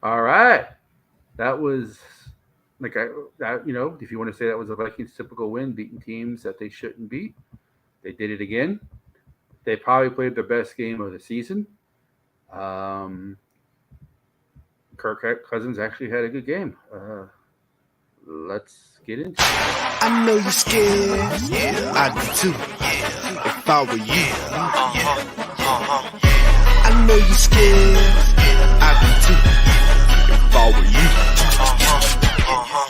All right. That was if you want to say that was a Vikings typical win, beating teams that they shouldn't beat, they did it again. They probably played their best game of the season. Um, Kirk Cousins actually had a good game. Let's get into it. I know you're scared. Yeah, I do too. If I were you, I know you're scared. I do too. If I were you,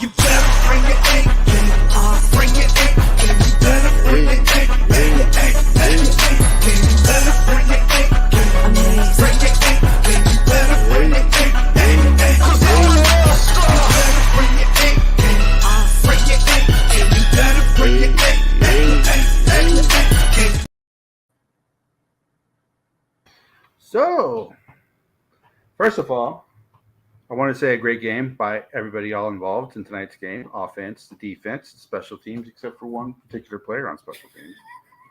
you better bring your A game. Bring your A game. You better bring your A game. Bring your A game. You better bring your A game. Bring your A game. You better bring your A game. So, first of all, I want to say a great game by everybody all involved in tonight's game: offense, the defense, the special teams, except for one particular player on special teams.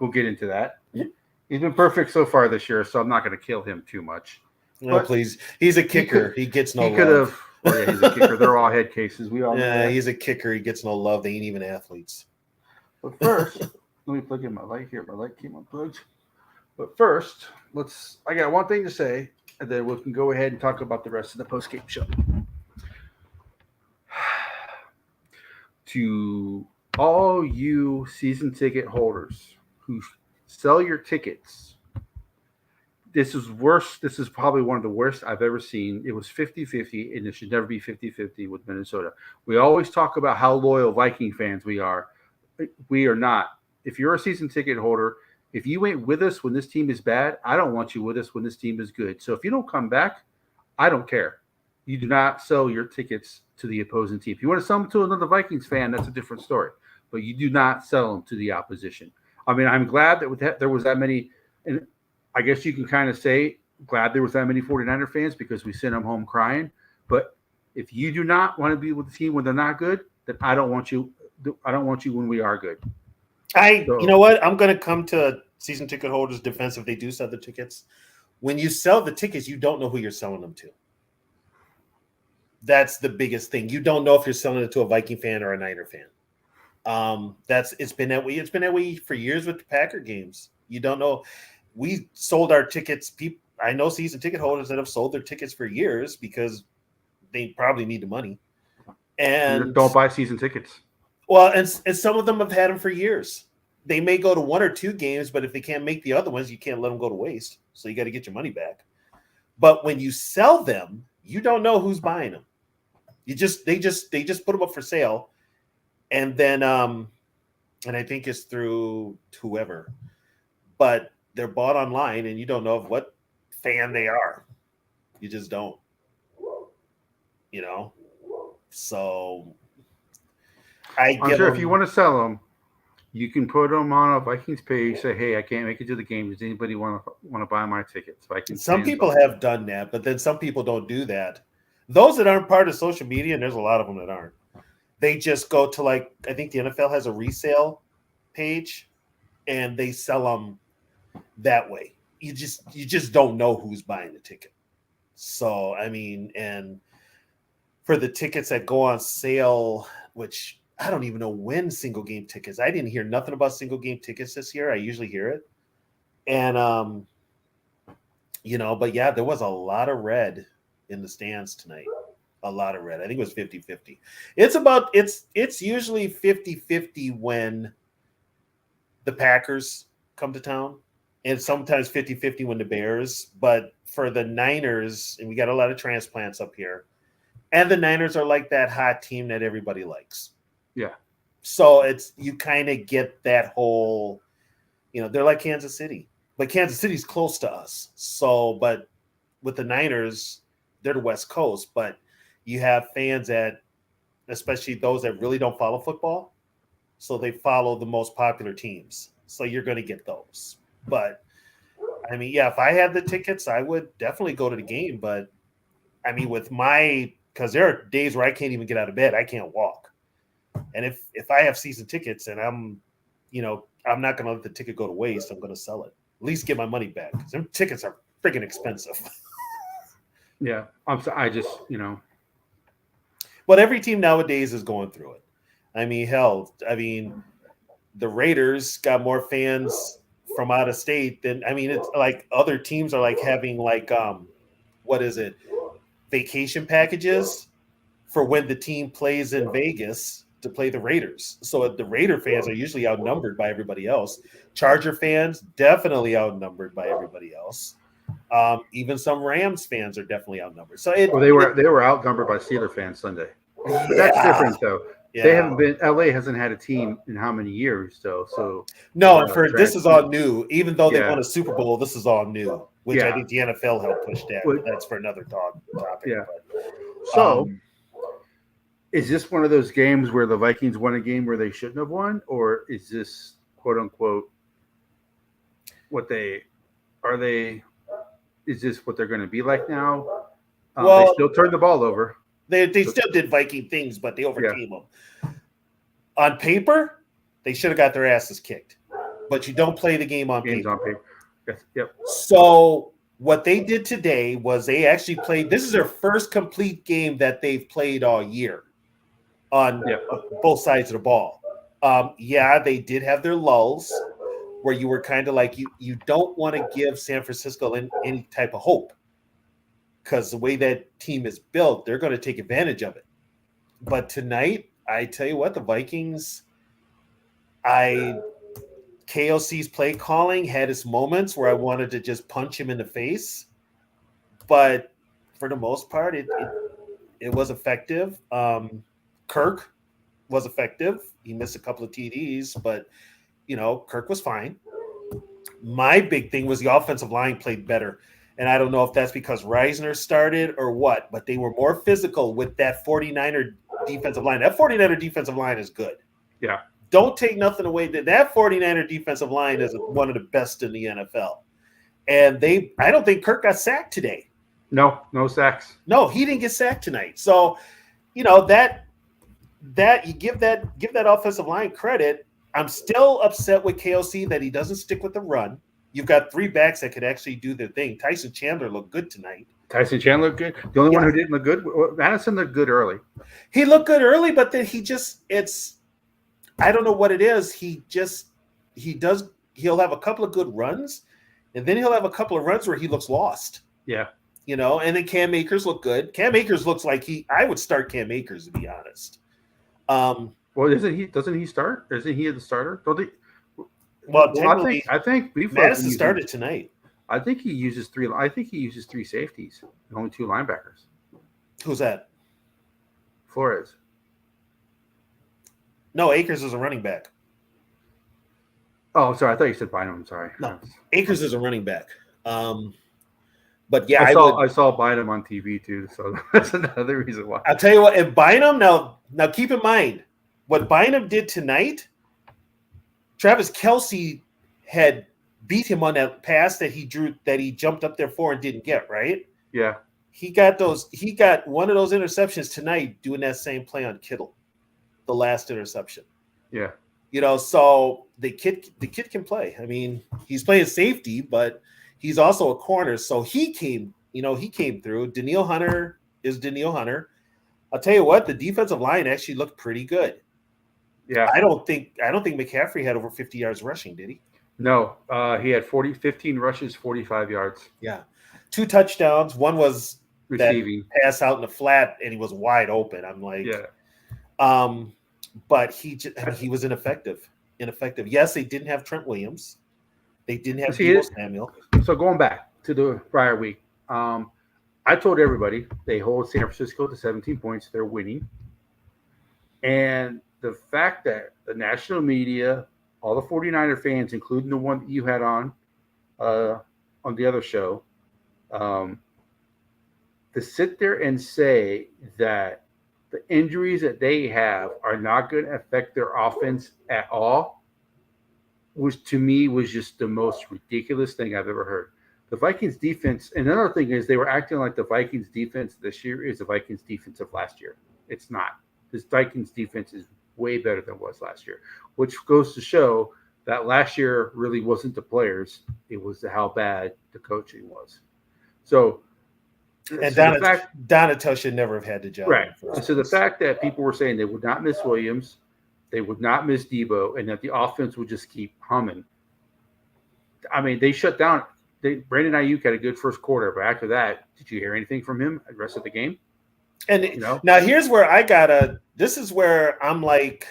We'll get into that. He's been perfect so far this year, so I'm not going to kill him too much. No, please. He's a kicker. He gets no love. He could have. Oh, yeah, he's a kicker. They're all head cases. We all know that. He's a kicker. He gets no love. They ain't even athletes. But first, let me plug in my light here. My light came unplugged. But first, I got one thing to say, and then we can go ahead and talk about the rest of the post-game show. To all you season ticket holders who sell your tickets, this is worse. This is probably one of the worst I've ever seen. It was 50-50, and it should never be 50-50 with Minnesota. We always talk about how loyal Viking fans we are. We are not. If you're a season ticket holder, if you ain't with us when this team is bad, I don't want you with us when this team is good. So if you don't come back, I don't care. You do not sell your tickets to the opposing team. If you want to sell them to another Vikings fan, that's a different story. But you do not sell them to the opposition. I mean, I'm glad that there was that many, and I guess you can kind of say glad there was that many 49er fans because we sent them home crying. But if you do not want to be with the team when they're not good, then I don't want you. I don't want you when we are good. You know what? I'm going to come to season ticket holders' defense if they do sell the tickets. When you sell the tickets, you don't know who you're selling them to. That's the biggest thing. You don't know if you're selling it to a Viking fan or a Niner fan. It's been that way. It's been that way for years with the Packer games. You don't know. We sold our tickets. I know season ticket holders that have sold their tickets for years because they probably need the money. And don't buy season tickets. Well, and some of them have had them for years. They may go to one or two games, but if they can't make the other ones, you can't let them go to waste. So you got to get your money back. But when you sell them, you don't know who's buying them. They just put them up for sale, and then and I think it's through whoever, but they're bought online, and you don't know of what fan they are. You just don't. So. I'm sure if you want to sell them, you can put them on a Vikings page. Say, hey, I can't make it to the game. Does anybody want to buy my tickets? Some people have done that, but then some people don't do that. Those that aren't part of social media, and there's a lot of them that aren't, they just go to I think the NFL has a resale page, and they sell them that way. You just don't know who's buying the ticket. So I mean, and for the tickets that go on sale, which I don't even know when single game tickets. I didn't hear nothing about single game tickets this year. I usually hear it. And, but yeah, there was a lot of red in the stands tonight. A lot of red. I think it was 50-50. It's usually 50-50 when the Packers come to town, and sometimes 50-50 when the Bears. But for the Niners, and we got a lot of transplants up here, and the Niners are like that hot team that everybody likes. Yeah. So you kind of get that whole, they're like Kansas City, but Kansas City's close to us. So, but with the Niners, they're the West Coast, but you have fans especially those that really don't follow football. So they follow the most popular teams. So you're going to get those. But I mean, yeah, if I had the tickets, I would definitely go to the game. But I mean, because there are days where I can't even get out of bed. I can't walk. And if I have season tickets and I'm not going to let the ticket go to waste, I'm going to sell it. At least get my money back. Because them tickets are freaking expensive. Yeah, I just But every team nowadays is going through it. I mean, hell, the Raiders got more fans from out of state than it's like other teams are like having like what is it? Vacation packages for when the team plays in Vegas to play the Raiders. So the Raider fans are usually outnumbered by everybody else. Charger fans definitely outnumbered by everybody else. Even some Rams fans are definitely outnumbered. So well, they were outnumbered by Steeler fans Sunday, but that's yeah, different though. They yeah. haven't been. LA hasn't had a team in how many years though? So No, and for this is all transition. new. Even though they Yeah, won a Super Bowl, this is all new, which I yeah, think the NFL helped push that. Well, But that's for another topic. yeah. But So is this one of those games where the Vikings won a game where they shouldn't have won, or is this quote unquote what they are they? Is this what they're going to be like now? They well, still turn the ball over. they still did Viking things, but they Yeah, overcame them. On paper, they should have got their asses kicked, but you don't play the game on games paper. on paper. Yes, yep. So what they did today was they actually played. This is their first complete game that they've played all year on Yep. both sides of the ball. Yeah, they did have their lulls where you were kind of like you don't want to give San Francisco any type of hope because the way that team is built, they're going to take advantage of it. But tonight, I tell you what, the Vikings, KOC's play calling had its moments where I wanted to just punch him in the face, but for the most part, it was effective. Kirk was effective. He missed a couple of TDs, but Kirk was fine. My big thing was the offensive line played better. And I don't know if that's because Reisner started or what, but they were more physical with that 49er defensive line. That 49er defensive line is good. Yeah. Don't take nothing away. That 49er defensive line is one of the best in the NFL. And I don't think Kirk got sacked today. No sacks. No, he didn't get sacked tonight. So, that you give that offensive line credit. I'm still upset with KOC that he doesn't stick with the run. You've got three backs that could actually do their thing. Tyson Chandler looked good tonight. Tyson Chandler looked good. The only one who didn't look good, Madison looked good early. He looked good early, but then I don't know what it is. He'll have a couple of good runs, and then he'll have a couple of runs where he looks lost. Yeah. And then Cam Akers looked good. Cam Akers looks like I would start Cam Akers, to be honest. Well, doesn't he start? Isn't he the starter? Don't they? Well, I think Madison started tonight. I think he uses three safeties and only two linebackers. Who's that? Flores. No, Akers is a running back. Oh, sorry. I thought you said Bynum. I'm sorry. No, Akers is a running back. But yeah, I saw Bynum on TV too, so that's another reason why. I'll tell you what. And Bynum, now keep in mind what Bynum did tonight. Travis Kelce had beat him on that pass that he jumped up there for and didn't get, right? Yeah. He got one of those interceptions tonight doing that same play on Kittle, the last interception. Yeah. So the kid can play. I mean, he's playing safety, but he's also a corner. So he came through. Danielle Hunter is Danielle Hunter. I'll tell you what, the defensive line actually looked pretty good. Yeah. I don't think McCaffrey had over 50 yards rushing, did he? No. He had 15 rushes, 45 yards. Yeah. 2 touchdowns. One was receiving pass out in the flat, and he was wide open. I'm like, yeah. But he was ineffective. Yes, they didn't have Trent Williams. They didn't have Deebo Samuel. So going back to the prior week, I told everybody they hold San Francisco to 17 points. They're winning. And the fact that the national media, all the 49er fans, including the one that you had on the other show, to sit there and say that the injuries that they have are not going to affect their offense at all was just the most ridiculous thing I've ever heard. The Vikings defense, and another thing is they were acting like the Vikings defense this year is the Vikings defense of last year. It's not. This Vikings defense is way better than it was last year, which goes to show that last year really wasn't the players. It was how bad the coaching was. So And So the fact, Donato should never have had the job. right? So the fact that people were saying they would not miss Williams, they would not miss Debo, and that the offense would just keep humming. I mean, they shut down. Brandon Ayuk had a good first quarter, but after that, did you hear anything from him the rest of the game? And now here's where this is where I'm like,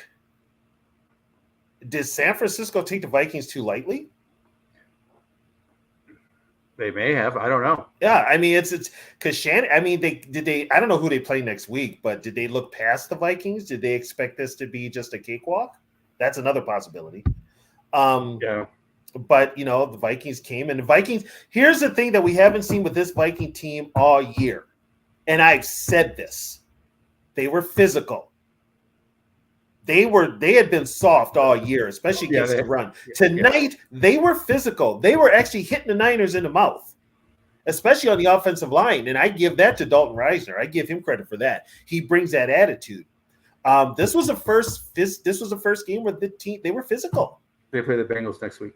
did San Francisco take the Vikings too lightly? They may have. I don't know. Yeah, I mean it's because Shannon. I mean they I don't know who they play next week, but did they look past the Vikings? Did they expect this to be just a cakewalk? That's another possibility. Yeah. But the Vikings came, and the Vikings. Here's the thing that we haven't seen with this Viking team all year, and I've said this: they were physical. They had been soft all year, especially against the run. Tonight, they were physical. They were actually hitting the Niners in the mouth, especially on the offensive line. And I give that to Dalton Reisner. I give him credit for that. He brings that attitude. This was the first game where the team they were physical. They play the Bengals next week.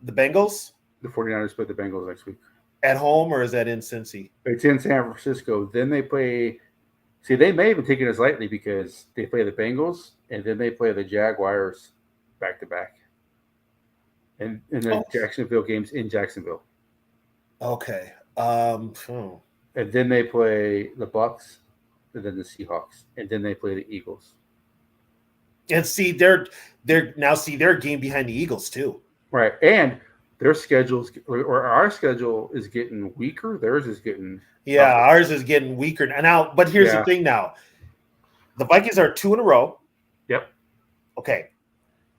The Bengals? The 49ers play the Bengals next week. At home, or is that in Cincy? It's in San Francisco. Then they play. See, they may have been taking this lightly because they play the Bengals and then they play the Jaguars back to back. And the Jacksonville games in Jacksonville. Okay. And then they play the Bucks and then the Seahawks. And then they play the Eagles. And see, they're a game behind the Eagles too. Right. And their schedules or our schedule is getting weaker. Theirs is getting ours is getting weaker now. But here's the thing now. The Vikings are 2 in a row. Yep. Okay.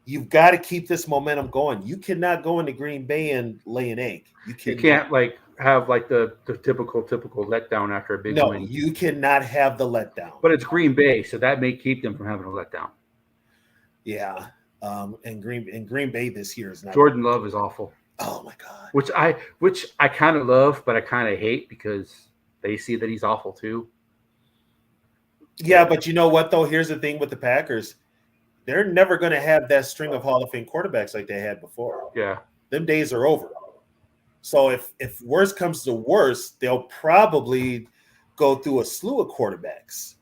You've got to keep this momentum going. You cannot go into Green Bay and lay an egg. You can't have the typical letdown after a big win. No, you cannot have the letdown. But it's Green Bay, so that may keep them from having a letdown. Yeah. And Green Bay this year is not. Jordan Love is awful. Oh my God. Which I kind of love, but I kind of hate because they see that he's awful too. Yeah, but you know what though? Here's the thing with the Packers. They're never going to have that string of Hall of Fame quarterbacks like they had before. Yeah. Them days are over. So if worse comes to worse, they'll probably go through a slew of quarterbacks,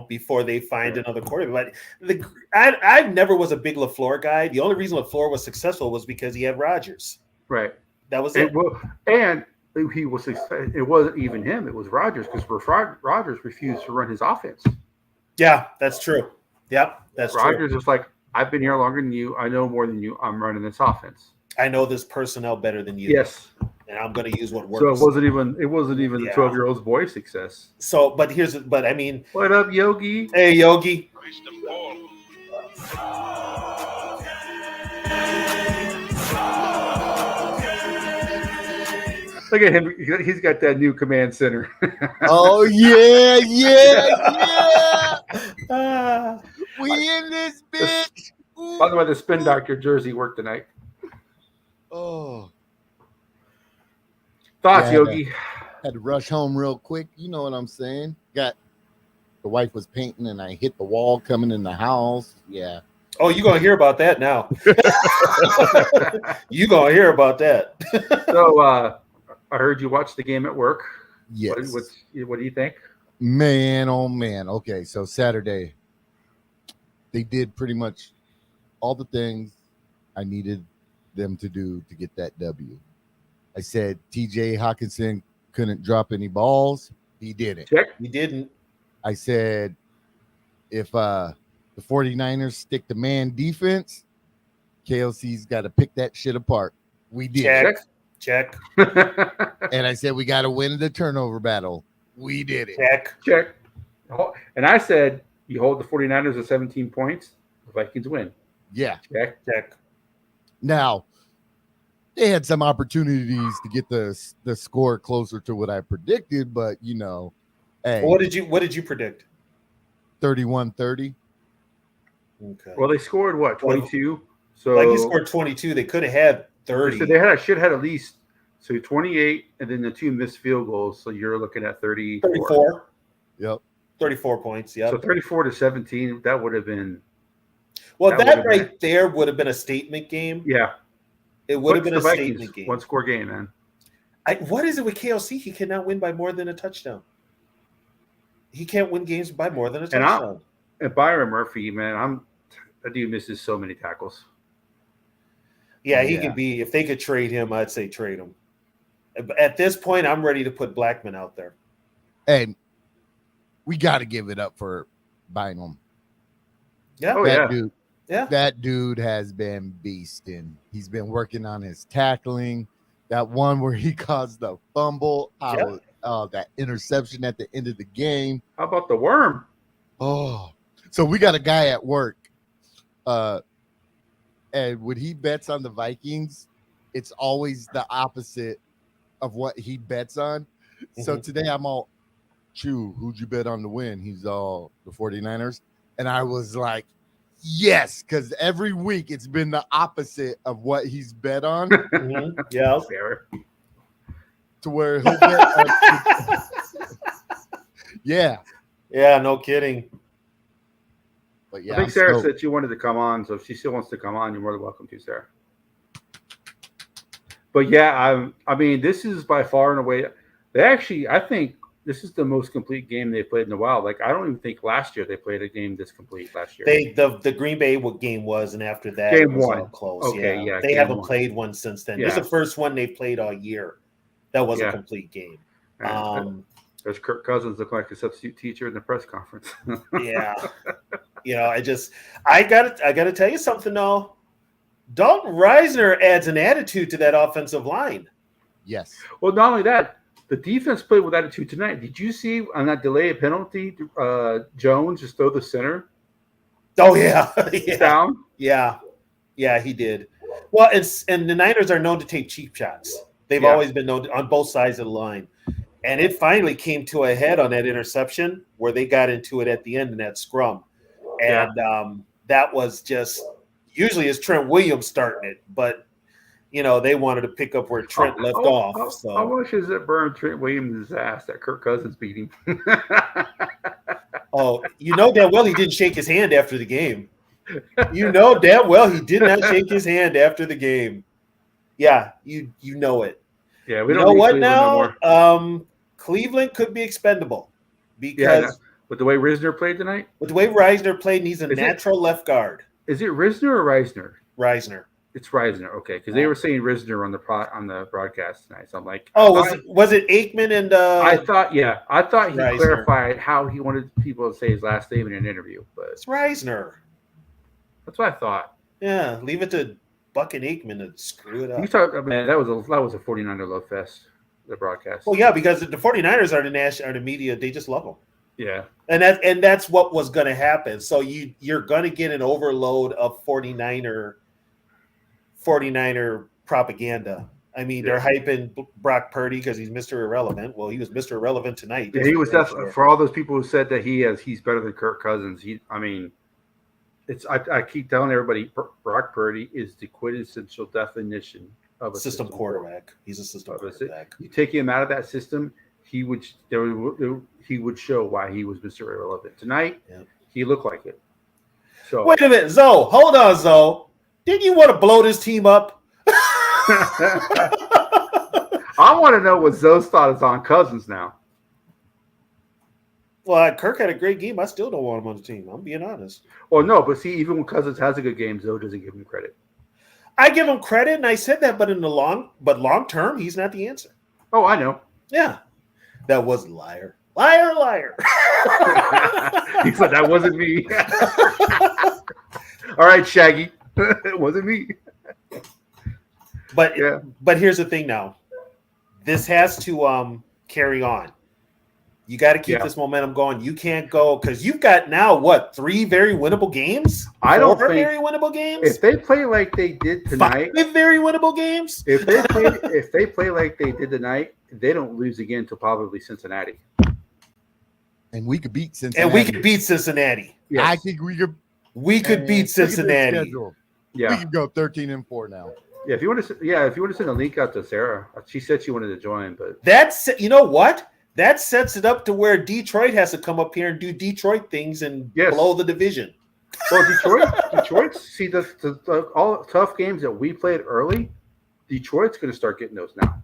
before they find another quarterback. But I never was a big LaFleur guy. The only reason LaFleur was successful was because he had Rodgers. Right. That was it. And he was. It wasn't even him. It was Rodgers because Rodgers refused to run his offense. Yeah, that's true. Yep, that's true. Rodgers was like, I've been here longer than you. I know more than you. I'm running this offense. I know this personnel better than you. Yes. And I'm going to use what works. So it wasn't even the 12-year-old's boy success. So, but I mean, what up, Yogi? Hey, Yogi. Look at him. He's got that new command center. Oh, yeah. We in this bitch. By the way, the Spin Doctor jersey worked tonight. Oh. Thoughts, Yogi? Had to rush home real quick. You know what I'm saying? The wife was painting and I hit the wall coming in the house. Yeah. Oh, you're going to hear about that now. You're going to hear about that. So, I heard you watched the game at work. Yes. What do you think? Man, oh man. Okay, so Saturday, they did pretty much all the things I needed them to do to get that W. I said TJ Hawkinson couldn't drop any balls. He didn't. Check. He didn't. I said if the 49ers stick to man defense, KLC's got to pick that shit apart. We did. Check. And I said we got to win the turnover battle. We did it. Check. And I said you hold the 49ers to 17 points, the Vikings win. Yeah. Check. Now, they had some opportunities to get the score closer to what I predicted, but hey. What did you predict? 31-30. Okay. Well, they scored 22. So he scored 22. They could have had 30. So they should have had at least 28, and then the 2 missed field goals. So you're looking at 34. Yep. 34 points. Yeah. So 34-17. That would have been. Well, that right there would have been a statement game. Yeah. It would have been a statement game. 1-score game, man. What is it with KLC? He cannot win by more than a touchdown. He can't win games by more than a touchdown. And Byron Murphy, man, that dude misses so many tackles. Yeah, he could be. If they could trade him, I'd say trade him. At this point, I'm ready to put Blackman out there. And we got to give it up for Bynum. Yeah. Oh, That dude. Yeah. That dude has been beasting. He's been working on his tackling. That one where he caused the fumble, that interception at the end of the game. How about the worm? Oh, so we got a guy at work. And when he bets on the Vikings, it's always the opposite of what he bets on. So today I'm all, Chew, who'd you bet on to win? He's all, the 49ers. And I was like, yes, because every week it's been the opposite of what he's bet on. Yeah. Fair. To where he'll bet yeah. Yeah, no kidding. But yeah, I think Sarah said she wanted to come on, so if she still wants to come on, you're more than welcome to, Sarah. But yeah, I mean, this is by far and away. I think this is the most complete game they've played in a while. Like, I don't even think last year they played a game this complete last year. The Green Bay game was, and after that, Game it was one. all close. Okay, yeah, they haven't played one since then. Yeah. This is the first one they've played all year. That was a complete game. There's Kirk Cousins look like a substitute teacher in the press conference. Yeah. I gotta tell you something though. Dalton Reisner adds an attitude to that offensive line. Yes. Well, not only that, the defense played with attitude tonight. Did you see on that delay penalty, Jones just throw the center? Oh yeah, down. Yeah, he did. Well, and the Niners are known to take cheap shots. They've always been known on both sides of the line. And it finally came to a head on that interception where they got into it at the end in that scrum. And that was just usually it's Trent Williams starting it, but they wanted to pick up where Trent left off. So how much does it burn Trent Williams' ass that Kirk Cousins beat him? Oh, damn well he didn't shake his hand after the game. Damn well he did not shake his hand after the game. Yeah, you know it. Yeah, we you don't know need what Cleveland now? no more. Cleveland could be expendable because with the way Risner played tonight? With the way Reisner played, he's a natural left guard. Is it Risner or Reisner? Reisner. It's Reisner, okay, because they were saying Risner on the broadcast tonight. So I'm like, was it Aikman and? I thought he Reisner. clarified how he wanted people to say his last name in an interview, but it's Reisner. That's what I thought. Yeah, leave it to Buck and Aikman to screw it up. You talk, man, that was a 49er love fest. The broadcast. Well, yeah, because the 49ers are the media. They just love them. Yeah, and that's what was going to happen. So you're going to get an overload of 49er propaganda. I mean, they're hyping Brock Purdy because he's Mr. Irrelevant. Well, he was Mr. Irrelevant tonight. Yeah, he was definitely for all those people who said that he's better than Kirk Cousins. I keep telling everybody Brock Purdy is the quintessential definition of a system quarterback. He's a system quarterback. You take him out of that system, he would show why he was Mr. Irrelevant. Tonight, he looked like it. So wait a minute, Zoe. Hold on, Zoe. Didn't you want to blow this team up? I want to know what Zoe's thought is on Cousins now. Well, Kirk had a great game. I still don't want him on the team. I'm being honest. Well, no, but see, even when Cousins has a good game, Zoe doesn't give him credit. I give him credit, and I said that, but long term, he's not the answer. Oh, I know. Yeah, that was liar. Liar. He said that wasn't me. All right, Shaggy. It wasn't me. But here's the thing now. This has to carry on. You got to keep this momentum going. You can't go because you've got now 3 very winnable games? Four very winnable games? If they play like they did tonight, 5 very winnable games? If they play like they did tonight, they don't lose again until probably Cincinnati. And we could beat Cincinnati. Yes. I think we could. We could beat Cincinnati. Yeah, we could go 13-4 now. Yeah, if you want to send a link out to Sarah, she said she wanted to join, but that's what. That sets it up to where Detroit has to come up here and do Detroit things and blow the division. Well, Detroit. See the all tough games that we played early. Detroit's going to start getting those now.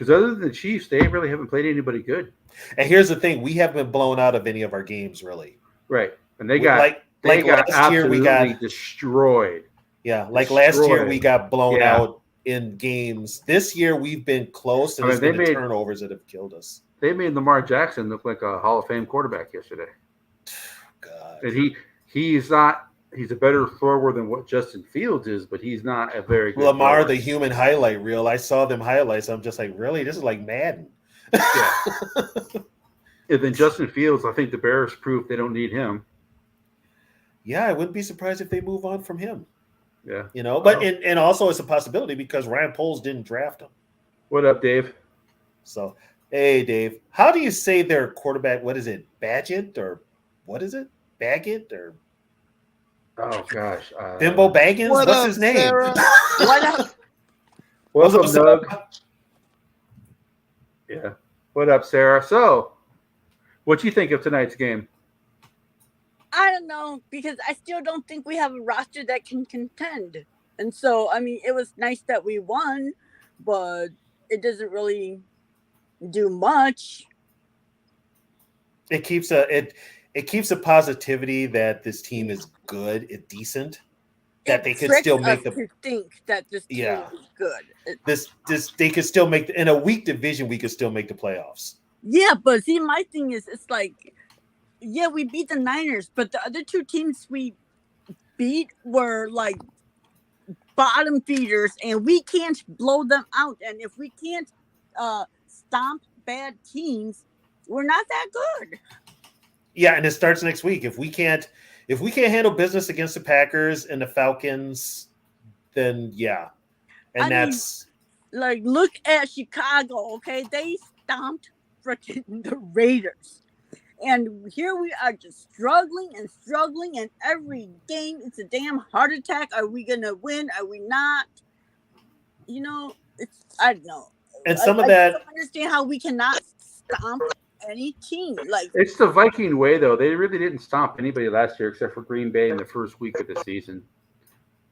Because other than the Chiefs, they really haven't played anybody good. And here's the thing: we haven't been blown out of any of our games, really. Right. And they We- got like last year, we absolutely got destroyed. like last year destroyed. we got blown Yeah. out in games. This year we've been close, and I mean, it's been the turnovers that have killed us. They made Lamar Jackson look like a Hall of Fame quarterback yesterday. God. And he's not. He's a better thrower than what Justin Fields is, but he's not a very good Lamar, thrower. the human highlight reel. I saw them highlights. I'm just like, really? This is like Madden. Yeah. And then Justin Fields, I think the Bears proved they don't need him. Yeah, I wouldn't be surprised if they move on from him. Yeah. But and also it's a possibility because Ryan Poles didn't draft him. What up, Dave? So, hey, Dave, how do you say their quarterback? What is it, Badgett or what is it, Baggett or Oh gosh. Bimbo Baggins? What What's up, his name? Sarah? What up? Welcome, What's up, Doug. Yeah. What up, Sarah? So, what do you think of tonight's game? I don't know, because I still don't think we have a roster that can contend. And so, I mean, it was nice that we won, but it doesn't really do much. It keeps a positivity that this team is good, it's decent, that they could tricks still make us the to think that this team Yeah. is good. this they could still make in a weak division. We could still make the playoffs. Yeah, but see, my thing is, it's like, yeah, we beat the Niners, but the other two teams we beat were like bottom feeders, and we can't blow them out. And if we can't stomp bad teams, we're not that good. Yeah, and it starts next week. If we can't handle business against the Packers and the Falcons, then yeah, and I mean, that's like, look at Chicago, okay? They stomped freaking the Raiders. And here we are just struggling, and every game it's a damn heart attack. Are we gonna win? Are we not? It's, I don't know. and some I of that. don't understand how we cannot stomp any team. Like, It's the Viking way, though. They really didn't stomp anybody last year except for Green Bay in the first week of the season.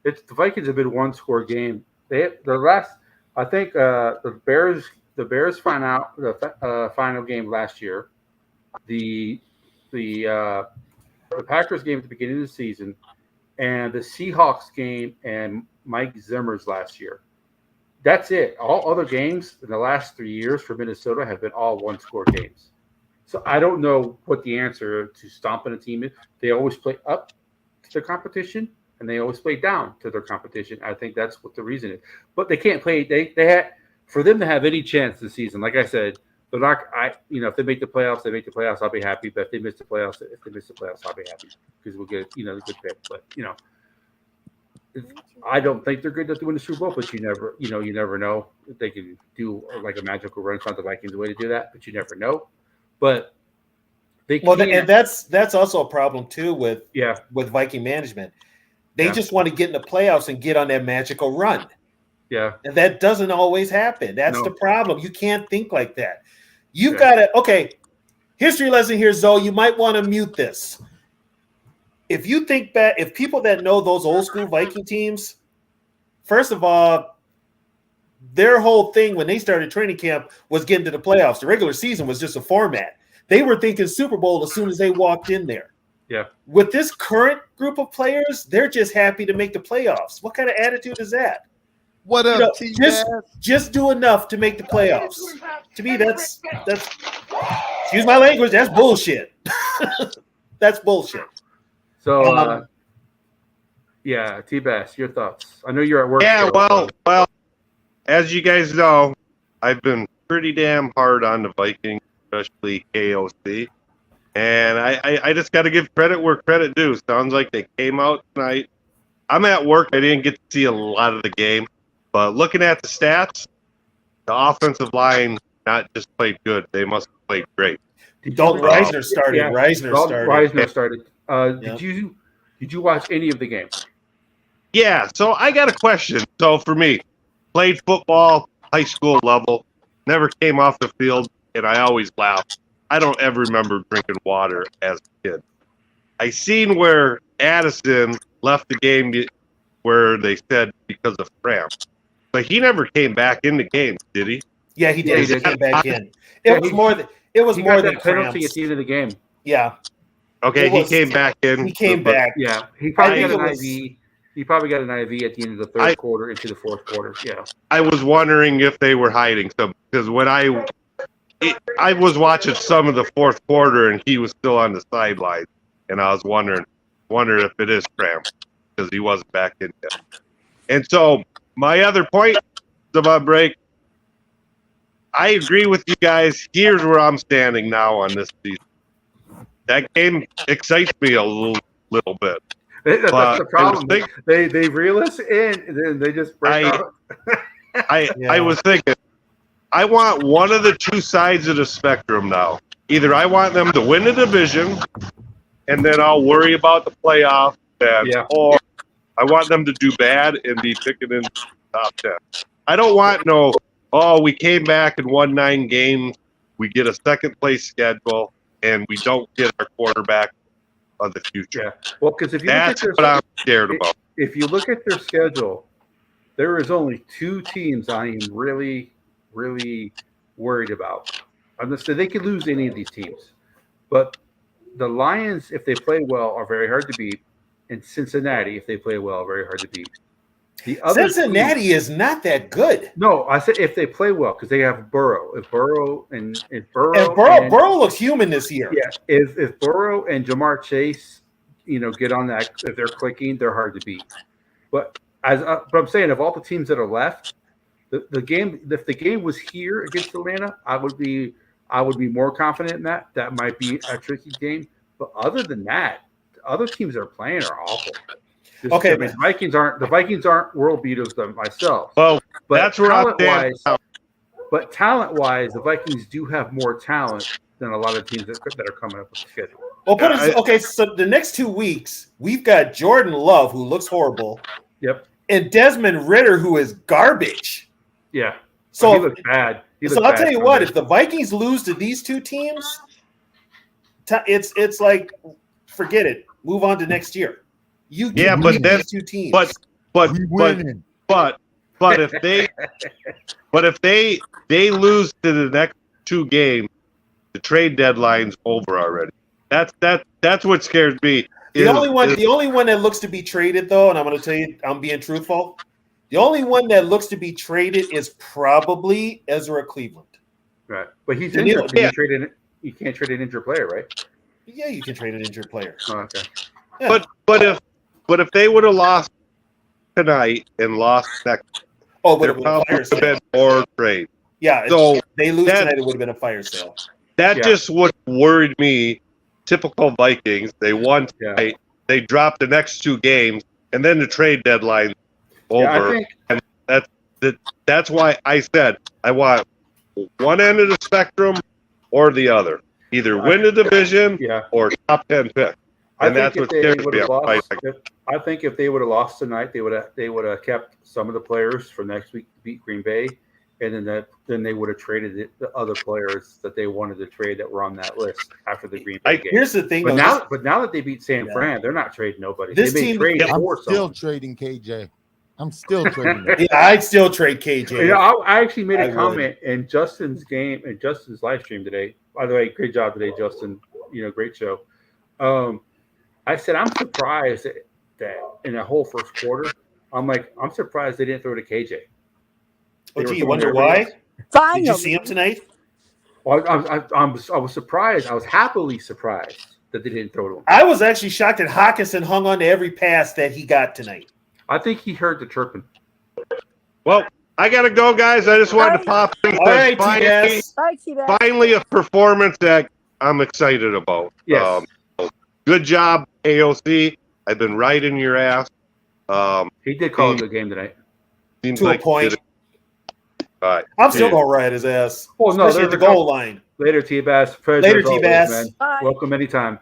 It's the Vikings have been one-score game. The last, I think, the Bears find out the final game last year. The Packers game at the beginning of the season, and the Seahawks game and Mike Zimmer's last year. That's it. All other games in the last 3 years for Minnesota have been all one-score games. So I don't know what the answer to stomping a team is. They always play up to their competition, and they always play down to their competition. I think that's what the reason is. But they can't play. They had, for them to have any chance this season. Like I said, they're not. If they make the playoffs, they make the playoffs. I'll be happy. But if they miss the playoffs, I'll be happy because we'll get a good pick. But I don't think they're good enough to win the Super Bowl. But you never know. They can do like a magical run. It's not the Vikings' way to do that, but you never know. But they Well, can't. and that's also a problem too with Yeah. Viking management. They Yeah. just want to get in the playoffs and get on that magical run, Yeah. and that doesn't always happen. That's No. the problem. You can't think like that. You've got to history lesson here, Zoe. You might want to mute this. If you think back, if people that know those old school Viking teams, first of all, their whole thing when they started training camp was getting to the playoffs. The regular season was just a format. They were thinking Super Bowl as soon as they walked in there. Yeah. With this current group of players, they're just happy to make the playoffs. What kind of attitude is that? What up, T-Bass? Just do enough to make the playoffs. To me, that's excuse my language, that's bullshit. That's bullshit. So, T-Bass, your thoughts? I know you're at work. Yeah, so- well, as you guys know, I've been pretty damn hard on the Vikings, especially KOC. And I just got to give credit where credit due. Sounds like they came out tonight. I'm at work. I didn't get to see a lot of the game. But looking at the stats, the offensive line not just played good. They must have played great. Reisner started. Yeah. Reisner started. Reisner started. Yep. Did you watch any of the game? Yeah, so I got a question. So for me, played football, high school level, never came off the field, and I always laugh. I don't ever remember drinking water as a kid. I seen where Addison left the game where they said because of cramp. But he never came back in the game, did he? Yeah, he Yeah, did. he He did. came back in. Yeah, It was he- more than it was He more got than that penalty cramps. at the end of the game. Yeah, Okay, It was- he came back in. he came but back. Yeah, he I probably think got it an was- IV. He probably got an IV at the end of the third I- quarter into the fourth quarter. Yeah. I was wondering if they were hiding something because when I was watching some of the fourth quarter and he was still on the sideline, and I was wondering if it is cramp because he wasn't back in yet. And so my other point about break, I agree with you guys. Here's where I'm standing now on this season. That game excites me a little bit. That's But the problem. I was They reel us in, and then they just break out. I was thinking, I want one of the two sides of the spectrum now. Either I want them to win the division, and then I'll worry about the playoff, or I want them to do bad and be picking in the top 10. I don't want we came back and won 9 games, we get a second place schedule, and we don't get our quarterback of the future. Yeah. Well, because if you look at That's their, what I'm scared about. if you look at their schedule, there is only 2 teams I am really, really worried about. I'm gonna say they could lose any of these teams, but the Lions, if they play well, are very hard to beat, and Cincinnati, if they play well, are very hard to beat. The other Cincinnati is not that good. no, I said if they play well because they have Burrow. If Burrow And Burrow looks human this year. yeah, if Burrow and Jamar Chase, get on that, if they're clicking, they're hard to beat. But but I'm saying of all the teams that are left, the game, if the game was here against Atlanta, I would be more confident in that. That might be a tricky game. But other than that, the other teams that are playing are awful. Okay, the Vikings aren't world beaters myself. Well, But that's where I'm talent-wise, standing. but talent-wise, the Vikings do have more talent than a lot of teams that are coming up with the schedule. Well, so the next 2 weeks, we've got Jordan Love, who looks horrible, Yep. and Desmond Ritter, who is garbage. Yeah. So he looks bad. So I'll tell you what, if the Vikings lose to these 2 teams, it's like, forget it. Move on to next year. You can beat these 2 teams. But We winning. but if they lose to the next 2 games, the trade deadline's over already. That's what scares me. The only one that looks to be traded, though, and I'm going to tell you, I'm being truthful. The only one that looks to be traded is probably Ezra Cleveland. Right. But he's Yeah. injured. You can't trade an injured player, right? Yeah, you can trade an injured player. Oh, okay. Yeah. But if they would have lost tonight and lost next, But there it would have probably been a would fire have sale. been more trade. Yeah, So if they lose that- tonight, it would have been a fire sale. That just what worried me. Typical Vikings. They won tonight. They dropped the next 2 games, and then the trade deadline over. Yeah, I think That's why I said I want one end of the spectrum or the other. Either win the division or top 10 pick. And that's what scares me. I think if they would have lost tonight, they would have kept some of the players for next week to beat Green Bay, and then they would have traded the other players that they wanted to trade that were on that list after the Green Bay game. Here's the thing, But though, now that they beat San Fran, they're not trading nobody. This They may team- trade I'm for still someone. trading KJ. I'm still trading him. yeah, I'd still trade KJ. You know, I actually made I a would. comment in Justin's game and Justin's live stream today. By the way, great job today, Justin. Great show. I said I'm surprised that in the whole first quarter, I'm surprised they didn't throw to KJ. Oh, They gee, were you wonder throwing why? everybody Finally. Did you see him tonight? Well, I was surprised. I was happily surprised that they didn't throw to him. I was actually shocked that Hawkinson hung on to every pass that he got tonight. I think he heard the chirping. Well, I got to go, guys. I just wanted to pop in. All right, finally, TS. Bye, T-Back. finally a performance that I'm excited about. Yes. Good job, AOC. I've been right in your ass. He did call a good game tonight. Seems To a like point. All right. I'm still Yeah. going to ride his ass. Well, no, Especially at the there's a goal line. Later, T-Bass. Pleasure Later, as always, T-Bass. man. Bye. Welcome anytime.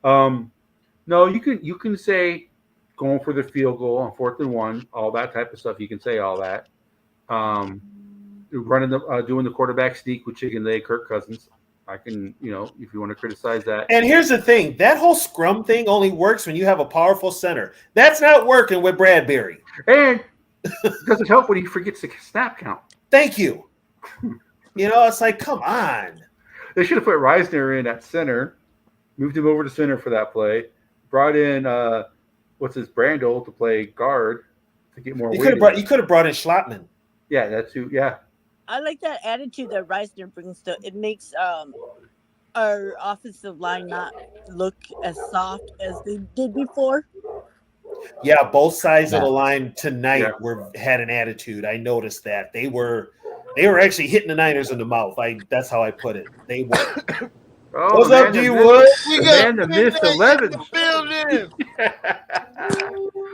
No, you can say going for the field goal on 4th and 1, all that type of stuff. You can say all that. Doing the quarterback sneak with chicken leg, Kirk Cousins. I can, if you want to criticize that. And here's the thing. That whole scrum thing only works when you have a powerful center. That's not working with Bradbury. And it doesn't help when he forgets the snap count. Thank you. You know, it's like, come on. They should have put Reisner in at center, moved him over to center for that play, brought in what's his Brandel to play guard to get more. You weight could have brought in Schlattman. Yeah, that's who. Yeah, I like that attitude that Reisner brings to it. Makes our offensive line not look as soft as they did before. Yeah, both sides of the Yeah. line tonight Yeah. had an attitude. I noticed that they were actually hitting the Niners in the mouth. That's how I put it. They were. Oh, What's man, up, the D miss- Wood? We the got man that missed Big 11. in the building.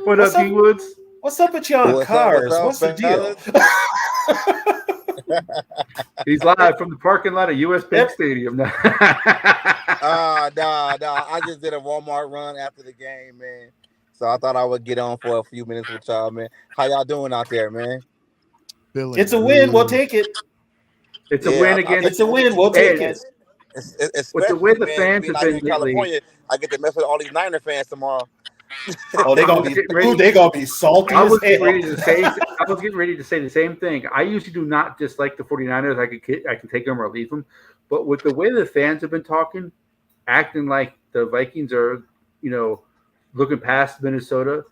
What What's up, up? D Woods? What's up with you on What's up, cars? what's up, What's the deal? He's live from the parking lot of US Bank Yep. Stadium now. Nah. I just did a Walmart run after the game, man. So I thought I would get on for a few minutes with y'all, man. How y'all doing out there, man? Feeling It's a win. We'll good. take it. It's a Yeah, win I against. It's a win. We'll take Hey, it. With the way the man, fans being have out been here in lately- California, I get to mess with all these Niner fans tomorrow. Oh, they gonna I was be. getting ready- Ooh, they gonna be salty I as was getting hell. ready to say. I was getting ready to say the same thing. I usually do not dislike the 49ers. I can take them or leave them, but with the way the fans have been talking, acting like the Vikings are, looking past Minnesota.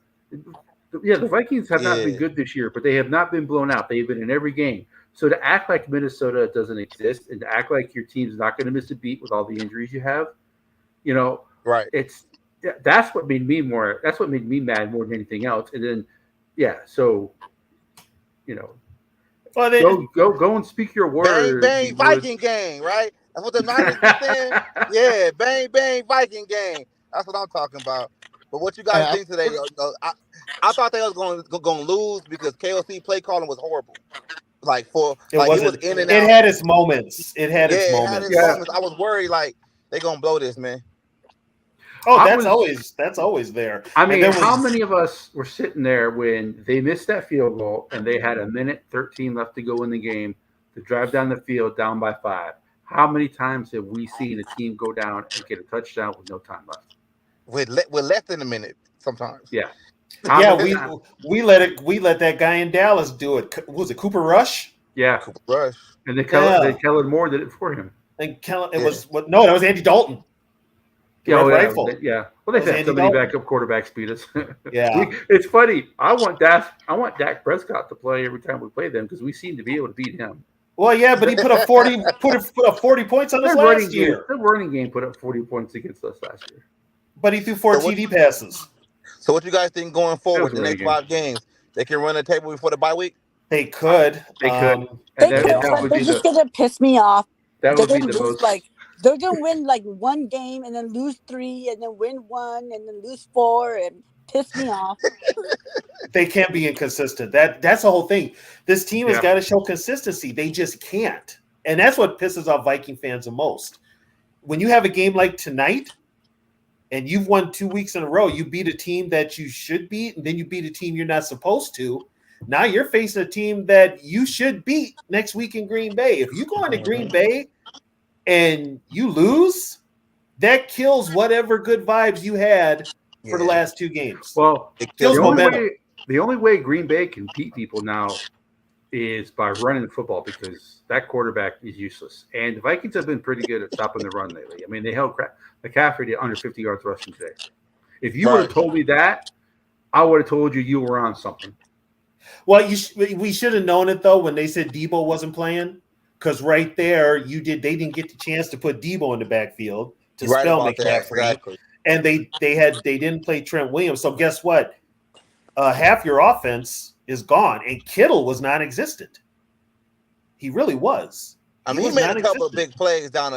Yeah, the Vikings have not been Yeah. good this year, but they have not been blown out. They've been in every game. So to act like Minnesota doesn't exist and to act like your team's not going to miss a beat with all the injuries you have, Right. that's what made me more. That's what made me mad more than anything else. And then, so Well, they, go and speak your word. Bang, Viking gang, right? That's what the Niners be saying. Yeah, bang, Viking gang. That's what I'm talking about. But what you guys Hey, think today? I thought they was going to lose because KOC play calling was horrible. Like it it was wasn't. in and It out. had its moments. It had its It had moments. its moments. I was worried like they gonna blow this, man. Oh, I that's was- always there. I And mean, there how was- many of us were sitting there when they missed that field goal and they had a minute 13 left to go in the game to drive down the field down by 5? How many times have we seen a team go down and get a touchdown with no time left? With less than a minute sometimes. Yeah. Yeah, many times? we let that guy in Dallas do it. What was it Cooper Rush? Yeah. Cooper Rush. And they Yeah. Kellen Moore did it for him. And Kellen, Yeah. that was Andy Dalton. The Red Rifle. Well, they That was said Andy so many Dalton. backup quarterbacks beat us. Yeah. It's funny. I want Dak Prescott to play every time we play them because we seem to be able to beat him. Well, yeah, but he put up 40 points on us last year. Their running game put up 40 points against us last year. But he threw 4 So what- TD passes. So what you guys think going forward the That was a next great 5 games? They can run the table before the bye week? They could. They could. They And that, could, that but would they're be just the gonna piss me off. that They're would be gonna the lose most. they're gonna win like one game and then lose 3 and then win 1 and then lose 4 and piss me off. They can't be inconsistent. That's the whole thing. This team has Yeah. got to show consistency. They just can't. And that's what pisses off Viking fans the most. When you have a game like tonight and you've won 2 weeks in a row, you beat a team that you should beat, and then you beat a team you're not supposed to. Now you're facing a team that you should beat next week in Green Bay. If you go into Green Bay and you lose, that kills whatever good vibes you had for the Yeah. last 2 games. Well, It Kills the kills only, momentum. way, the only way Green Bay can beat people now is by running the football because that quarterback is useless. And the Vikings have been pretty good at stopping the run lately. I mean, they held McCaffrey to under 50 yards rushing today. If you would have Right. told me that, I would have told you were on something. Well, we should have known it though when they said Debo wasn't playing, because right there they didn't get the chance to put Debo in the backfield to You're right spell about that. McCaffrey, Exactly. and they didn't play Trent Williams. So guess what? Half your offense is gone, and Kittle was non-existent. He really was. I He mean, he was made a couple of non-existent. big plays down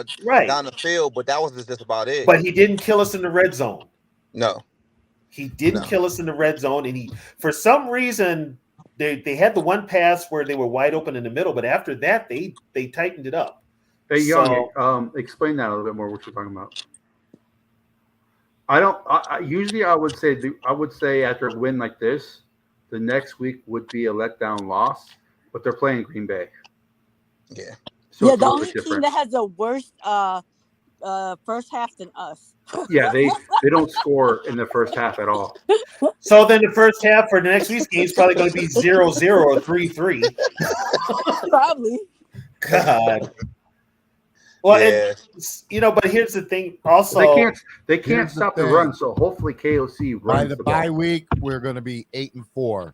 the field, but that was just about it. But he didn't kill us in the red zone. no. He didn't No. kill us in the red zone, and for some reason they had the one pass where they were wide open in the middle, but after that they tightened it up. Hey, Young, So- explain that a little bit more. What you're talking about? I usually I would say after a win like this, the next week would be a letdown loss, but they're playing Green Bay. Yeah. So yeah, it's a the little only bit team different. that has the worst first half than us. Yeah, they don't score in the first half at all. So then the first half for the next week's game is probably going to be 0-0 or 3-3. Probably. God. Well, Yeah. but here's the thing. Also, they can't Here's the stop the thing. run. So hopefully KOC By runs the the bye ball. week, we're going to be 8-4.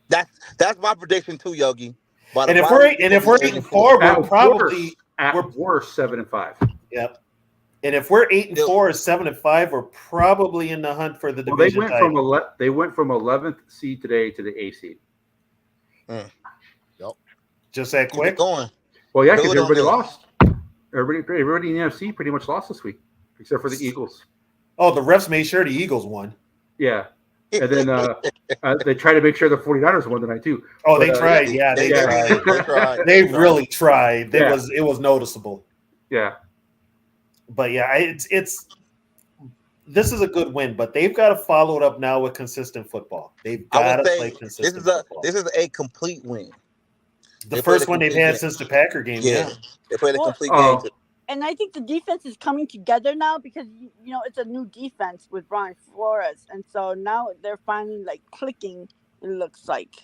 That's my prediction too, Yogi. By the and if bye we're week, and we're if gonna we're be 8-4, we're At probably worst 7-5. yep. And if we're 8-4 or 7-5, we're probably in the hunt for the Well, they division went title. from 11th seed today to the A seed. Just that keep it quick. going. Well, yeah, because Build on everybody this. lost. Everybody in the NFC pretty much lost this week, except for the Eagles. Oh, the refs made sure the Eagles won. Yeah, and then they tried to make sure the 49ers won tonight too. Oh, But, they tried. Yeah, they tried. They tried. They really tried. Yeah. It was noticeable. Yeah, But yeah, it's this is a good win, but they've got to follow it up now with consistent football. They've I got would to say play this consistent is a football. this is a complete win. The they first played a one they've complete had game. since the Packer game. Yeah. They played a Well, complete Oh. game. And I think the defense is coming together now because it's a new defense with Brian Flores, and so now they're finally like clicking. It looks like.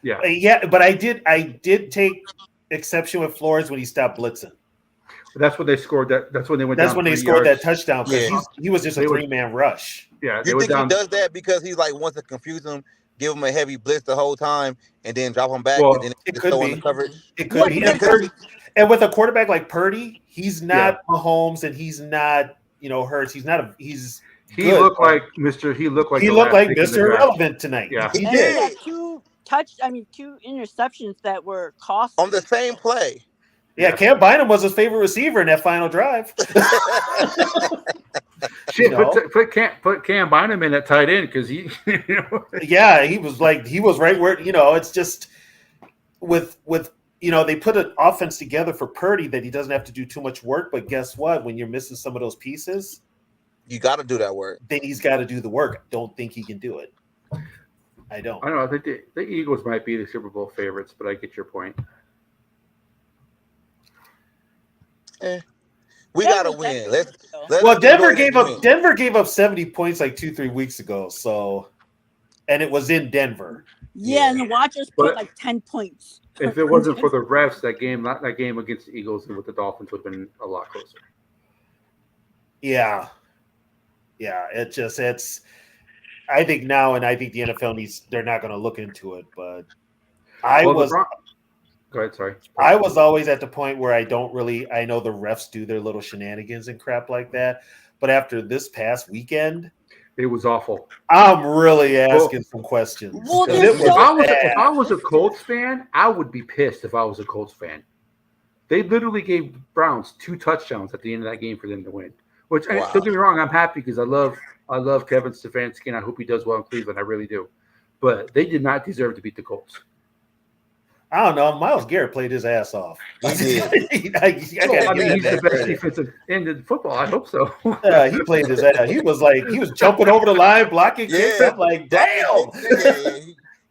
yeah. Yeah, but I did take exception with Flores when he stopped blitzing. That's when they scored. That's when they went. That's down when they 3 scored yards. that touchdown because Yeah. he was just a They were- 3-man rush. Yeah, they You went think down. he does that because he like wants to confuse him, give him a heavy blitz the whole time, and then drop him back, Well, and then it just could throw in be. the coverage? It could be. Yeah, And with a quarterback like Purdy, he's not Mahomes and he's not Hurts. He's not he's He good, looked but like Mr. He looked like he the looked last like pick in the Mr. draft. Irrelevant tonight. Yeah. He And did. he had two interceptions that were costly. On the same play. Yeah, Cam Bynum was his favorite receiver in that final drive. Shit, You know? put Cam Bynum in at tight end because he. Yeah, he was right where it's just with they put an offense together for Purdy that he doesn't have to do too much work. But guess what? When you're missing some of those pieces, You got to do that work. then he's got to do the work. I don't think he can do it. I don't. I don't know. I think the Eagles might be the Super Bowl favorites, but I get your point. We got to win. Let's Well, Denver go gave ahead and up win. Denver gave up 70 points like 2-3 weeks ago. So, and it was in Denver. Yeah, and the Watchers put But- like 10 points. If it wasn't for the refs, that game against the Eagles and with the Dolphins would have been a lot closer. Yeah. I think now, and I think the NFL they're not going to look into it, but Go ahead, sorry. I was always at the point where I know the refs do their little shenanigans and crap like that. But after this past weekend, It was awful. I'm really asking some questions. Well, 'Cause there's it was If I bad. was a Colts fan, I would be pissed if I was a Colts fan. They literally gave Browns 2 touchdowns at the end of that game for them to win. Which Wow. don't get me wrong, I'm happy because I love Kevin Stefanski and I hope he does well in Cleveland. I really do. But they did not deserve to beat the Colts. I don't know. Miles Garrett played his ass off. He did. I gotta He's give the him best that credit. defensive end in football. I hope so. He played his ass. He was jumping over the line, blocking kicks. Yeah. I'm like, damn. Yeah,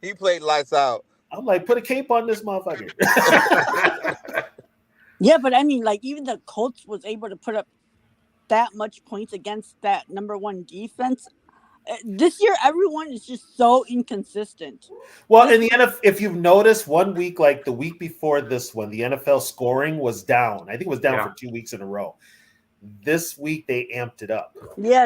he played lights out. I'm like, put a cape on this motherfucker. Yeah, but I mean, like even the Colts was able to put up that much points against that number 1 defense. This year, everyone is just so inconsistent. Well, in the NFL, if you've noticed, 1 week, like the week before this one, the NFL scoring was down. I think it was down for 2 weeks in a row. This week, they amped it up. Yeah,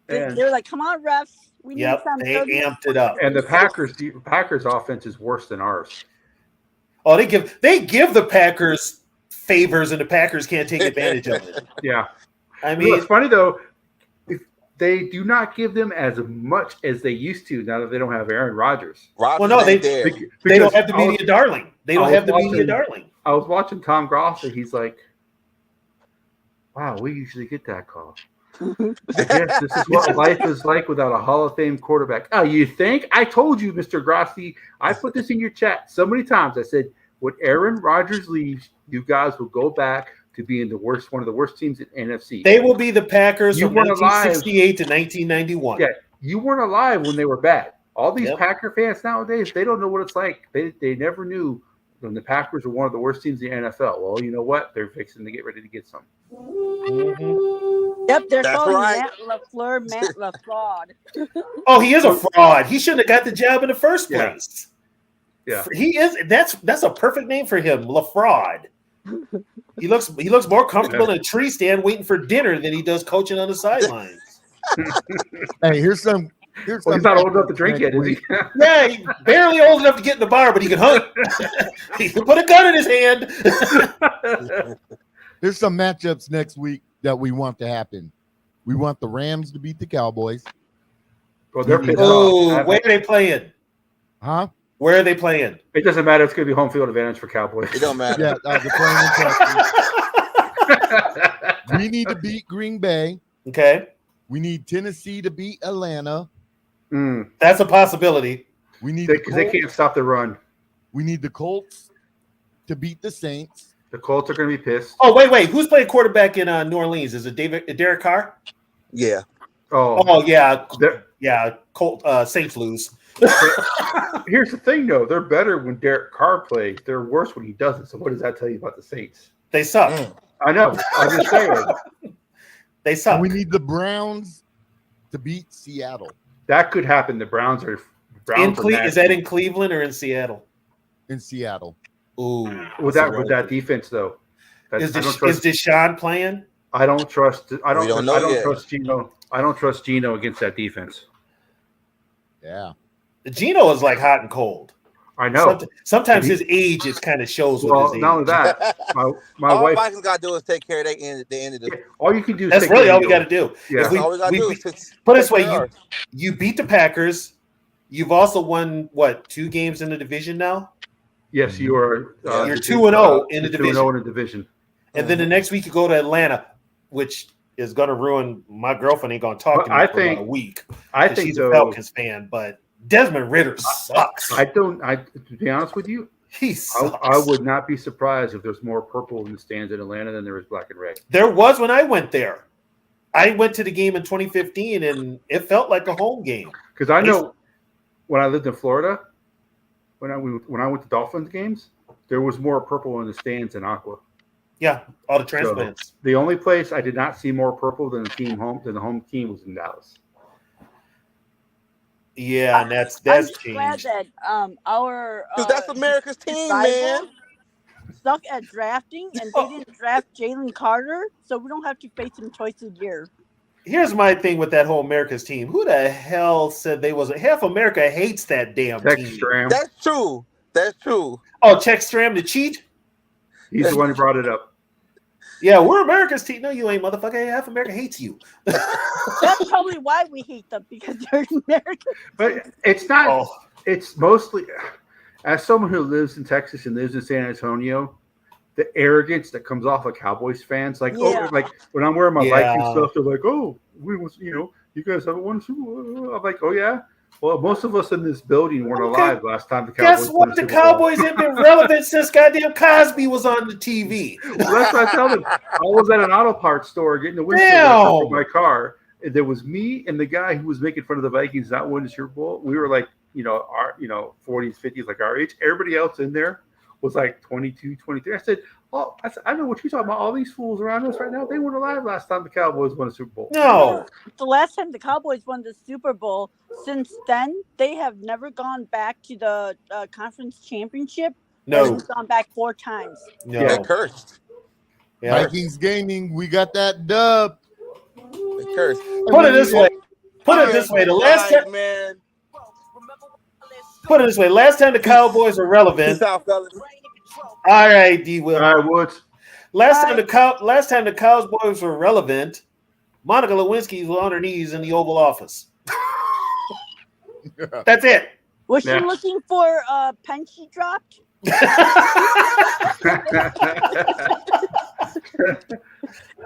And- they're like, come on, refs. We need Yep, some they 30 amped it up. And the Packers offense is worse than ours. Oh, they give the Packers favors, and the Packers can't take advantage of it. Yeah. I You know, mean, it's funny though. They do not give them as much as they used to now that they don't have Aaron Rodgers. Rodgers Well, no, ain't they- there. they don't have the I was- media darling. They don't I was have the media watching- darling. I was watching Tom Gross and he's like, "Wow, we usually get that call." I guess this is what life is like without a Hall of Fame quarterback. Oh, you think? I told you, Mr. Grossi. I put this in your chat so many times. I said, when Aaron Rodgers leaves, you guys will go back to being one of the worst teams in NFC. They will be the Packers You from weren't alive. 1968 to 1991. Yeah, you weren't alive when they were bad. All these Yep. Packer fans nowadays, they don't know what it's like. They never knew when the Packers were one of the worst teams in the NFL. Well, you know what? They're fixing to get ready to get some. Mhm. Yep, they're That's calling right. Matt LaFleur Matt LaFraud. Oh, he is a fraud. He shouldn't have got the job in the first Yeah. place. Yeah. He is. That's a perfect name for him, LaFraud. He looks more comfortable in a tree stand waiting for dinner than he does coaching on the sidelines. Hey, here's some. Well, he's not old enough to drink yet, is he? Yeah, he barely old enough to get in the bar, but he can hunt. He can put a gun in his hand. Here's some matchups next week that we want to happen. We want the Rams to beat the Cowboys. Well, they're pissed Oh, off. where are they playing? Huh? Where are they playing? It doesn't matter. It's going to be home field advantage for Cowboys. It don't matter. Yeah, they're playing in Texas. We need to beat Green Bay. Okay, We need Tennessee to beat Atlanta. that's a possibility. We need Because they can't stop the run. We need the Colts to beat the Saints. The Colts are going to be pissed. Oh, wait. Who's playing quarterback in New Orleans? Is it Derek Carr? Yeah. Oh yeah, They're- Colt Saints lose. Here's the thing, though. They're better when Derek Carr plays. They're worse when he doesn't. So what does that tell you about the Saints? They suck. I know. I'm just saying. They suck. And we need the Browns to beat Seattle That could happen. The Browns are Is that in Cleveland or in Seattle? in Seattle. Ooh, with that defense though? Is Deshaun playing? I don't trust. I We don't know yet. trust Geno. I don't trust Geno against that defense. Yeah. Geno is like hot and cold. I know. Sometimes his age is kind of shows with Well, his age. not only that, my all wife. Vikings got to do is take care of the end of the. All you can do. Is That's take really care all of we got to do. Yeah. If That's all we got to do. put it this way, you beat the Packers. You've also won what 2 games in the division now, Yes, you are. You're 2-0 in the 2-0 in the division. and then the next week you go to Atlanta, which is going to ruin my girlfriend. Ain't going to talk to me for about a week. I 'cause think she's though. a Falcons fan, but Desmond Ritter sucks. To be honest with you, He sucks. I would not be surprised if there's more purple in the stands in Atlanta than there is black and red. There was when I went there. I went to the game in 2015, and it felt like a home game. Because I know when I lived in Florida, when I went to Dolphins games, there was more purple in the stands than aqua. Yeah, all the transplants. So, the only place I did not see more purple than the home team was in Dallas. Yeah, and that's I'm glad changed. that our Because that's America's team, man. suck at drafting, and they didn't draft Jalen Carter, so we don't have to face him twice a year. Here's my thing with that whole America's team. Who the hell said they was half America hates that damn team? Textram, That's true. That's true. Oh, check Stram to cheat? he's the one who brought it up. Yeah, we're America's team. No, you ain't, motherfucker. Half America hates you. That's probably why we hate them, because they're American. But it's not. Oh. It's mostly, as someone who lives in Texas and lives in San Antonio, the arrogance that comes off of Cowboys fans, like Yeah. like when I'm wearing my Yeah. Viking stuff, they're like, "Oh, you guys haven't won Super Bowl." I'm like, "Oh yeah." Well, most of us in this building weren't Okay. alive last time the Cowboys. Guess won what? the The Super Bowl. Cowboys have been relevant since goddamn Cosby was on the TV. Well, that's what I tell them. I was at an auto parts store getting the windshield Damn. wiper for my car. And there was me and the guy who was making fun of the Vikings not winning the Super Bowl. We were like, our 40s, 50s, like our age. Everybody else in there was like 22, 23. I said, I know what you're talking about. All these fools around us right now, they weren't alive last time the Cowboys won a Super Bowl. No. The last time the Cowboys won the Super Bowl, since then, they have never gone back to the conference championship. No. They've gone back 4 times. No. They're cursed. Yeah. Vikings gaming, we got that dub. They're cursed. Put it this way. The last time. man. Put it this way. Last time the Cowboys were relevant. Peace out, fellas. All right, D. Will. All right, Woods. Last time the Cowboys were relevant, Monica Lewinsky was on her knees in the Oval Office. That's it. Was she Yeah. looking for a pen she dropped?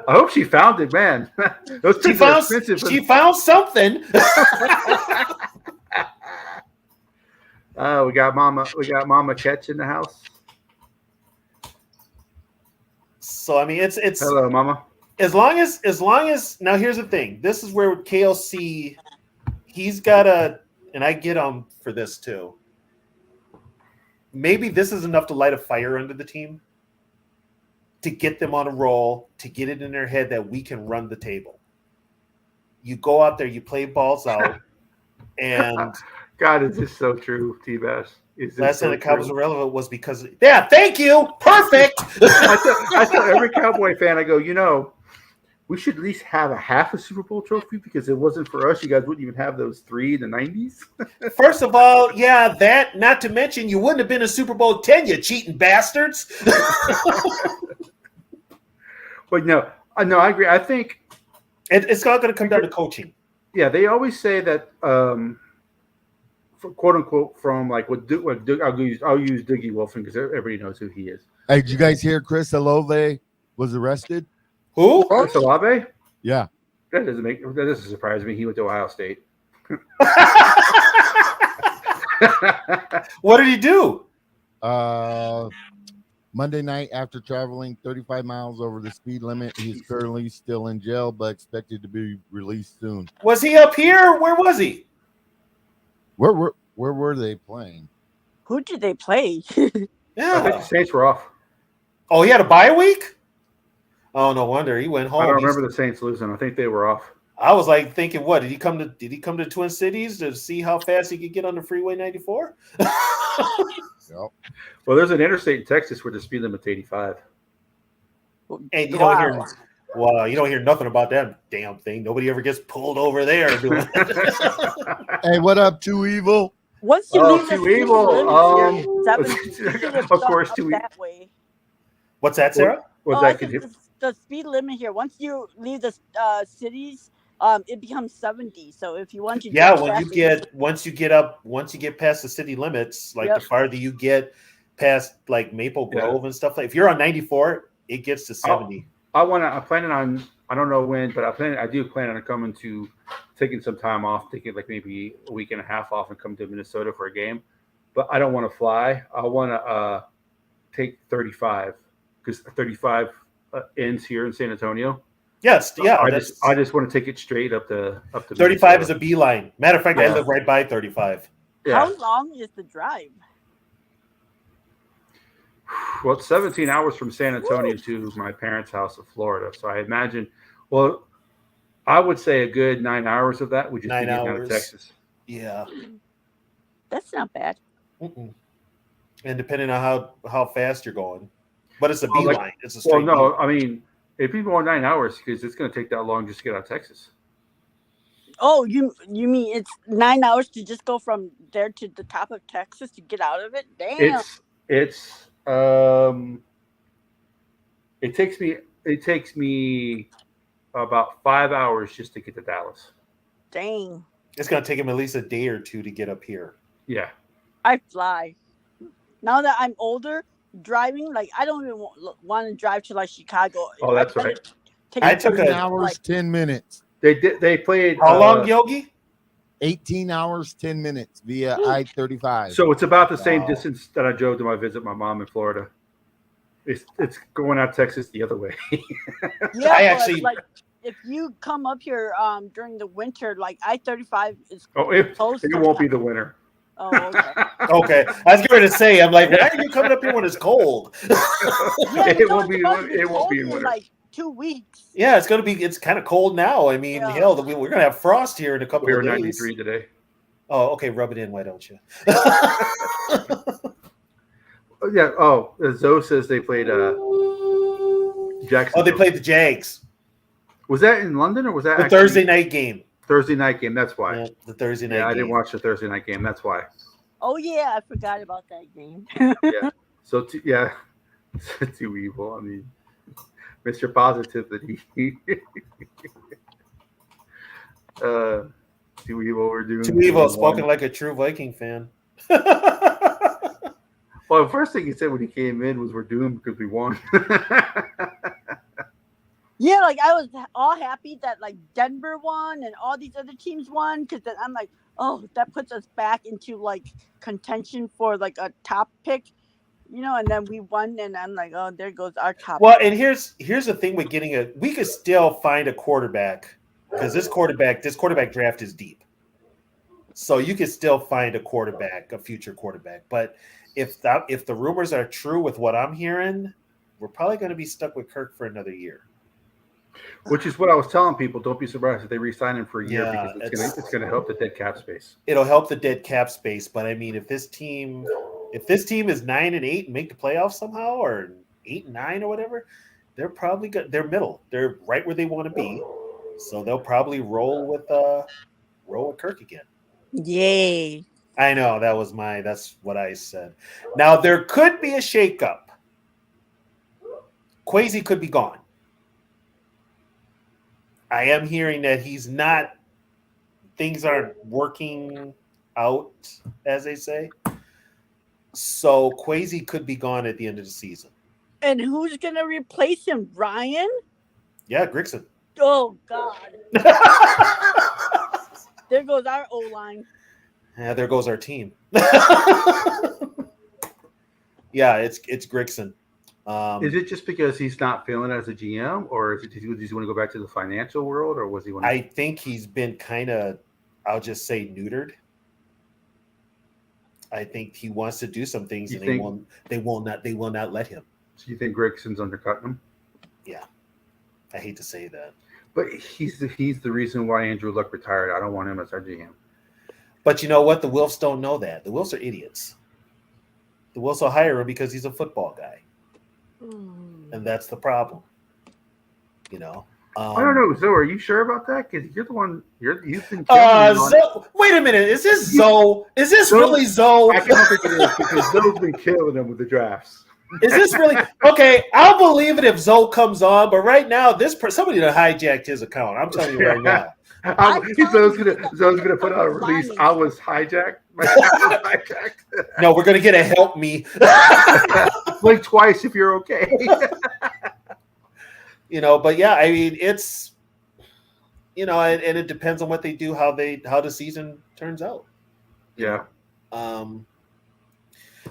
I hope she found it, man. Those She pins are found expensive. she found something. We got Mama Ketch in the house. So I mean, it's Hello, Mama. as long as now here's the thing. This is where KLC, he's got and I get him for this too. Maybe this is enough to light a fire under the team, to get them on a roll, to get it in their head that we can run the table. You go out there, you play balls out, and God, is this so true, T-Bass? Last time so the Cowboys true. were relevant was because yeah, thank you, perfect. I tell every Cowboy fan, I go, we should at least have a half a Super Bowl trophy because if it wasn't for us, you guys wouldn't even have those 3 in the 90s. First of all, yeah, that. Not to mention, you wouldn't have been a Super Bowl 10, you cheating bastards. But no, I agree. I think It's all going to come down to coaching. yeah, they always say that quote unquote from like I'll use Doogie Wolfen because everybody knows who he is. Hey, did you guys hear Chris Olave was arrested? Who? Chris Olave? Yeah. That doesn't surprise me. He went to Ohio State. What did he do? Monday night, after traveling 35 miles over the speed limit, he's currently still in jail, but expected to be released soon. Was he up here? Where was he? Where were they playing? Who did they play? I think the Yeah. Saints were off. Oh, he had a bye week? Oh, no wonder he went home. I don't remember the Saints losing. I think they were off. I was like thinking, what did he come to Twin Cities to see how fast he could get on the Freeway 94? Yep. Well, there's an interstate in Texas where the speed limit's 85. And you Wow. don't hear, well, you don't hear nothing about that damn thing. Nobody ever gets pulled over there doing Hey, what up, Too Evil? Once you Oh, leave the Too city Evil, limits here, 70 of course, up Too that way. What's that, Sarah? Was I that said the speed limit here. Once you leave the cities, it becomes 70. So if you want to, Yeah, drive once you get past the city limits, like Yep. the farther you get past like Maple Grove and stuff like, if you're on 94, it gets to 70. I'm planning on, I don't know when, but I do plan on coming to taking some time off, taking like maybe a week and a half off and come to Minnesota for a game. But I don't want to fly. I want to take 35 because 35 ends here in San Antonio. Yes, yeah. I just want to take it straight up to 35 is a beeline. Matter of fact, I Yeah. live right by 35. Yeah. How long is the drive? Well, it's 17 hours from San Antonio to my parents' house in Florida. So I imagine, well, I would say a good 9 hours of that would just 9 be getting out hours. of Texas. Yeah. That's not bad. Mm-mm. And depending on how fast you're going, but it's a Well, beeline. like- It's a Well, straight. no, I mean, if you go on 9 hours, because it's going to take that long just to get out of Texas. Oh, you mean it's 9 hours to just go from there to the top of Texas to get out of it? Damn. It takes me about 5 hours just to get to Dallas. Dang. It's going to take him at least a day or two to get up here. Yeah. I fly. Now that I'm older, driving, like I don't even want to drive to like Chicago. Oh, that's right. I took 18 a- hours, like, 10 minutes. They played. How long, Yogi? 18 hours, 10 minutes via I-35. So it's about the same Wow. distance that I drove to visit my mom in Florida. It's going out Texas the other way. Yeah, I but, actually- like if you come up here during the winter, like I-35 is it close. won't be the winter. Oh, okay. Okay. I was going to say, I'm like, why are you coming up here when it's cold? Yeah, It it's won't only be- supposed to it won't cold be in in winter. like 2 weeks. Yeah, it's kind of cold now. I mean, Yeah. hell, we're going to have frost here in a couple We were of days. 93 today. Oh, okay. Rub it in. Why don't you? Oh, yeah. Oh, Zoe says they played Jackson. Oh, they played the Jags. Was that in London or was that The actually Thursday night game. Thursday night game? That's why. Yeah, the Thursday night Yeah, I game. didn't watch the Thursday night game. That's why. Oh yeah, I forgot about that game. So too evil. I mean, Mr. Positivity. Too evil. We're doing Too evil, 2-1. spoken like a true Viking fan. Well, the first thing he said when he came in was, "We're doomed because we won." Yeah, like I was all happy that like Denver won and all these other teams won because then I'm like, oh, that puts us back into like contention for like a top pick, and then we won and I'm like, oh, there goes our top. Well, and here's the thing with we could still find a quarterback because this quarterback draft is deep. So you could still find a future quarterback. But if the rumors are true with what I'm hearing, we're probably going to be stuck with Kirk for another year. Which is what I was telling people. Don't be surprised if they re-sign him for a year Yeah, because it's gonna help the dead cap space. It'll help the dead cap space, but I mean, if this team is 9-8 and make the playoffs somehow, or 8-9 or whatever, they're probably good. They're middle. They're right where they want to be, so they'll probably roll with Kirk again. Yay. I know that's what I said. Now there could be a shakeup. Kwesi could be gone. I am hearing that things aren't working out, as they say. So Kwesi could be gone at the end of the season. And who's going to replace him? Ryan? Yeah, Grigson. Oh, God. There goes our O-line. Yeah, there goes our team. Yeah, it's Grigson. Is it just because he's not feeling it as a GM, or is it does he want to go back to the financial world, or was he? I think he's been kind of, I'll just say, neutered. I think he wants to do some things, and they will not let him. So you think Gregson's undercutting him? Yeah, I hate to say that, but he's the reason why Andrew Luck retired. I don't want him as our GM. But you know what? The Wilfs don't know that. The Wilfs are idiots. The Wilfs will hire him because he's a football guy. And that's the problem. You know. I don't know, Zoe. Are you sure about that? Because you're the one. You've been. Wait a minute. Is this Zoe? Is this really Zoe? I don't think it is because Zoe's been killing them with the drafts. Is this really okay? I'll believe it if Zoe comes on, but right now, somebody done hijacked his account. I'm telling you right now. Zoe's gonna put out a release. I was hijacked. No, we're gonna get a help me. Blink twice if you're okay. But yeah, I mean, it's and it depends on what they do, how the season turns out. Yeah.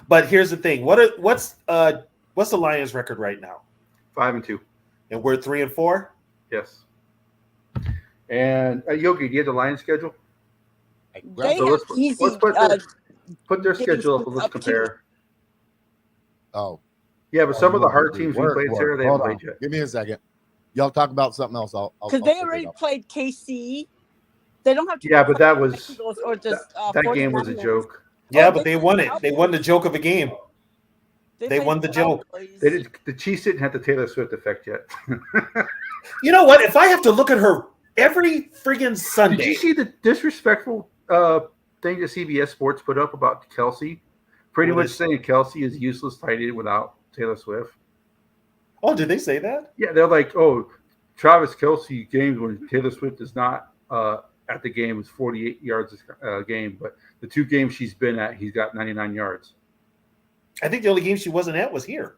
But here's the thing: what's the Lions' record right now? 5-2, and we're 3-4. Yes. And Yogi, do you have the Lions schedule? Let's put their schedule up and let's compare. Oh. Yeah, but some of the hard teams we played, Sarah, they haven't played yet. Give me a second. Y'all talk about something else. Because they already played KC. They don't have to. Yeah, but that was or just, that game was a joke. Yeah, but they won it. They won the joke of a game. They won the joke. The Chiefs didn't have the Taylor Swift effect yet. You know what? If I have to look at her every friggin' Sunday. Did you see the disrespectful thing that CBS Sports put up about Kelsey? Pretty much saying Kelsey is useless tight end without Taylor Swift. Oh, did they say that? Yeah, they're like, Travis Kelsey games when Taylor Swift is not at the game is 48 yards a game, but the two games she's been at, he's got 99 yards. I think the only game she wasn't at was here.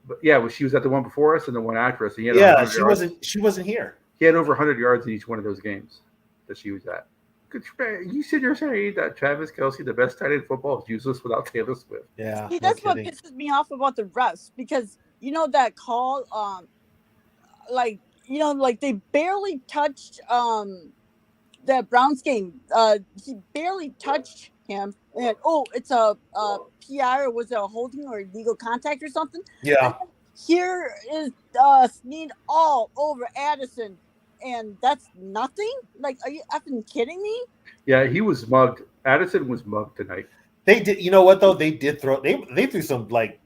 But yeah, she was at the one before us and the one after us. And she wasn't here. He had over 100 yards in each one of those games that she was at. You said you're saying that Travis Kelsey, the best tight end in football, is useless without Taylor Swift. Yeah, see, that's what pisses me off about the refs, because that call, like they barely touched that Browns game. He barely touched him, and it's a PI, or was it a holding or illegal contact or something? Yeah. And here is Snead all over Addison. And that's nothing? Like, are you effing kidding me? Yeah, he was mugged. Addison was mugged tonight. They did. You know what though? They did throw. They threw some, like,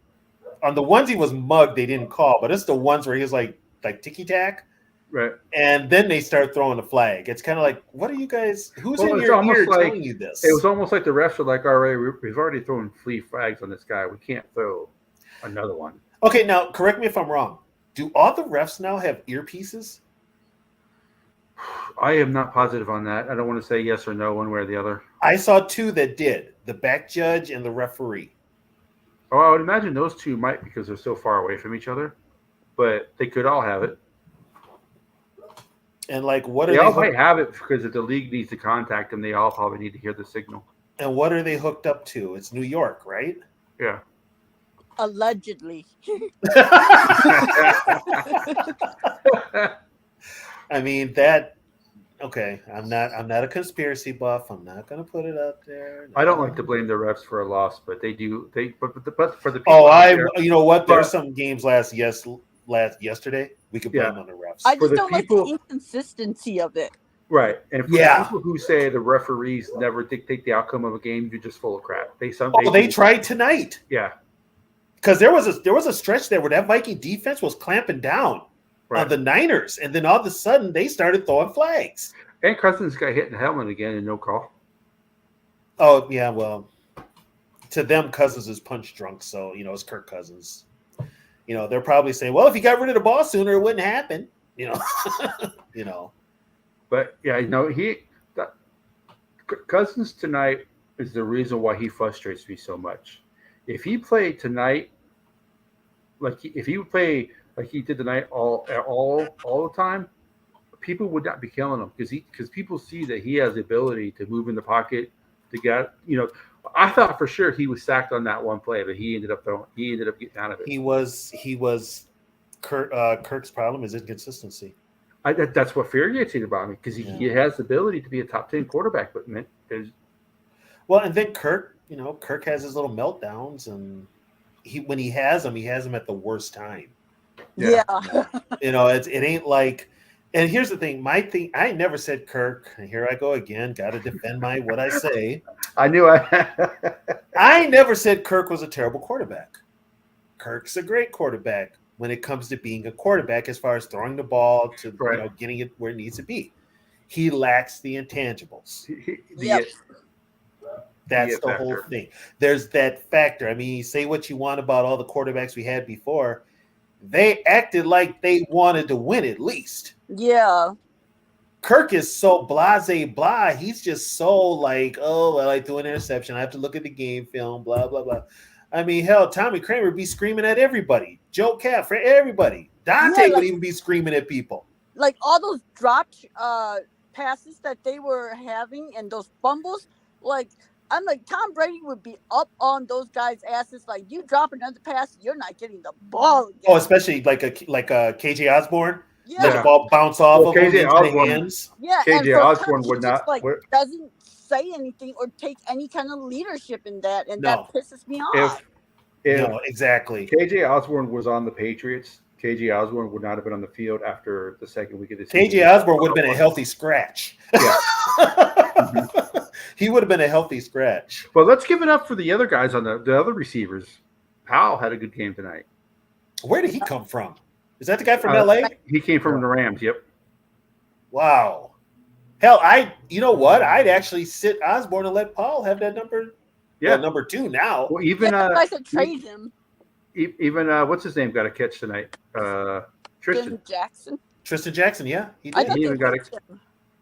on the ones he was mugged. They didn't call, but it's the ones where he was like ticky tack. Right. And then they start throwing the flag. It's kind of like, what are you guys? Who's in your ear telling you this? It was almost like the refs are like, all right, we've already thrown 3 flags on this guy. We can't throw another one. Okay, now correct me if I'm wrong. Do all the refs now have earpieces? I am not positive on that. I don't want to say yes or no one way or the other. I saw 2 that did. The back judge and the referee. Oh, I would imagine those 2 might, because they're so far away from each other. But they could all have it. And like, what are they all might have it because if the league needs to contact them, they all probably need to hear the signal. And what are they hooked up to? It's New York, right? Yeah. Allegedly. I mean that. Okay, I'm not a conspiracy buff. I'm not going to put it out there. No. I don't like to blame the refs for a loss, but they do. But for the people. You know what? There's some games yesterday we could blame on the refs. I For just the don't like people- the inconsistency of it. Right, and for Yeah. the people who say the referees never dictate the outcome of a game, you're just full of crap. They They tried tonight. Yeah, Because there was a stretch there where that Viking defense was clamping down right. on the Niners, and then all of a sudden they started throwing flags. And Cousins got hit in the helmet again and no call. Oh yeah, well, to them Cousins is punch drunk, so it's Kirk Cousins. They're probably saying, well, if he got rid of the ball sooner, it wouldn't happen. But yeah, Cousins tonight is the reason why he frustrates me so much. If he played tonight, if he would play like he did tonight all the time, people would not be killing him because people see that he has the ability to move in the pocket to get. I thought for sure he was sacked on that one play, but he ended up getting out of it. He was Kirk's problem is inconsistency. That's what infuriates me about me because he has the ability to be a top 10 quarterback, but man, well, and then Kirk has his little meltdowns, and when he has them at the worst time. Yeah. It ain't like. And here's the thing, I never said Kirk, and here I go again, got to defend what I say. I knew I never said Kirk was a terrible quarterback. Kirk's a great quarterback when it comes to being a quarterback as far as throwing the ball to getting it where it needs to be. He lacks the intangibles. Yep. That's the whole thing. There's that factor. I mean, say what you want about all the quarterbacks we had before. They acted like they wanted to win at least. Yeah. Kirk is so blah. He's just so like, oh, well, I threw an interception. I have to look at the game film, blah, blah, blah. I mean, hell, Tommy Kramer would be screaming at everybody. Joe Caff, for everybody. Dante would even be screaming at people. Like all those dropped passes that they were having and those fumbles, I'm like, Tom Brady would be up on those guys' asses. Like, you drop another pass, you're not getting the ball again. Oh, especially like a KJ Osborne. Yeah. Let the ball bounce off of him into the hands. Yeah, KJ Osborne would not doesn't say anything or take any kind of leadership in that, and that pisses me off. Exactly. KJ Osborne was on the Patriots, KJ Osborne would not have been on the field after the second week of the season. KJ Osborne would have been a healthy scratch. Yeah. He would have been a healthy scratch. Well, let's give it up for the other guys on the other receivers. Powell had a good game tonight. Where did he come from? Is that the guy from LA? He came from the Rams, yep. Wow. Hell, you know what? I'd actually sit Osborne and let Paul have that number. Yeah, number 2 now. Well, even I said trade him. Even what's his name got a catch tonight? Tristan Jackson. Tristan Jackson, yeah, he did. He even got a.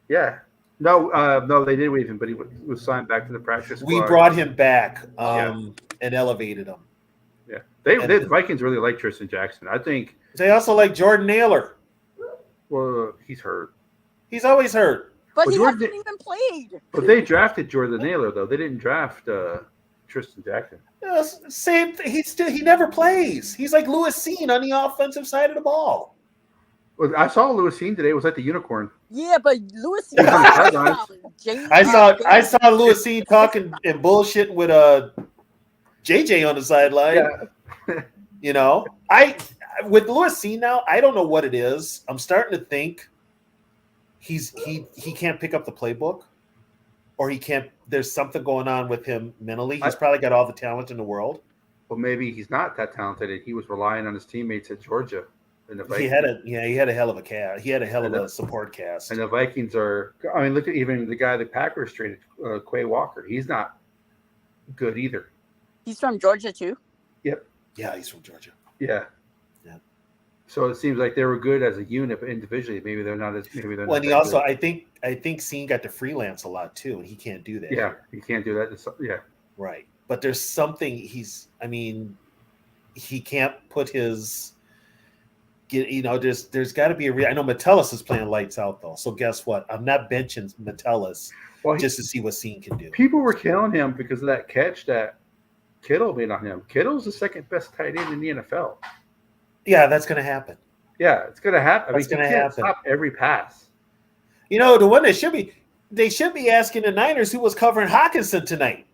Yeah. No, they did waive him, but he was signed back to the practice squad. We brought him back and elevated him. Yeah, the Vikings really like Tristan Jackson. I think they also like Jordan Naylor. Well, he's hurt. He's always hurt. But he hasn't even played. But they drafted Jordan Naylor, though. They didn't draft Tristan Jackson. Same thing. He never plays. He's like Lewis Seen on the offensive side of the ball. Well, I saw Lewis Seen today. It was like the unicorn. Yeah, but Lewis. I saw Lewis Seen talking and bullshitting with JJ on the sideline. Yeah. With Lewis Seen now, I don't know what it is. I'm starting to think he can't pick up the playbook, or he can't. There's something going on with him mentally. He's probably got all the talent in the world. Well, maybe he's not that talented. He was relying on his teammates at Georgia. He had a hell of a cast. He had a hell of a support cast. And the Vikings are. I mean, look at even the guy the Packers traded, Quay Walker. He's not good either. He's from Georgia too. Yep. Yeah, he's from Georgia. Yeah. So it seems like they were good as a unit, but individually, maybe they're not as. Well, and he also, I think, Seen got to freelance a lot too, and he can't do that. Yeah, he can't do that. Yeah. Right, but there's something he can't put his. There's got to be I know Metellus is playing lights out though. So guess what? I'm not benching Metellus just to see what Seen can do. People were killing him because of that catch that Kittle made on him. Kittle's the second best tight end in the NFL. Yeah, that's going to happen. Yeah, it's going to happen. That's going to happen. Stop every pass. The one they should be asking the Niners who was covering Hawkinson tonight.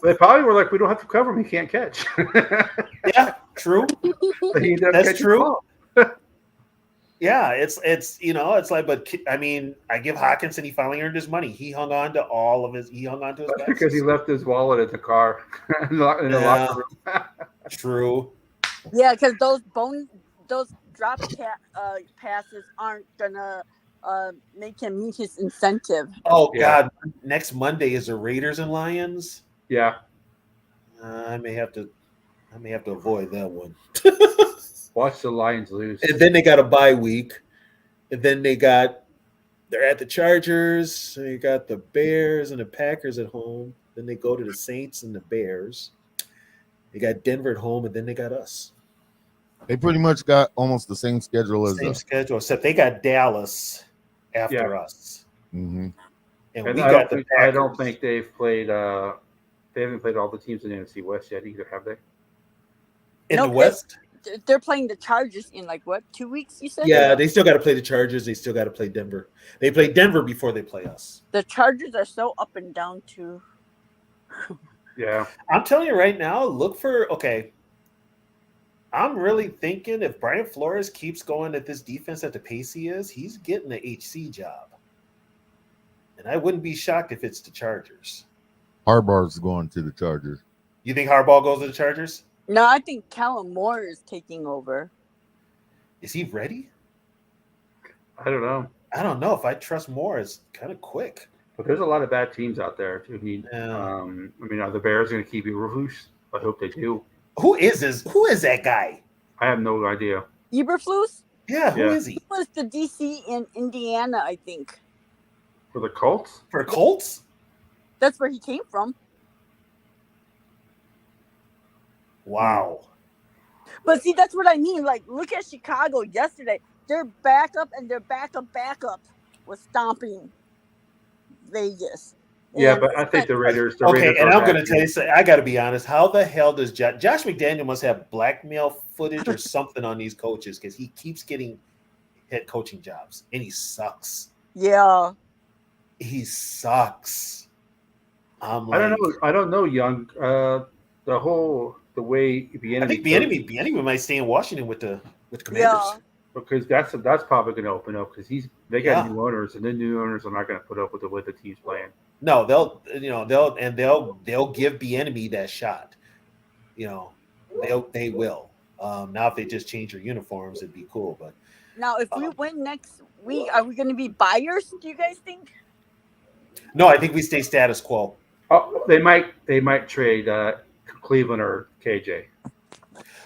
They probably were like, we don't have to cover him. He can't catch. Yeah, true. That's true. Yeah, it's it's like, but I mean, I give Hawkinson, he finally earned his money. He hung on to he hung on to his That's because he passes. left his wallet at the car in the Yeah, locker room. true. Yeah, because those drop passes aren't gonna make him meet his incentive. Oh Yeah, God, next Monday is the Raiders and Lions. yeah. I may have to avoid that one. Watch the Lions lose. And then they got a bye week, and then they're at the Chargers. They got the Bears and the Packers at home. Then they go to the Saints and the Bears. They got Denver at home, and then they got us. They pretty much got almost the same schedule as Same schedule, except they got Dallas after us, Mhm. and And we I got the Packers. I don't think they've played. They haven't played all the teams in the NFC West yet either, have they? in No, the West. They're playing the Chargers in like what, 2 weeks? You said. Yeah, they still got to play the Chargers. They still got to play Denver. They play Denver before they play us. The Chargers are so up and down too. Yeah. I'm telling you right now, look for I'm really thinking if Brian Flores keeps going at this defense at the pace he is, he's getting the HC job. And I wouldn't be shocked if it's the Chargers. Harbaugh's going to the Chargers. You think Harbaugh goes to the Chargers? No, I think Kellen Moore is taking over. Is he ready? I don't know. I don't know if I trust Moore. It's kind of quick. But there's a lot of bad teams out there. I mean, Yeah. Are the Bears going to keep Eberflus? I hope they do. Who is this? Who is that guy? I have no idea. Eberflus? Yeah, who Yeah. is he? He was the DC in Indiana, I think. For the Colts? For the Colts? That's where he came from. Wow. But see, that's what I mean. Like, look at Chicago yesterday. Their backup and their backup was stomping Vegas. Yeah, And but I think the Raiders. The Okay, Raiders and are I'm bad going to tell you, too. I got to be honest. How the hell does Josh McDaniel must have blackmail footage or something on these coaches because he keeps getting head coaching jobs and he sucks. Yeah. He sucks. I'm I don't like, know. I don't know, Young. The way I think Bieniemy might stay in Washington with the Commanders. Yeah. because that's probably going to open up because they got Yeah. new owners and the new owners are not going to put up with the way the team's playing. No, they'll give Bieniemy that shot. They will. Now if they just change their uniforms, it'd be cool. But Now, if we win next week, are we going to be buyers, do you guys think? no, I think we stay status quo. Oh, they might trade Cleveland or KJ.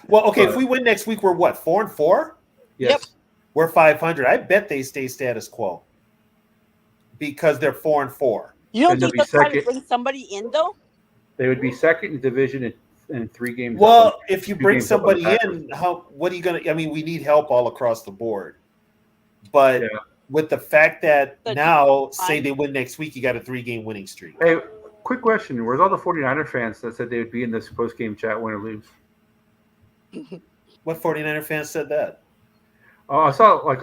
Well, okay, if we win next week, we're what, 4-4? Yes. Yep. We're 500. I bet they stay status quo because they're 4-4. You don't And they'll think be they'll try to second. bring somebody in, though? They would be second in division in 3 games. Well, if you Two bring games up on the somebody Packers. in, what are you gonna? I mean, we need help all across the board. But Yeah. with the fact that But now, say fine. they win next week, you got a 3-game winning streak. Hey, quick question. Where's all the 49er fans that said they would be in this post-game chat, win or lose? What 49er fans said that? Oh, I saw it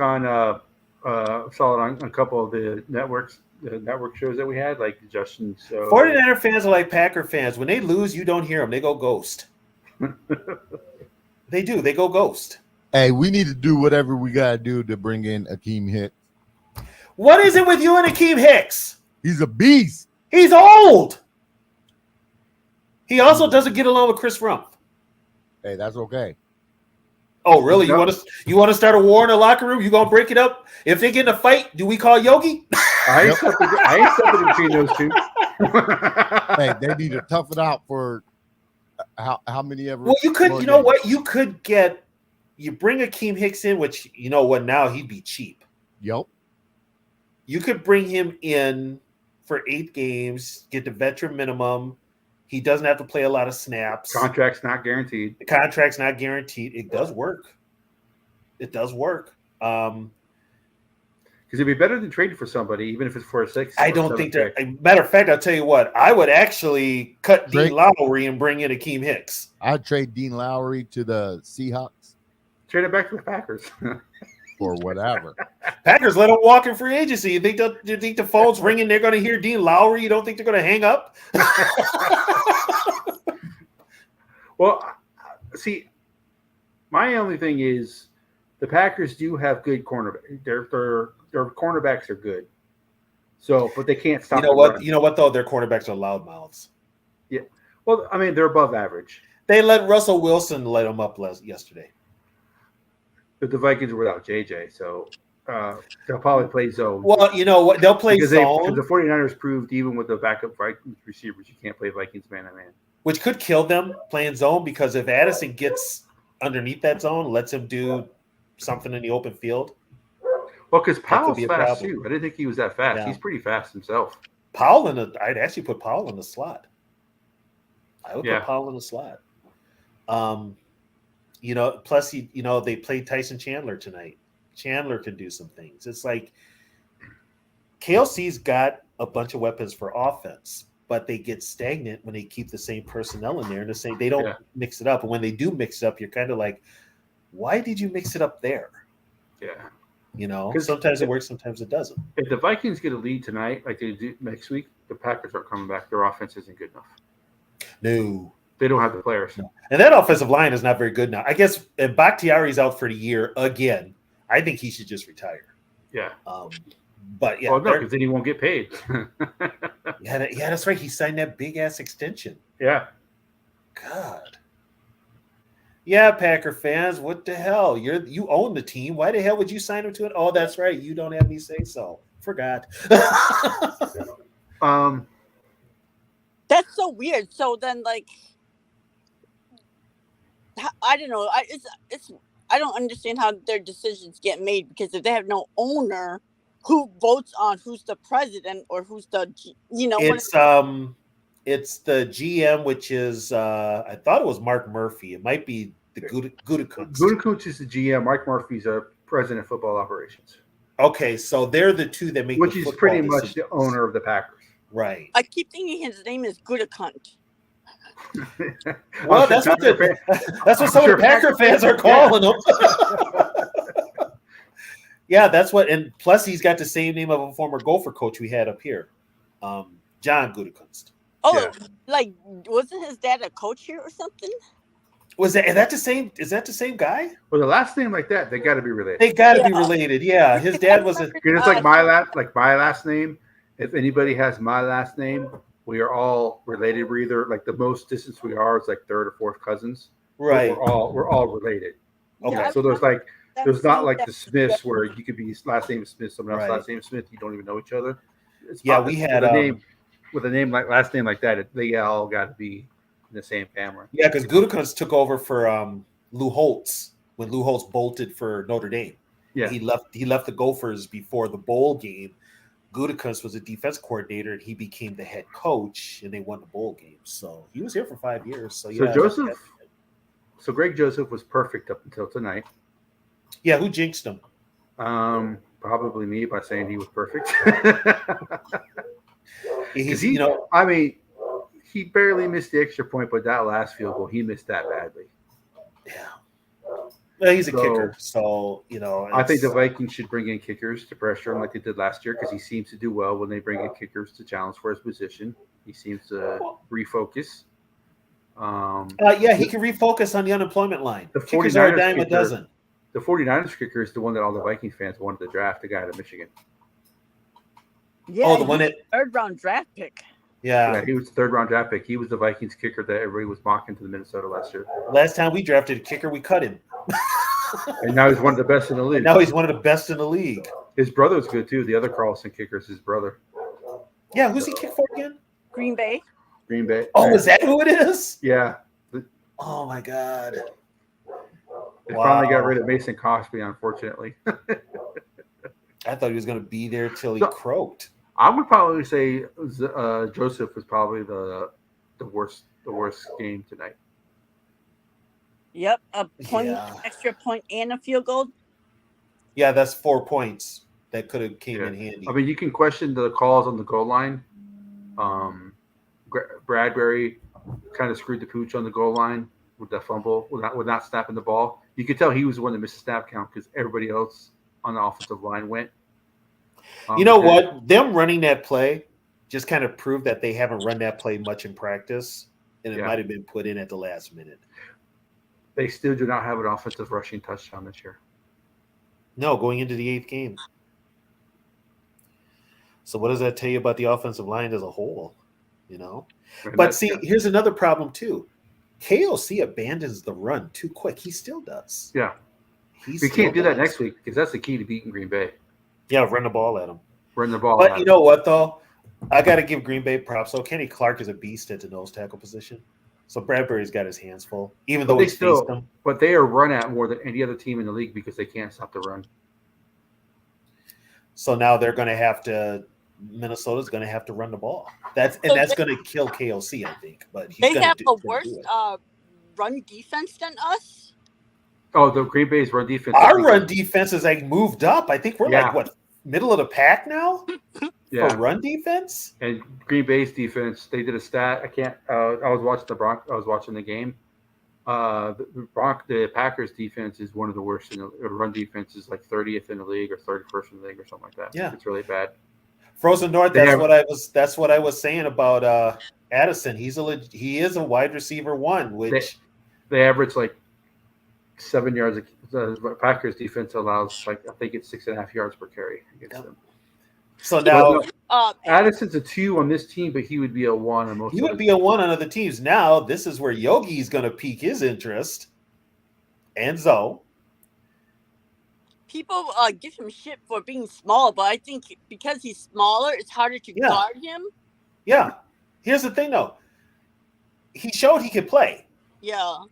saw it on a couple of the network shows that we had, like Justin. So 49er fans are like Packer fans. When they lose, you don't hear them. They go ghost. They do. They go ghost. Hey, we need to do whatever we gotta do to bring in Akeem Hicks. What is it with you and Akeem Hicks? He's a beast. He's old. He also doesn't get along with Chris Rumpf. Hey, that's okay. Oh, really? You want to start a war in the locker room? You gonna break it up? If they get in a fight, do we call Yogi? I ain't stepping between those two. Hey, they need to tough it out for how many ever. Well, you could. more You know games. what? You bring Akeem Hicks in, which you know what? Now he'd be cheap. Yep. You could bring him in for 8 games, get the veteran minimum. He doesn't have to play a lot of snaps. Contract's not guaranteed. The contract's not guaranteed. It does work. It does work. Because it'd be better than trading for somebody, even if it's for a 6. I or don't 7 think pick. that. Matter of fact, I'll tell you what. I would actually cut Dean Drake. Lowry and bring in Akeem Hicks. I'd trade Dean Lowry to the Seahawks Trade it back to the Packers. or whatever. Packers let him walk in free agency. You think the phone's ringing? They're going to hear Dean Lowry. You don't think they're going to hang up? Well, see, my only thing is the Packers do have good cornerbacks. Their cornerbacks are good. So, but they can't stop. You know the what? run. You know what though? Their quarterbacks are loudmouths. Yeah. Well, I mean, they're above average. They let Russell Wilson light them up yesterday. But the Vikings were without JJ, so they'll probably play zone. Well, you know what? They'll play because zone, the 49ers proved even with the backup Vikings receivers, you can't play Vikings man-to-man. which could kill them playing zone because if Addison gets underneath that zone, lets him do something in the open field. Well, because could Powell's be a fast problem. too. I didn't think he was that fast. Yeah. He's pretty fast himself. I'd actually put Powell in the slot. I would Yeah. put Powell in the slot. Plus they played Tyson Chandler tonight. Chandler can do some things. It's like KLC's got a bunch of weapons for offense, but they get stagnant when they keep the same personnel in there and they don't mix it up. And when they do mix it up, you're kind of like, why did you mix it up there? Yeah. Sometimes it works, sometimes it doesn't. If the Vikings get a lead tonight, like they do next week, the Packers aren't coming back. Their offense isn't good enough. No. They don't have the players. No. And that offensive line is not very good now. I guess if Bakhtiari's out for the year again, I think he should just retire. Yeah. But yeah. Well, no, because then he won't get paid. yeah, that's right. He signed that big ass extension. Yeah. God. Yeah, Packer fans, what the hell? You own the team. Why the hell would you sign him to it? Oh, that's right. You don't have me say so. Forgot. That's so weird. So then, like, I don't know. I don't understand how their decisions get made because if they have no owner, who votes on who's the president or who's the It's the GM, which is I thought it was Mark Murphy. It might be the Gutekunst. Gutekunst is the GM. Mike Murphy's a president of football operations. Okay, so they're the two that make which the is football pretty much decisions. the owner of the Packers. Right. I keep thinking his name is Gutekunst. Well, that's what some of the Packer fans are calling him. Yeah, that's what. And plus, he's got the same name of a former Gopher coach we had up here, John Gutekunst. Oh, like wasn't his dad a coach here or something? Is that the same? Is that the same guy? Well, the last name like that, they got to be related. They got to be related. Yeah, his dad was a. It's like my last name. If anybody has my last name, we are all related. We're either like the most distance we are is like third or fourth cousins. Right. We're all related. Okay. Yeah, So there's not like the Smiths where you could be his last name is Smith, someone else's Right. last name is Smith. You don't even know each other. We had with a name like last name like that. They all got to be in the same family. Yeah, because Gutekunst took over for Lou Holtz when Lou Holtz bolted for Notre Dame. Yeah. He left the Gophers before the bowl game. Gutekunst was a defense coordinator, and he became the head coach, and they won the bowl game. So he was here for 5 years. So So Greg Joseph was perfect up until tonight. Yeah, who jinxed him? Probably me by saying he was perfect. He barely missed the extra point, but that last field goal, he missed that badly. Yeah. Well, he's a kicker, so I think the Vikings should bring in kickers to pressure him like they did last year because he seems to do well when they bring in kickers to challenge for his position. He seems to refocus. He can refocus on the unemployment line. The Kickers are a dime a dozen. The 49ers kicker is the one that all the Vikings fans wanted to draft, the guy out of Michigan. Yeah, the one that third round draft pick. Yeah, he was the third round draft pick. He was the Vikings kicker that everybody was mocking to the Minnesota last year. Last time we drafted a kicker, we cut him. And now he's one of the best in the league. Now he's one of the best in the league. His brother's good too. The other Carlson kicker is his brother. Yeah, who's he kick for again? Green Bay. Oh, is that who it is? Yeah. Oh my God. They finally got rid of Mason Cosby, unfortunately. I thought he was going to be there till he croaked. I would probably say Joseph was probably the worst game tonight. Yep, a point, extra point, and a field goal. Yeah, that's 4 points that could have came in handy. I mean, you can question the calls on the goal line. Bradbury kind of screwed the pooch on the goal line with that fumble, with not snapping the ball. You could tell he was the one that missed the snap count because everybody else on the offensive line went. You know what? Them running that play just kind of proved that they haven't run that play much in practice, and it might have been put in at the last minute. They still do not have an offensive rushing touchdown this year. No, going into the 8th game. So what does that tell you about the offensive line as a whole? You know? And But that's- see, here's another problem too. KOC abandons the run too quick. He still does. yeah, He we still can't do that does. next week because that's the key to beating Green Bay. Yeah, run the ball at him. Run the ball. But at you them. know what, though? I got to give Green Bay props. So Kenny Clark is a beast at the nose tackle position. So Bradbury's got his hands full, even But though they he's faced still, them. but they are run at more than any other team in the league because they can't stop the run. So now they're going to have to. Minnesota's going to have to run the ball. That's going to kill KOC, I think. But he's They gonna have do, a gonna worse do it. run defense than us. Oh, the Green Bay's run defense. I Our think, run defense is like moved up. I think we're Yeah. like what, middle of the pack now yeah, for run defense. and Green Bay's defense. They did a stat. I can't. I was watching I was watching the game. The Packers defense is one of the worst. Run defense is like 30th in the league or 31st in the league or something like that. Yeah. It's really bad. Frozen North. They That's have- what I was saying about Addison. He is a wide receiver one, which They average like 7 yards. The Packers defense allows like I think it's 6.5 yards per carry against Yep. them. so now Addison's a 2 on this team, but he would be a 1 on most. he of would the be a one on other teams. Now this is where Yogi's going to pique his interest, and Zoe. People give him shit for being small, but I think because he's smaller, it's harder to Yeah. guard him. Yeah. Here's the thing, though. He showed he could play. Yeah.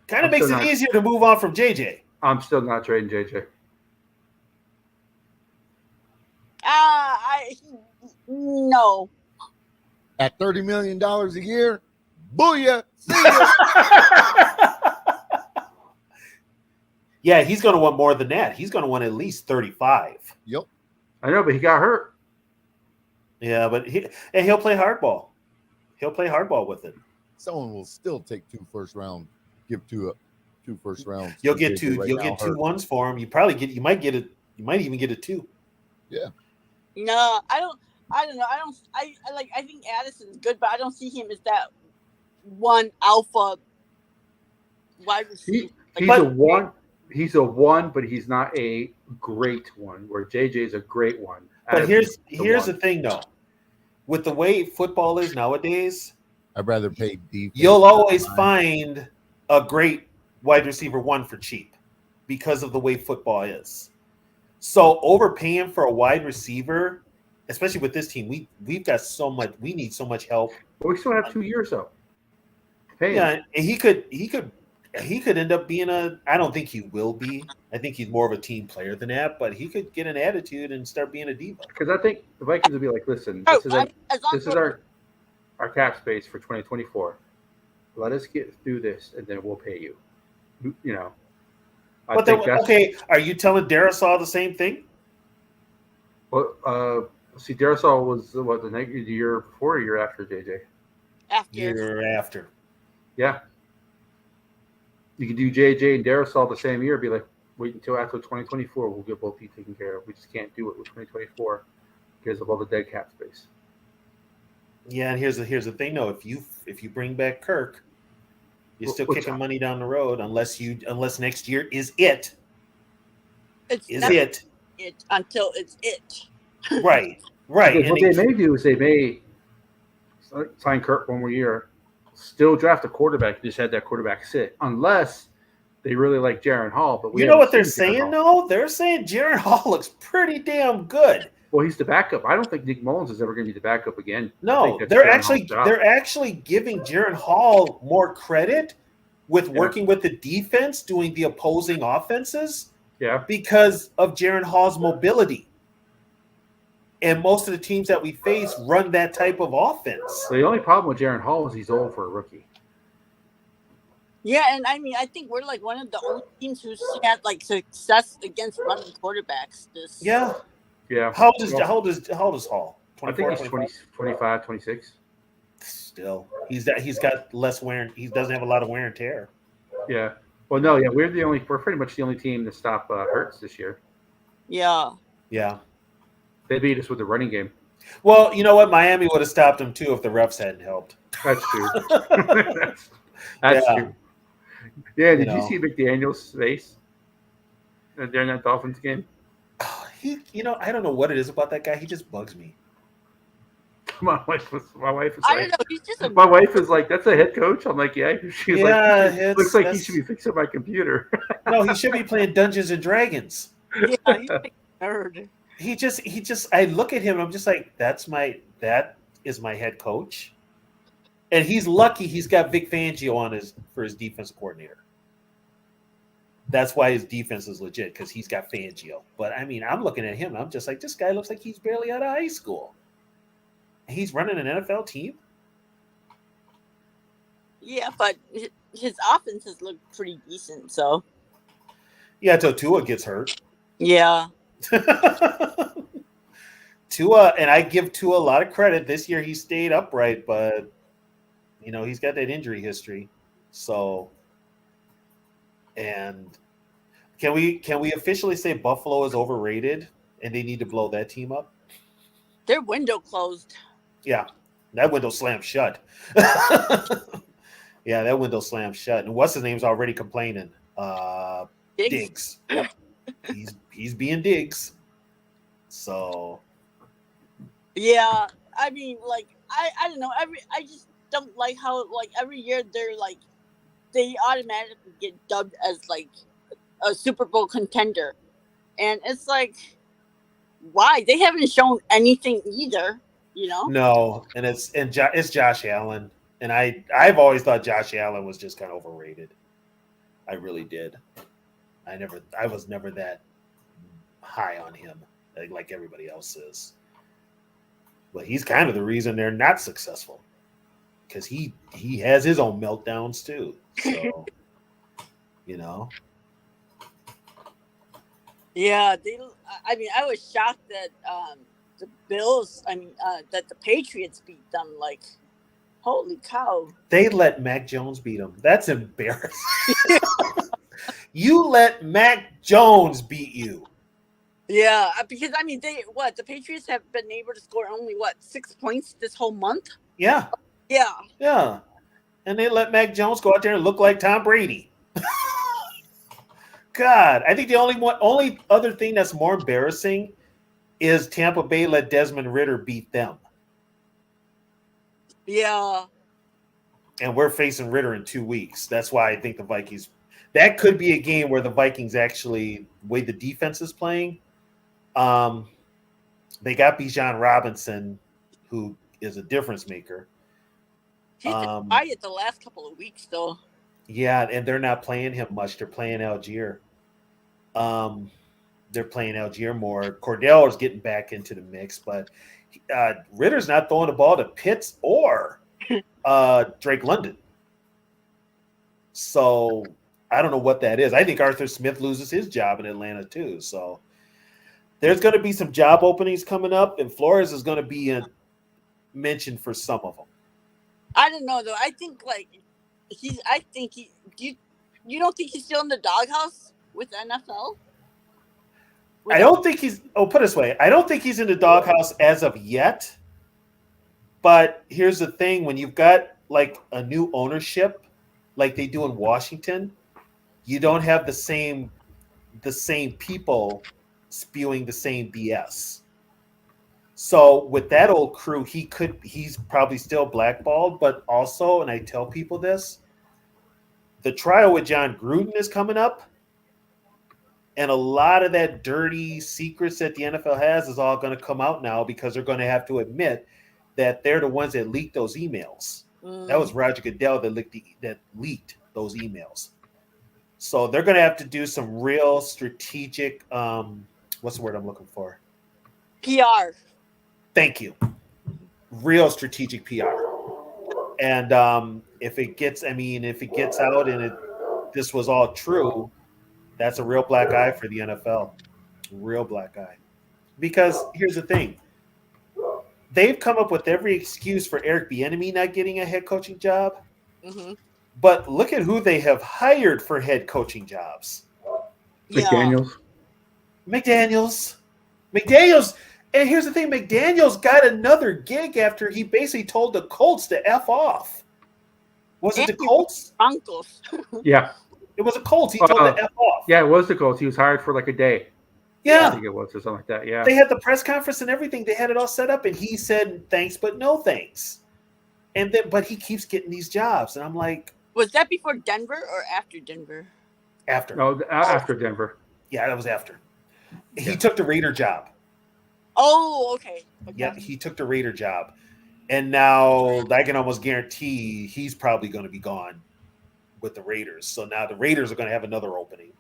Kind I'm of makes still it not- easier to move on from JJ. I'm still not trading JJ. No. At $30 million a year, booyah. See ya. Yeah, he's going to want more than that. He's going to want at least 35. Yep. I know, but he got hurt. Yeah, but he'll play hardball. He'll play hardball with it. Someone will still take 2 first round. Give 2 first rounds. You'll to get JJ two. right You'll now get 2 hurt. ones for him. You probably get. You might get it. You might even get a 2. No, I don't know. I think Addison's good, but I don't see him as that one alpha wide receiver. He's But- a 1. He's a 1, but he's not a great one. Where JJ is a great one. But Addison's here's the one. thing, though. With the way football is nowadays, I'd rather pay defense. you'll always find a great wide receiver 1 for cheap because of the way football is. So overpaying for a wide receiver, especially with this team, we've got so much. We need so much help. But we still have 2 years though. Hey, Yeah, and he could end up being a. I don't think he will be. I think he's more of a team player than that. But he could get an attitude and start being a diva. because I think the Vikings would be like, listen, Oh, this is our cap space for 2024. Let us get through this, and then we'll pay you. You know. I But think that's okay, are you telling Darisaw the same thing? Well, see, Darasol was the year before, or year after JJ. after. Year after. Yeah. You can do JJ and Darasol the same year. Be like, wait until after 2024. We'll get both of you taken care of. We just can't do it with 2024 because of all the dead cap space. Yeah, and here's the thing though. If you bring back Kirk, you're still What's kicking that? money down the road unless next year is it. It's Is never it it until it's it. right? Right. Because And what they may do is they may sign Kirk one more year, still draft a quarterback, just had that quarterback sit, unless they really like Jaron Hall. But we you know what haven't they're seen Jaron saying Hall. though? They're saying Jaron Hall looks pretty damn good. Well, he's the backup. I don't think Nick Mullins is ever going to be the backup again. I No, think that's they're Jaron Hall's job. actually giving Jaron Hall more credit with working with the defense, doing the opposing offenses Yeah. because of Jaron Hall's mobility. And most of the teams that we face run that type of offense. So the only problem with Jaron Hall is he's old for a rookie. Yeah, and I mean, I think we're like one of the only teams who's had like success against running quarterbacks. Yeah. Yeah. How old is Hall? I 24, think he's 20, 25, 26. Still, he's got less wear. He doesn't have a lot of wear and tear. Yeah. Well, no, yeah, we're pretty much the only team to stop Hurts this year. Yeah. Yeah. They beat us with the running game. Well, you know what? Miami would have stopped him too if the refs hadn't helped. That's true. That's Yeah. true. Yeah, did you know. see McDaniel's face? during that Dolphins game? I don't know what it is about that guy. He just bugs me. My wife is I don't like, know. He's just a my wife is like, that's a head coach. I'm like, yeah. She's like, looks like he should be fixing my computer. No, he should be playing Dungeons and Dragons. yeah, he's like a nerd. He just I look at him and I'm just like, that is my head coach. And he's lucky he's got Vic Fangio for his defensive coordinator. That's why his defense is legit, because he's got Fangio. But I mean, I'm looking at him and I'm just like, this guy looks like he's barely out of high school. He's running an NFL team. Yeah, but his offenses look pretty decent. So Yeah, until Tua gets hurt. yeah, Tua, and I give Tua a lot of credit. This year he stayed upright, but he's got that injury history. So, and can we officially say Buffalo is overrated and they need to blow that team up? their window closed. Yeah, that window slammed shut. Yeah, that window slammed shut. And what's his name's already complaining? Diggs. Yep. He's being Diggs. So Yeah, I mean, like I don't know. I just don't like how like every year they automatically get dubbed as like a Super Bowl contender, and it's like, why? They haven't shown anything either. no, and it's Josh Allen, and I've always thought Josh Allen was just kind of overrated. I really did. I was never that high on him like everybody else is. But he's kind of the reason they're not successful, because he has his own meltdowns too. So Yeah, I mean, I was shocked that the Bills. I mean, that the Patriots beat them. Like, holy cow! they let Mac Jones beat him. That's embarrassing. You let Mac Jones beat you. Yeah, because I mean, the Patriots have been able to score only 6 points this whole month. Yeah, Yeah, and they let Mac Jones go out there and look like Tom Brady. God, I think the only other thing that's more embarrassing is Tampa Bay let Desmond Ridder beat them. yeah. And we're facing Ridder in 2 weeks. That's why I think the Vikings. That could be a game where the Vikings actually, the way the defense is playing, they got Bijan Robinson, who is a difference maker. He's been quiet the last couple of weeks, though. Yeah, and they're not playing him much. They're playing Algier. They're playing Algier more. Cordell is getting back into the mix, but Ritter's not throwing the ball to Pitts or Drake London. So I don't know what that is. I think Arthur Smith loses his job in Atlanta too. So there's going to be some job openings coming up, and Flores is going to be mentioned for some of them. I don't know though. I think you don't think he's still in the doghouse with the NFL? I don't think he's. Oh, put it this way, I don't think he's in the doghouse as of yet. But here's the thing: when you've got like a new ownership, like they do in Washington, you don't have the same people spewing the same BS. So with that old crew, he's probably still blackballed. But also, and I tell people this, the trial with John Gruden is coming up. And a lot of that dirty secrets that the NFL has is all going to come out now, because they're going to have to admit that they're the ones that leaked those emails. That was Roger Goodell that leaked those emails. So they're going to have to do some real strategic, what's the word I'm looking for? PR. Thank you. Real strategic PR. And if it gets out and this was all true, that's a real black eye for the NFL. Real black eye. Because here's the thing. They've come up with every excuse for Eric Bieniemy not getting a head coaching job. Mm-hmm. But look at who they have hired for head coaching jobs. McDaniels. And here's the thing. McDaniels got another gig after he basically told the Colts to F off. Was it the Colts? Uncles. Yeah. It was a Colts. He told the F off. Yeah, it was the Colts. He was hired for like a day. I Yeah. think it was or something like that. Yeah. They had the press conference and everything. They had it all set up, and he said thanks, but no thanks. And then, but he keeps getting these jobs, and I'm like, Was that before Denver or after Denver? after. No, after Denver. Yeah, that was after. He Yeah. took the Raider job. Oh, okay. Yep, he took the Raider job, and now I can almost guarantee he's probably going to be gone with the Raiders. So now the Raiders are going to have another opening.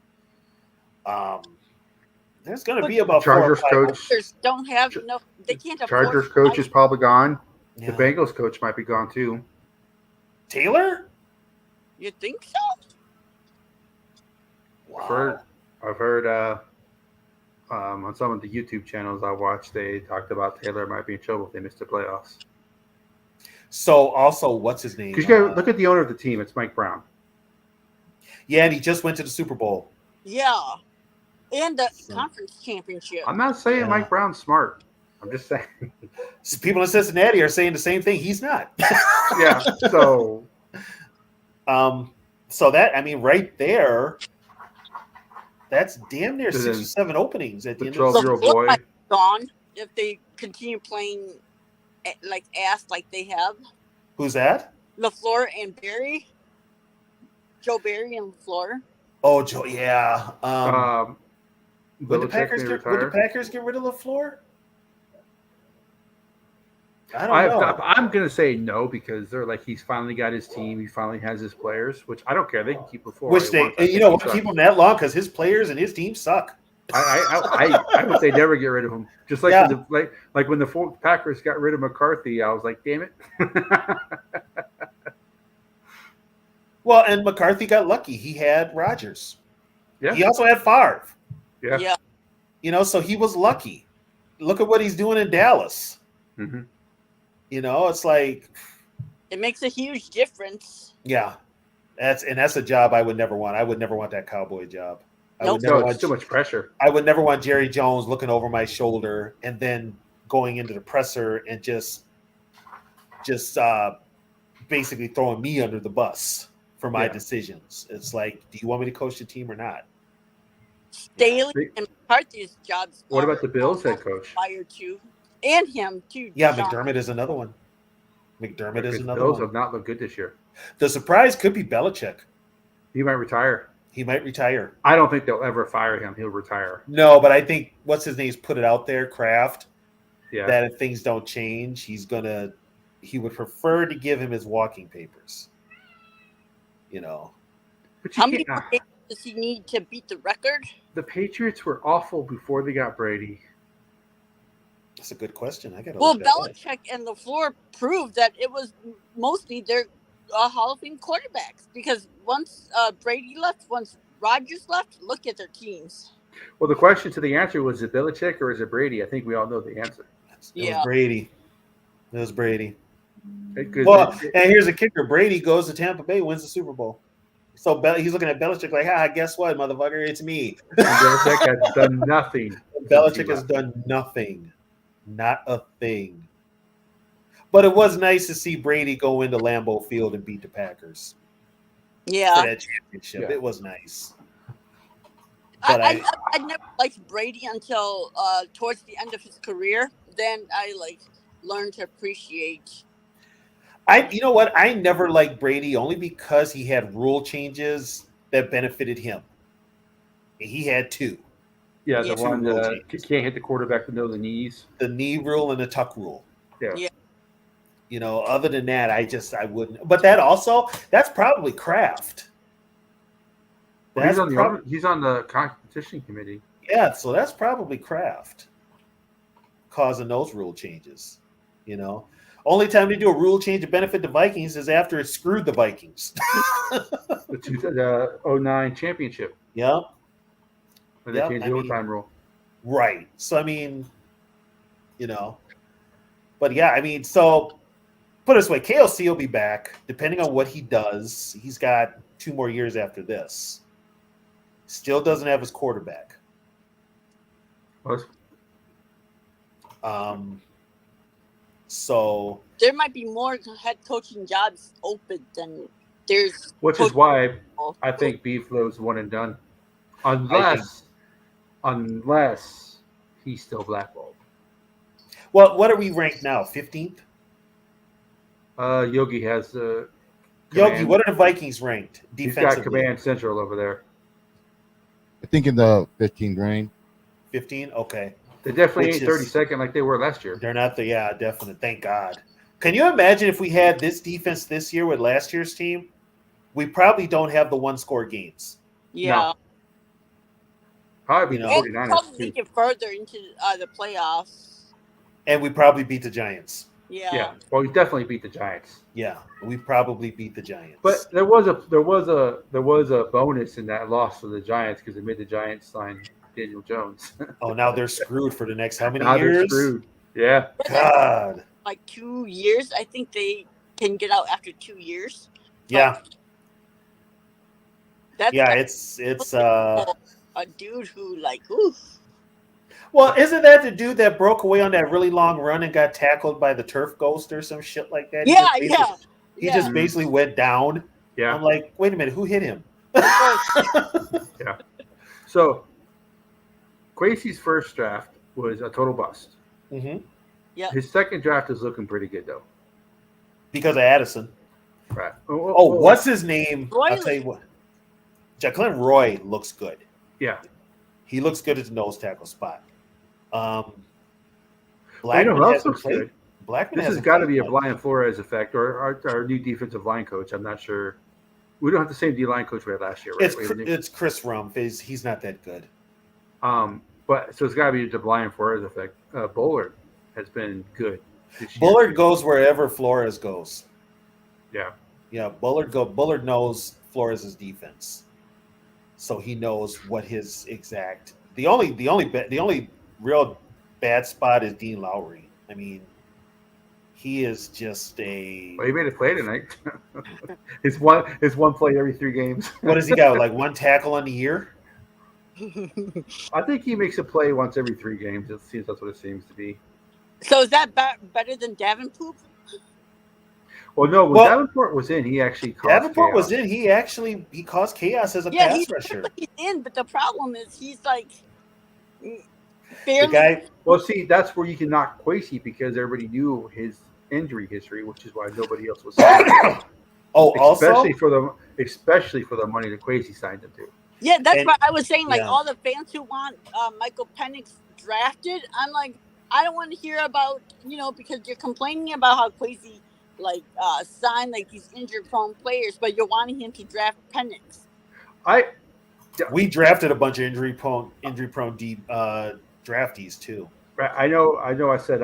There's going to be about Chargers 4 or 5 coach. Raiders don't have enough. They can't afford. Chargers coach is probably gone. Yeah. The Bengals coach might be gone too. Taylor? You think so? Wow. I've heard on some of the YouTube channels I watched, they talked about Taylor might be in trouble if they miss the playoffs. So also, what's his name? Because you got to look at the owner of the team. It's Mike Brown. Yeah, and he just went to the Super Bowl. Yeah, and the conference championship. I'm not saying Yeah. Mike Brown's smart. I'm just saying. People in Cincinnati are saying the same thing. He's not. Yeah. So. So that, I mean, right there, that's damn near So 6 or then 7 openings at the The end of 12-year-old LaFleur boy. might be gone if they continue playing like ass like they have. Who's that? LaFleur and Barry. Joe Barry and LaFleur. Oh, Joe. Yeah. Would the Belichick Packers may get? retire. Would the Packers get rid of LaFleur? I don't know. I'm gonna say no because they're like he's finally got his team. He finally has his players, which I don't care. They can keep LaFleur. Which they, you know, keep him that long because his players and his team suck. I hope they never get rid of him. Just like Yeah. when the Packers got rid of McCarthy, I was like, damn it. Well, and McCarthy got lucky. He had Rodgers. Yeah. He also had Favre. Yeah. You know, so he was lucky. Look at what he's doing in Dallas. Mm-hmm. You know, it's like, It makes a huge difference. yeah, that's a job I would never want. I would never want that Cowboy job. I would Nope. never No, want. it's too much pressure. I would never want Jerry Jones looking over my shoulder and then going into the presser and just basically throwing me under the bus for my Yeah. decisions. It's like, do you want me to coach the team or not? Staley and McCarthy's jobs. What are about the Bills head almost coach? Fired too, and him too. Yeah, Sean. McDermott is another one. McDermott is Because another Bills one. have not looked good this year. The surprise could be Belichick. He might retire. He might retire. I don't think they'll ever fire him. He'll retire. No, but I think what's his name's put it out there, Kraft, Yeah. that if things don't change, he would prefer to give him his walking papers. You know. But you How many can't- more games does he need to beat the record? the Patriots were awful before they got Brady. That's a good question. I gotta Well, look that up. Belichick and LaFleur proved that it was mostly their Hall of Fame quarterbacks because once Brady left, once Rodgers left, look at their teams. Well, the question to the answer was it Belichick or is it Brady? I think we all know the answer. It was Brady. It was Brady. Because Well, and here's a kicker. Brady goes to Tampa Bay, wins the Super Bowl. So he's looking at Belichick like, guess what, motherfucker? It's me. Belichick has done nothing. Belichick has done nothing. Not a thing. But it was nice to see Brady go into Lambeau Field and beat the Packers Yeah, for that championship. Yeah. It was nice. But I never liked Brady until towards the end of his career. Then I learned to appreciate. you know what? I never liked Brady only because he had rule changes that benefited him. He had 2. Yeah, Yeah. the one Two rule that changes. can't hit the quarterback below the knees. The knee rule and the tuck rule. Yeah. Yeah. You know, other than that, I wouldn't. But that's probably Kraft. Well, he's on the competition committee. Yeah, so that's probably Kraft causing those rule changes. You know, only time they do a rule change to benefit the Vikings is after it screwed the Vikings. The 09 championship. Yeah, When they Yep, changed I the mean- overtime rule. right. So I mean, you know, but yeah, I mean, so put it this way, KLC will be back depending on what he does. He's got 2 more years after this. Still doesn't have his quarterback. What? So There might be more head coaching jobs open than there's which is why potential. I think Beeflow's one and done, I think. unless he's still blackballed. Well, what are we ranked now? 15th. Yogi has Yogi, command. what are the Vikings ranked He's got defensively? command central over there. I think in the 15 range. 15. Okay, They definitely Which ain't is- 32nd like they were last year. they're not the definite. Thank God. Can you imagine if we had this defense this year with last year's team? We probably don't have the one-score games. Yeah. Probably You the know. And 49ers probably too. make it further into the playoffs. And we probably beat the Giants. Yeah. Well, we definitely beat the Giants. Yeah, we probably beat the Giants. But there was a bonus in that loss for the Giants because it made the Giants sign Daniel Jones. oh, now they're screwed for the next how many Now years? they're screwed. Yeah. God. Like 2 years. I think they can get out after 2 years. Yeah, That's yeah. like It's a dude who oof. Well, isn't that the dude that broke away on that really long run and got tackled by the turf ghost or some shit like that? Yeah, He yeah. just basically went down. Yeah. I'm like, wait a minute, who hit him? Yeah. So Quasey's first draft was a total bust. Mm-hmm. Yeah. His second draft is looking pretty good though. Because of Addison. Right. Oh, what's his name? Roy I'll tell you what. Jacqueline Roy looks good. Yeah. He looks good at the nose tackle spot. Well, Blackman who else hasn't looks played. good? Blackman This has hasn't got to played be a much. Brian Flores effect, or our new defensive line coach. I'm not sure. We don't have the same D line coach we had last year, right? It's Chris Rump. He's not that good. But so it's got to be the Brian Flores effect. Bullard has been good this year. Bullard goes wherever Flores goes. Yeah. Yeah, Bullard knows Flores' defense, so he knows what his exact. The only real bad spot is Dean Lowry. I mean, he is just a. Well, he made a play tonight. It's one play every 3 games. What does he got? Like one tackle on the year? I think he makes a play once every 3 games. It seems that's what it seems to be. So is that better than Davenport? Well, no, when Well, Davenport was in, he actually caused Davenport chaos. was in. He caused chaos as a Yeah, pass rusher. he's in, but the problem is he's like The barely. guy. Well, see, that's where you can knock Quasey because everybody knew his injury history, which is why nobody else was signing him. Oh, also. especially for the money that Quasey signed him to. Yeah, that's And- what I was saying. Like yeah. all the fans who want Michael Penix drafted, I'm like, I don't want to hear about because you're complaining about how Quasey signed like these injury-prone players, but you're wanting him to draft Penix. We drafted a bunch of injury-prone draftees too. I know. I said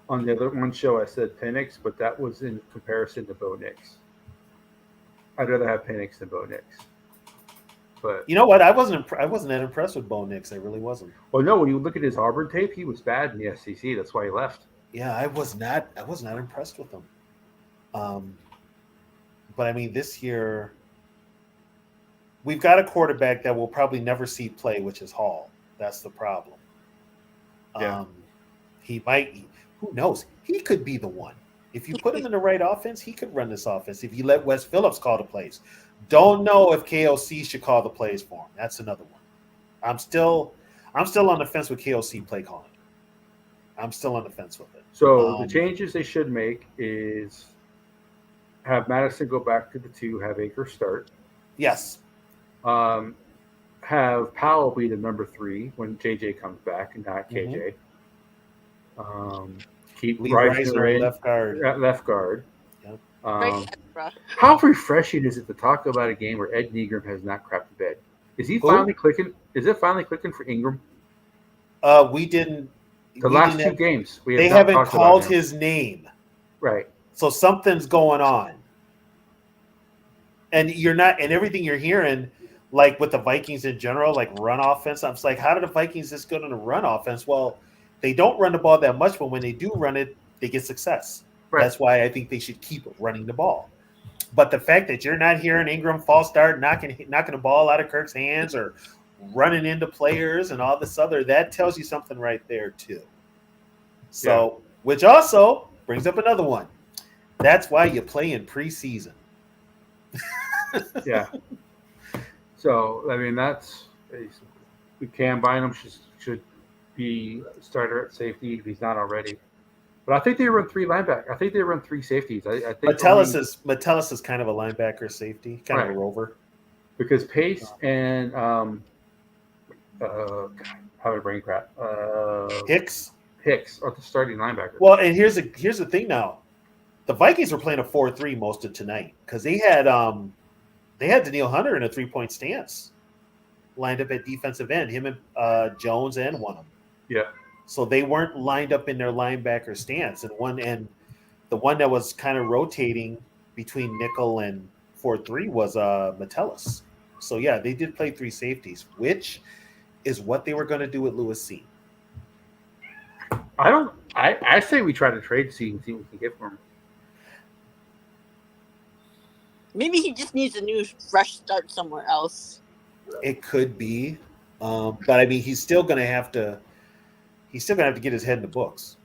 on the other one show I said Penix, but that was in comparison to Bo Nix. I'd rather have Penix than Bo Nix. But You know what? I wasn't that impressed with Bo Nix. I really wasn't. well, no, when you look at his Auburn tape, he was bad in the SEC. That's why he left. Yeah, I was not impressed with him. But I mean, this year we've got a quarterback that we'll probably never see play, which is Hall. That's the problem. Yeah. He might. Who knows? He could be the one. If you put him in the right offense, he could run this offense. If you let Wes Phillips call the plays, don't know if KOC should call the plays for him. That's another one. I'm still on the fence with KOC play calling. I'm still on the fence with it. So the changes they should make is have Madison go back to the 2, have Akers start. Yes. Have Powell be the number 3 when JJ comes back and not KJ. Keep Lee Reisner Reisner in left guard. at left guard. Yep. How refreshing is it to talk about a game where Ed Negrum has not crapped the bed? Is he Who? finally clicking? Is it finally clicking for Ingram? We didn't. The we last didn't 2 games, we have They not haven't talked about called him. his name, Right. so something's going on. And you're not, and everything you're hearing, like with the Vikings in general, like run offense. I'm just like, how do the Vikings this good on a run offense? Well, they don't run the ball that much, but when they do run it, they get success. Right. That's why I think they should keep running the ball. But the fact that you're not hearing Ingram false start, knocking the ball out of Kirk's hands, or running into players and all this other, that tells you something right there too. So, which also brings up another one. That's why you play in preseason. Yeah. So I mean, that's Cam Bynum should be starter at safety if he's not already. But I think they run three linebackers. I think they run three safeties. I think Metellus is kind of a linebacker safety, kind of a Right. rover. because Pace and how do I brain crap? Hicks. Hicks are the starting linebackers. Well, and here's the thing now. The Vikings were playing a 4-3 most of tonight because they had Daniil Hunter in a 3-point stance, lined up at defensive end. Him and Jones and one of them. Yeah. So they weren't lined up in their linebacker stance, and the one that was kind of rotating between nickel and 4-3 was Metellus. So yeah, they did play three safeties, which is what they were going to do with Lewis C. I say we try to trade C and see what we can get for him. Maybe he just needs a new fresh start somewhere else. It could be, but I mean, he's still going to have to get his head in the books.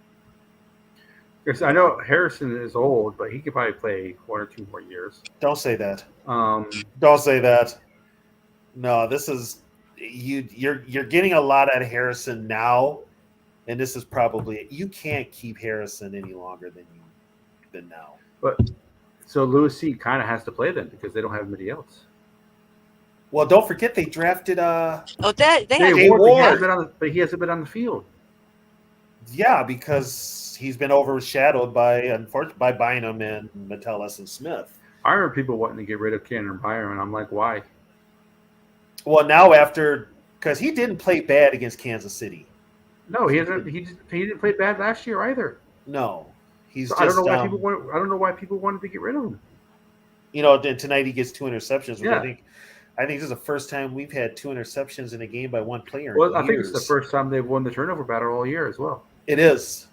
Because I know Harrison is old, but he could probably play 1 or 2 more years. Don't say that. Um, Don't say that. No, this is you're getting a lot out of Harrison now, and this is probably you can't keep Harrison any longer than now. but so Lewis C kind of has to play then because they don't have anybody else. Well, don't forget they drafted Oh, they Jay have Ward, but he hasn't been on the field. yeah, because he's been overshadowed by Bynum and Metellus and Smith. I remember people wanting to get rid of Cannon Byron. I'm like, why? Well, now because he didn't play bad against Kansas City. No, he hasn't. He didn't play bad last year either. No, he's So just. I don't know why people wanted to get rid of him. Then tonight he gets 2 interceptions. Which Yeah. I think this is the first time we've had 2 interceptions in a game by one player. Well, I think years. it's the first time they've won the turnover battle all year as well. It is.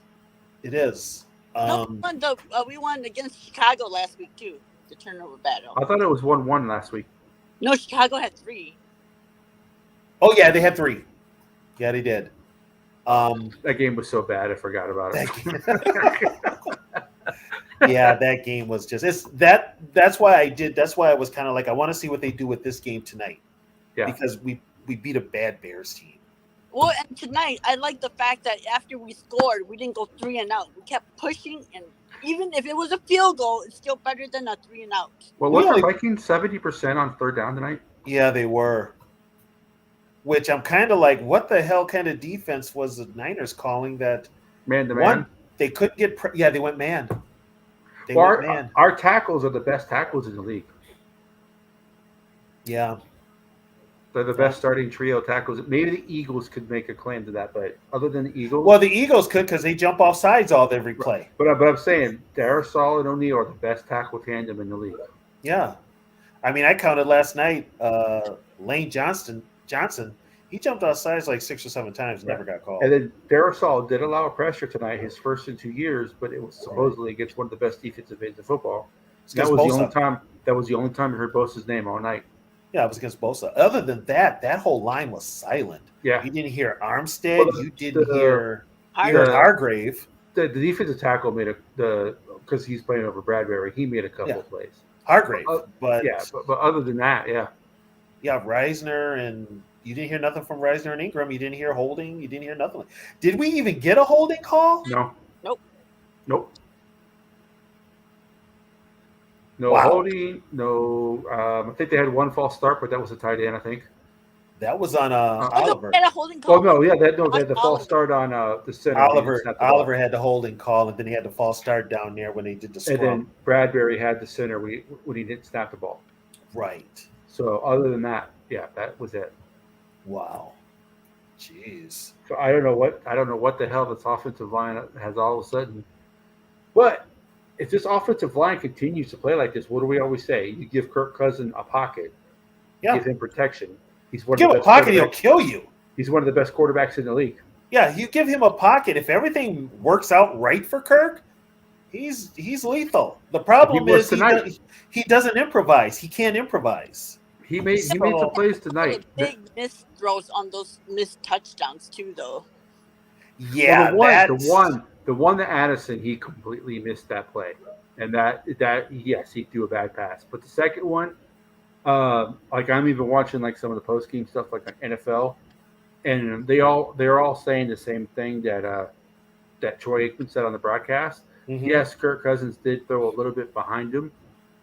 It is. we won against Chicago last week too. The turnover battle. I thought it was 1-1 last week. No, Chicago had 3. Oh yeah, they had 3. Yeah, they did. That game was so bad, I forgot about it. Yeah, that game was just that's why I was kind of like I want to see what they do with this game tonight. Yeah. Because we beat a bad Bears team. Well, and tonight I like the fact that after we scored, we didn't go 3 and out. We kept pushing, and even if it was a field goal, it's still better than a 3 and out. Well, was the Vikings 70% on third down tonight? Yeah, they were. Which I'm kind of like, what the hell kind of defense was the Niners calling that? Man to man. They couldn't get. They went man. Our tackles are the best tackles in the league. Yeah. They're the best starting trio tackles. Maybe the Eagles could make a claim to that, but other than the Eagles, well, the Eagles could because they jump off sides every play. But I'm saying Darisaw and O'Neal are the best tackle tandem in the league. Yeah, I mean, I counted last night. Lane Johnson, he jumped off sides like 6 or 7 times, and never got called. And then Darisaw did allow pressure tonight, his first in 2 years, but it was supposedly against one of the best defensive ends in football. That was the only time you heard Bosa's name all night. Yeah, it was against Bosa. Other than that whole line was silent. Yeah. You didn't hear Armstead. You didn't hear Hargrave. Hargrave. The defensive tackle because he's playing over Bradbury, he made a couple of plays. Hargrave. But other than that, yeah. Yeah, Reisner, and you didn't hear nothing from Reisner and Ingram. You didn't hear holding. You didn't hear nothing. Did we even get a holding call? No. Nope. No holding. No. I think they had one false start, but that was a tight end, I think. That was on Oliver. They had a holding call. Oh no, yeah, they had the false start on the center. Oliver had the holding call, and then he had the false start down there when they did the scrum. And then Bradbury had the center when he didn't snap the ball. Right. So other than that, yeah, that was it. Wow. Jeez. So I don't know what the hell this offensive line has all of a sudden. But if this offensive line continues to play like this, what do we always say? You give Kirk Cousins a pocket, give him protection. Give him a pocket, he'll kill you. He's one of the best quarterbacks in the league. Yeah, you give him a pocket. If everything works out right for Kirk, he's lethal. The problem is he doesn't improvise. He can't improvise. He made some plays tonight. Big missed throws on those missed touchdowns too, though. Yeah, the one to Addison, he completely missed that play. and that yes, he threw a bad pass. But the second one, like I'm even watching like some of the post game stuff like on NFL, and they're all saying the same thing that Troy Aikman said on the broadcast. Mhm. Yes, Kirk Cousins did throw a little bit behind him,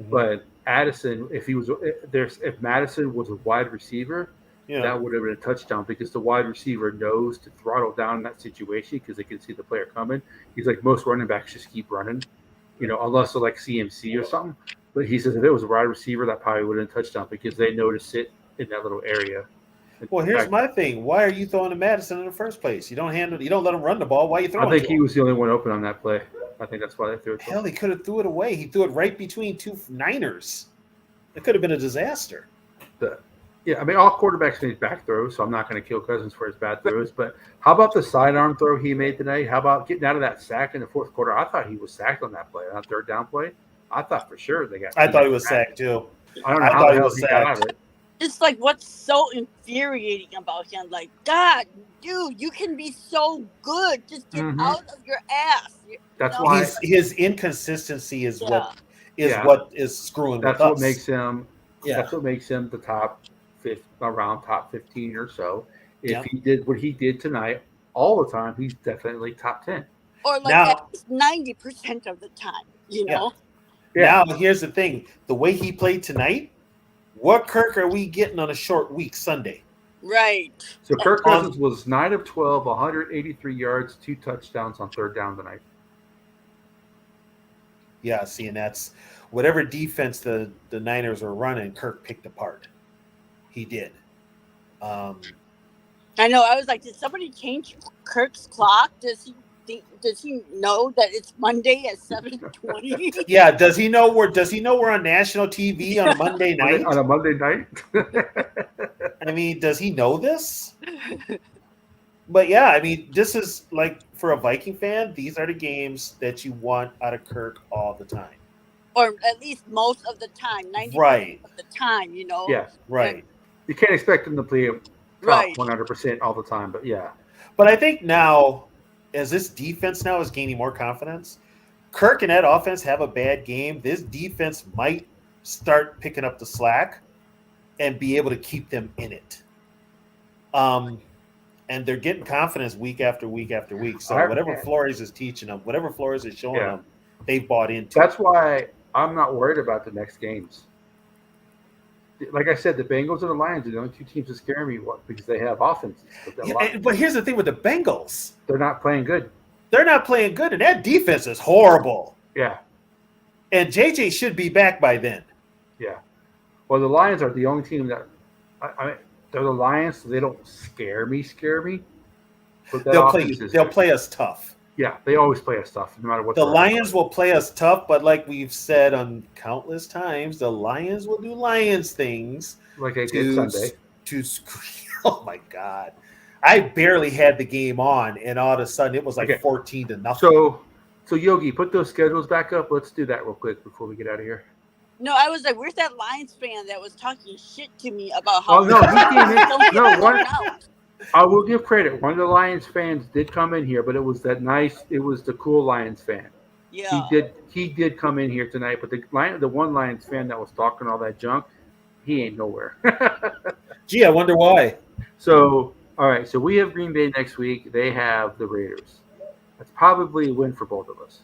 Mhm. but Addison, if Madison was a wide receiver, Yeah. that would have been a touchdown because the wide receiver knows to throttle down in that situation because they can see the player coming. He's like most running backs just keep running, unless they're like CMC or something. But he says if it was a wide receiver, that probably would have been a touchdown because they know to sit in that little area. Well, here's my thing. Why are you throwing to Madison in the first place? You don't let him run the ball. Why are you throwing I think to he him? was the only one open on that play. I think that's why they threw it to him. Hell, he could have threw it away. He threw it right between two Niners. It could have been a disaster. Yeah, I mean, all quarterbacks need back throws, so I'm not going to kill Cousins for his bad throws. But how about the sidearm throw he made tonight? How about getting out of that sack in the fourth quarter? I thought he was sacked on that play, on that third down play. I thought for sure they got. I thought he was sacked too. I don't know I how thought the he hell was he got out of it. It's like what's so infuriating about him. Like, God, dude, you can be so good. Just get out of your ass. That's why his inconsistency is what is screwing That's with what us. makes him. Yeah. That's what makes him the around top 15 or so. If Yep. he did what he did tonight all the time, he's definitely top 10. Or like Now- at least 90% of the time, you know? Yeah. Now here's the thing: the way he played tonight, what Kirk are we getting on a short week Sunday? Right. So Kirk Cousins was 9 of 12, 183 yards, 2 touchdowns on third down tonight. Yeah, see, and that's whatever defense the Niners were running, Kirk picked apart. He did. I know. I was like, did somebody change Kirk's clock? Does he know that it's Monday at 7:20? Yeah, does he know we're on national TV on a Monday night? On a Monday night? I mean, does he know this? But yeah, I mean, this is like for a Viking fan, these are the games that you want out of Kirk all the time. Or at least most of the time, 90% Right. of the time, you know? Yeah. Right. You can't expect him to play top Right. 100% all the time, but yeah. But I think now, as this defense now is gaining more confidence, Kirk and that offense have a bad game. This defense might start picking up the slack and be able to keep them in it. And they're getting confidence week after week after week. So whatever Flores is teaching them, whatever Flores is showing them, they've bought into. That's why I'm not worried about the next games. Like I said, the Bengals and the Lions are the only two teams that scare me because they have offenses. But here's the thing with the Bengals. They're not playing good. They're not playing good, and that defense is horrible. Yeah. And JJ should be back by then. Yeah. Well, the Lions are the only team that I mean, they're the Lions, so they don't scare me. But They'll play us tough. Yeah, they always play us tough, no matter what. The Lions will play us tough, but like we've said on countless times, the Lions will do Lions things. Like they did Sunday. Oh my God. I barely had the game on, and all of a sudden it was like 14-0. So Yogi, put those schedules back up. Let's do that real quick before we get out of here. No, I was like, where's that Lions fan that was talking shit to me about how Oh no, he came in. No, one. I will give credit. One of the Lions fans did come in here, but it was the cool Lions fan. Yeah. He did come in here tonight, but the one Lions fan that was talking all that junk, he ain't nowhere. Gee, I wonder why. So, all right, so we have Green Bay next week. They have the Raiders. That's probably a win for both of us.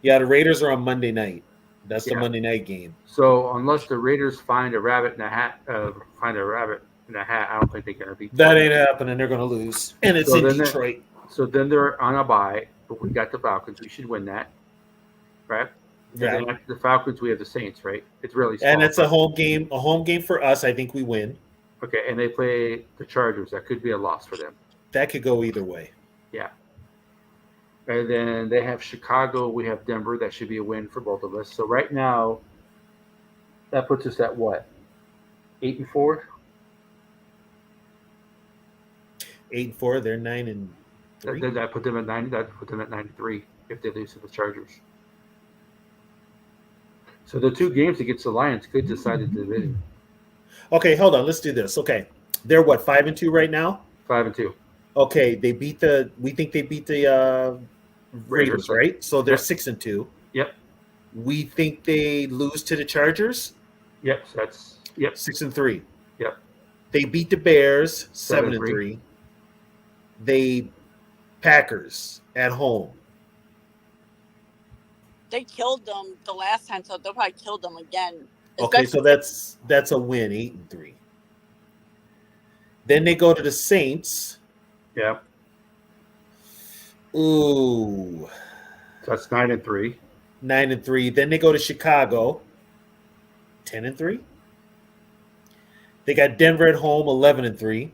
Yeah, the Raiders are on Monday night. That's the Monday night game. So unless the Raiders find a rabbit in a hat, I don't think they're going to beat them. That ain't happening. They're going to lose. And it's in Detroit. So then they're on a bye, but we got the Falcons. We should win that, right? Yeah. And then after the Falcons, we have the Saints, right? It's really small. And it's a home game. A home game for us. I think we win. Okay, and they play the Chargers. That could be a loss for them. That could go either way. Yeah. And then they have Chicago. We have Denver. That should be a win for both of us. So right now, that puts us at what? 8-4? 8-4. They're 9-3. That put them at 90. That put them at 93 if they lose to the Chargers. So the two games against the Lions could decide the division. Okay, hold on. Let's do this. Okay, they're what 5-2 right now. 5-2. Okay, we think they beat the Raiders, right? So they're 6-2. Yep. We think they lose to the Chargers, Yep. So that's 6-3. Yep. They beat the Bears, 7-3. 7-3. They Packers at home. They killed them the last time, so they'll probably kill them again. Okay, so that's a win, 8-3. Then they go to the Saints. Yep. Ooh, So that's 9-3. 9-3. Then they go to Chicago, 10-3. They got Denver at home, 11-3.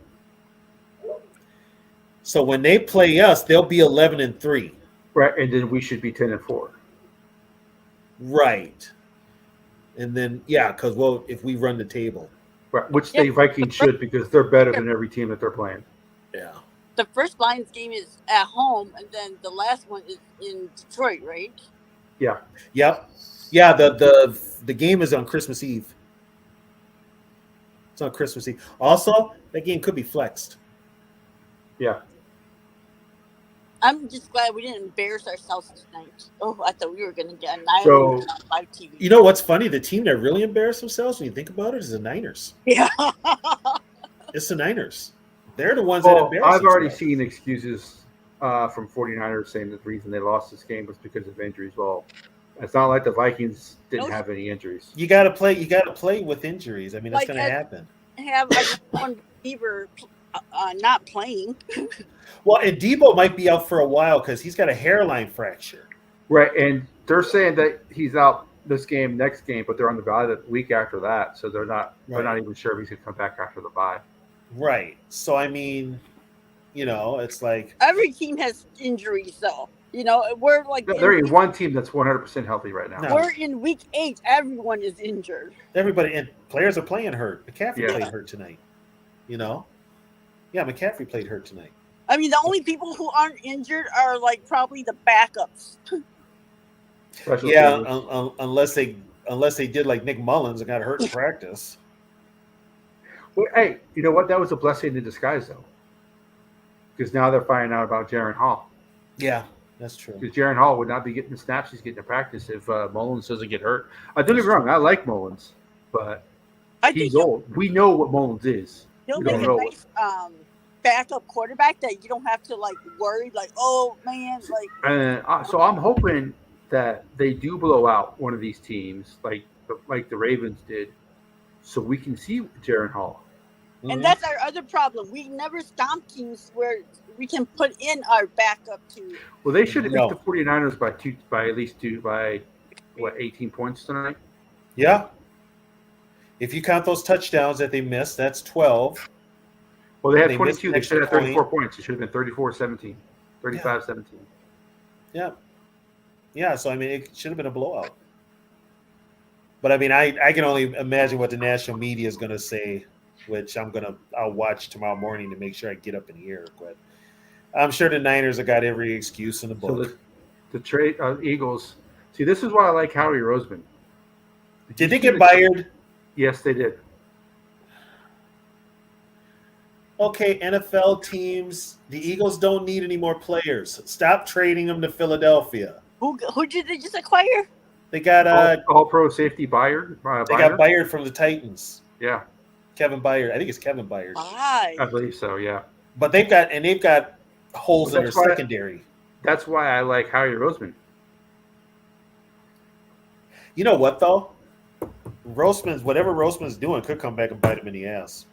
So when they play us, they'll be 11-3. Right, and then we should be 10-4. Right. And then because if we run the table, Right, which the Vikings should, because they're better than every team that they're playing. yeah. The first Lions game is at home, and then the last one is in Detroit, right? Yeah. Yep. Yeah, the game is on Christmas Eve. It's on Christmas Eve. Also, that game could be flexed. Yeah. I'm just glad we didn't embarrass ourselves tonight. Oh, I thought we were going to get So- annihilated on live TV. You know what's funny? The team that really embarrassed themselves when you think about it is the Niners. Yeah. It's the Niners. They're the ones that Well, embarrassed I've already themselves. seen excuses from 49ers saying that the reason they lost this game was because of injuries. Well, it's not like the Vikings didn't have any injuries. You got to play. You got to play with injuries. I mean, that's Like, going to happen. Have one receiver not playing. Well, and Debo might be out for a while because he's got a hairline fracture. Right, and they're saying that he's out this game, next game, but they're on the bye the week after that, so they're not even sure if he's going to come back after the bye. Right. So I mean, it's like Every team has injuries, though. We're like There is one team that's 100% healthy right now. No. we're in week 8. Everyone is injured. everybody and players are playing hurt. McCaffrey Yeah. played hurt tonight. Yeah, McCaffrey played hurt tonight. I mean, the only people who aren't injured are like probably the backups. Special Yeah, teams. unless they did like Nick Mullins and got hurt in practice. Well, hey, you know what? That was a blessing in disguise, though, because now they're finding out about Jaron Hall. Yeah, that's true. Because Jaron Hall would not be getting the snaps he's getting in practice if Mullins doesn't get hurt. Don't get me wrong, I like Mullins, but I think he's old. We know what Mullins is. he'll We make don't a know. nice backup quarterback that you don't have to like worry, like, oh man, like And so I'm hoping that they do blow out one of these teams, like the Ravens did, so we can see Jaron Hall. Mhm. and that's our other problem. We never stomp teams where we can put in our backup to. Well, they should have No. beat the 49ers by at least 18 points tonight. Yeah. If you count those touchdowns that they missed, that's 12. Well, they had They missed 22. an They should have extra 34 points. It should have been 34-17, 35-17. Yeah. Yeah, so I mean, it should have been a blowout. But I mean, I can only imagine what the national media is going to say, which I'll watch tomorrow morning to make sure I get up in here. But I'm sure the Niners have got every excuse in the So book. the trade Eagles. See, this is why I like Howie Roseman. Did they get fired? Yes, they did. Okay, NFL teams, the Eagles don't need any more players. Stop trading them to Philadelphia. Who did they just acquire? They got All pro safety Byard. they got Byard from the Titans. Yeah, Kevin Byard. I think it's Kevin Byard. Why? I believe so. Yeah, But they've got holes in their That's why- secondary. that's why I like Howie Roseman. You know what though? Whatever Roseman's doing could come back and bite him in the ass.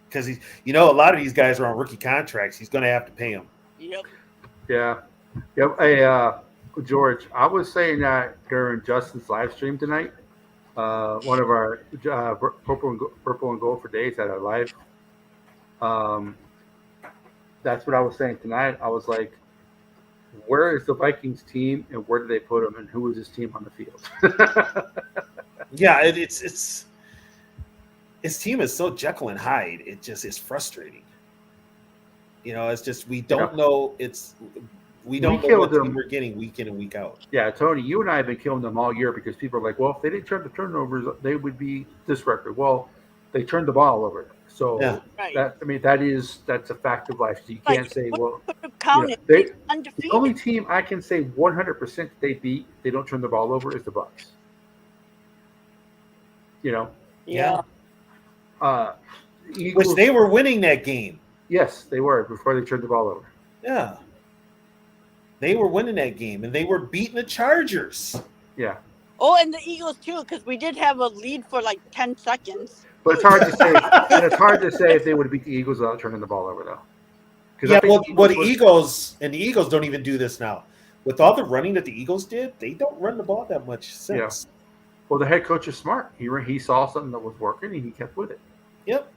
Because a lot of these guys are on rookie contracts. He's going to have to pay them. Yep. Yeah. Yep. Hey, George, I was saying that during Justin's live stream tonight. One of our Purple and Gold for Days had a live. That's what I was saying tonight. I was like, where is the Vikings team and where do they put them and who is this team on the field? Yeah, it's his team is so Jekyll and Hyde. It just is frustrating. It's just we don't know. We don't know what team we're getting week in and week out. Yeah, Tony, you and I have been killing them all year because people are like, well, if they didn't turn the turnovers, they would be this record. Well, they turned the ball over. So Yeah. Right. that's a fact of life. So you Like, can't say, what well, could have counted? they, It's the undefeated. only team I can say 100% they beat, they don't turn the ball over, is the Bucks. Yeah. Eagles, Which they were winning that game. yes, they were before they turned the ball over. Yeah. They were winning that game, and they were beating the Chargers. Yeah, Oh, and the Eagles too, because we did have a lead for like 10 seconds. but it's hard to say. But it's hard to say if they would have beat the Eagles without turning the ball over, though. Because Yeah, I think the Eagles don't even do this now. With all the running that the Eagles did, they don't run the ball that much since. Well, the head coach is smart. He saw something that was working and he kept with it. Yep.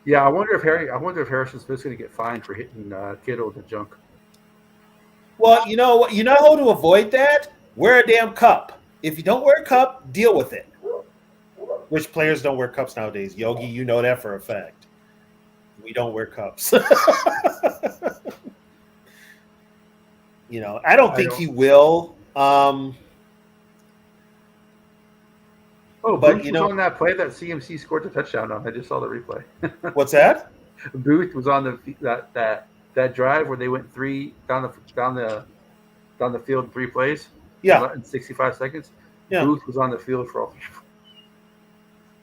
Yeah, I wonder if Harrison Smith's going to get fined for hitting Kittle with the junk. Well, you know how to avoid that? Wear a damn cup. If you don't wear a cup, deal with it. Which players don't wear cups nowadays? Yogi, you know that for a fact. We don't wear cups. I don't think he will. But But, Booth was on that play that CMC scored the touchdown on. I just saw the replay. What's that? Booth was on that drive where they went three down the field in 3 plays. Yeah. In 65 seconds. Yeah. Booth was on the field for all 3.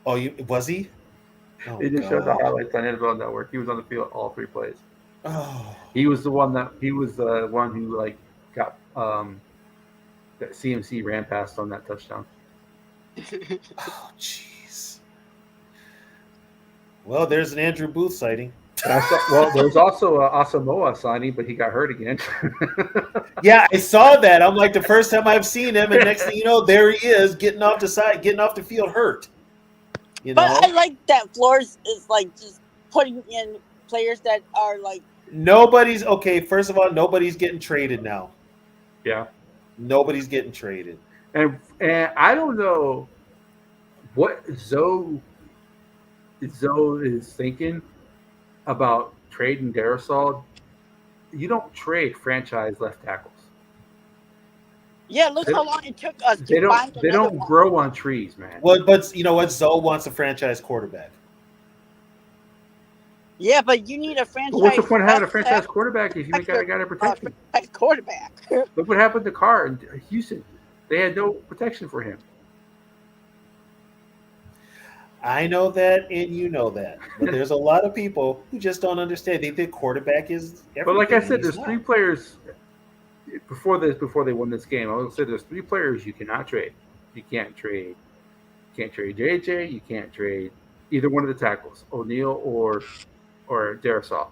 Oh, was he? Oh, They just showed the God. highlights on NFL Network. He was on the field all 3 plays. Oh. He was the one who like got that CMC ran past on that touchdown. Oh, jeez. Well, there's an Andrew Booth sighting. There was also Asamoah signing, but he got hurt again. Yeah, I saw that. I'm like, the first time I've seen him, and next thing you know, there he is getting off the field hurt. But I like that Flores is like just putting in players that are like. First of all, nobody's getting traded now. Yeah. Nobody's getting traded. And I don't know what Zoe is thinking about trading Darisaw. You don't trade franchise left tackles. Yeah, look how long it took us They to find don't. They another don't one. grow on trees, man. Well, but you know what? Zoe wants a franchise quarterback. Yeah, but you need a franchise. But what's the point of having a left franchise tackle, quarterback if you ain't got a guy to protect him? franchise quarterback. Look what happened to Carr in Houston. They had no protection for him. I know that, and you know that. But there's a lot of people who just don't understand. They think quarterback is everything. But like I said, He's there's not. 3 players before they won this game. I will say there's 3 players you cannot trade. You can't trade JJ. You can't trade either one of the tackles, O'Neal or Darisaw.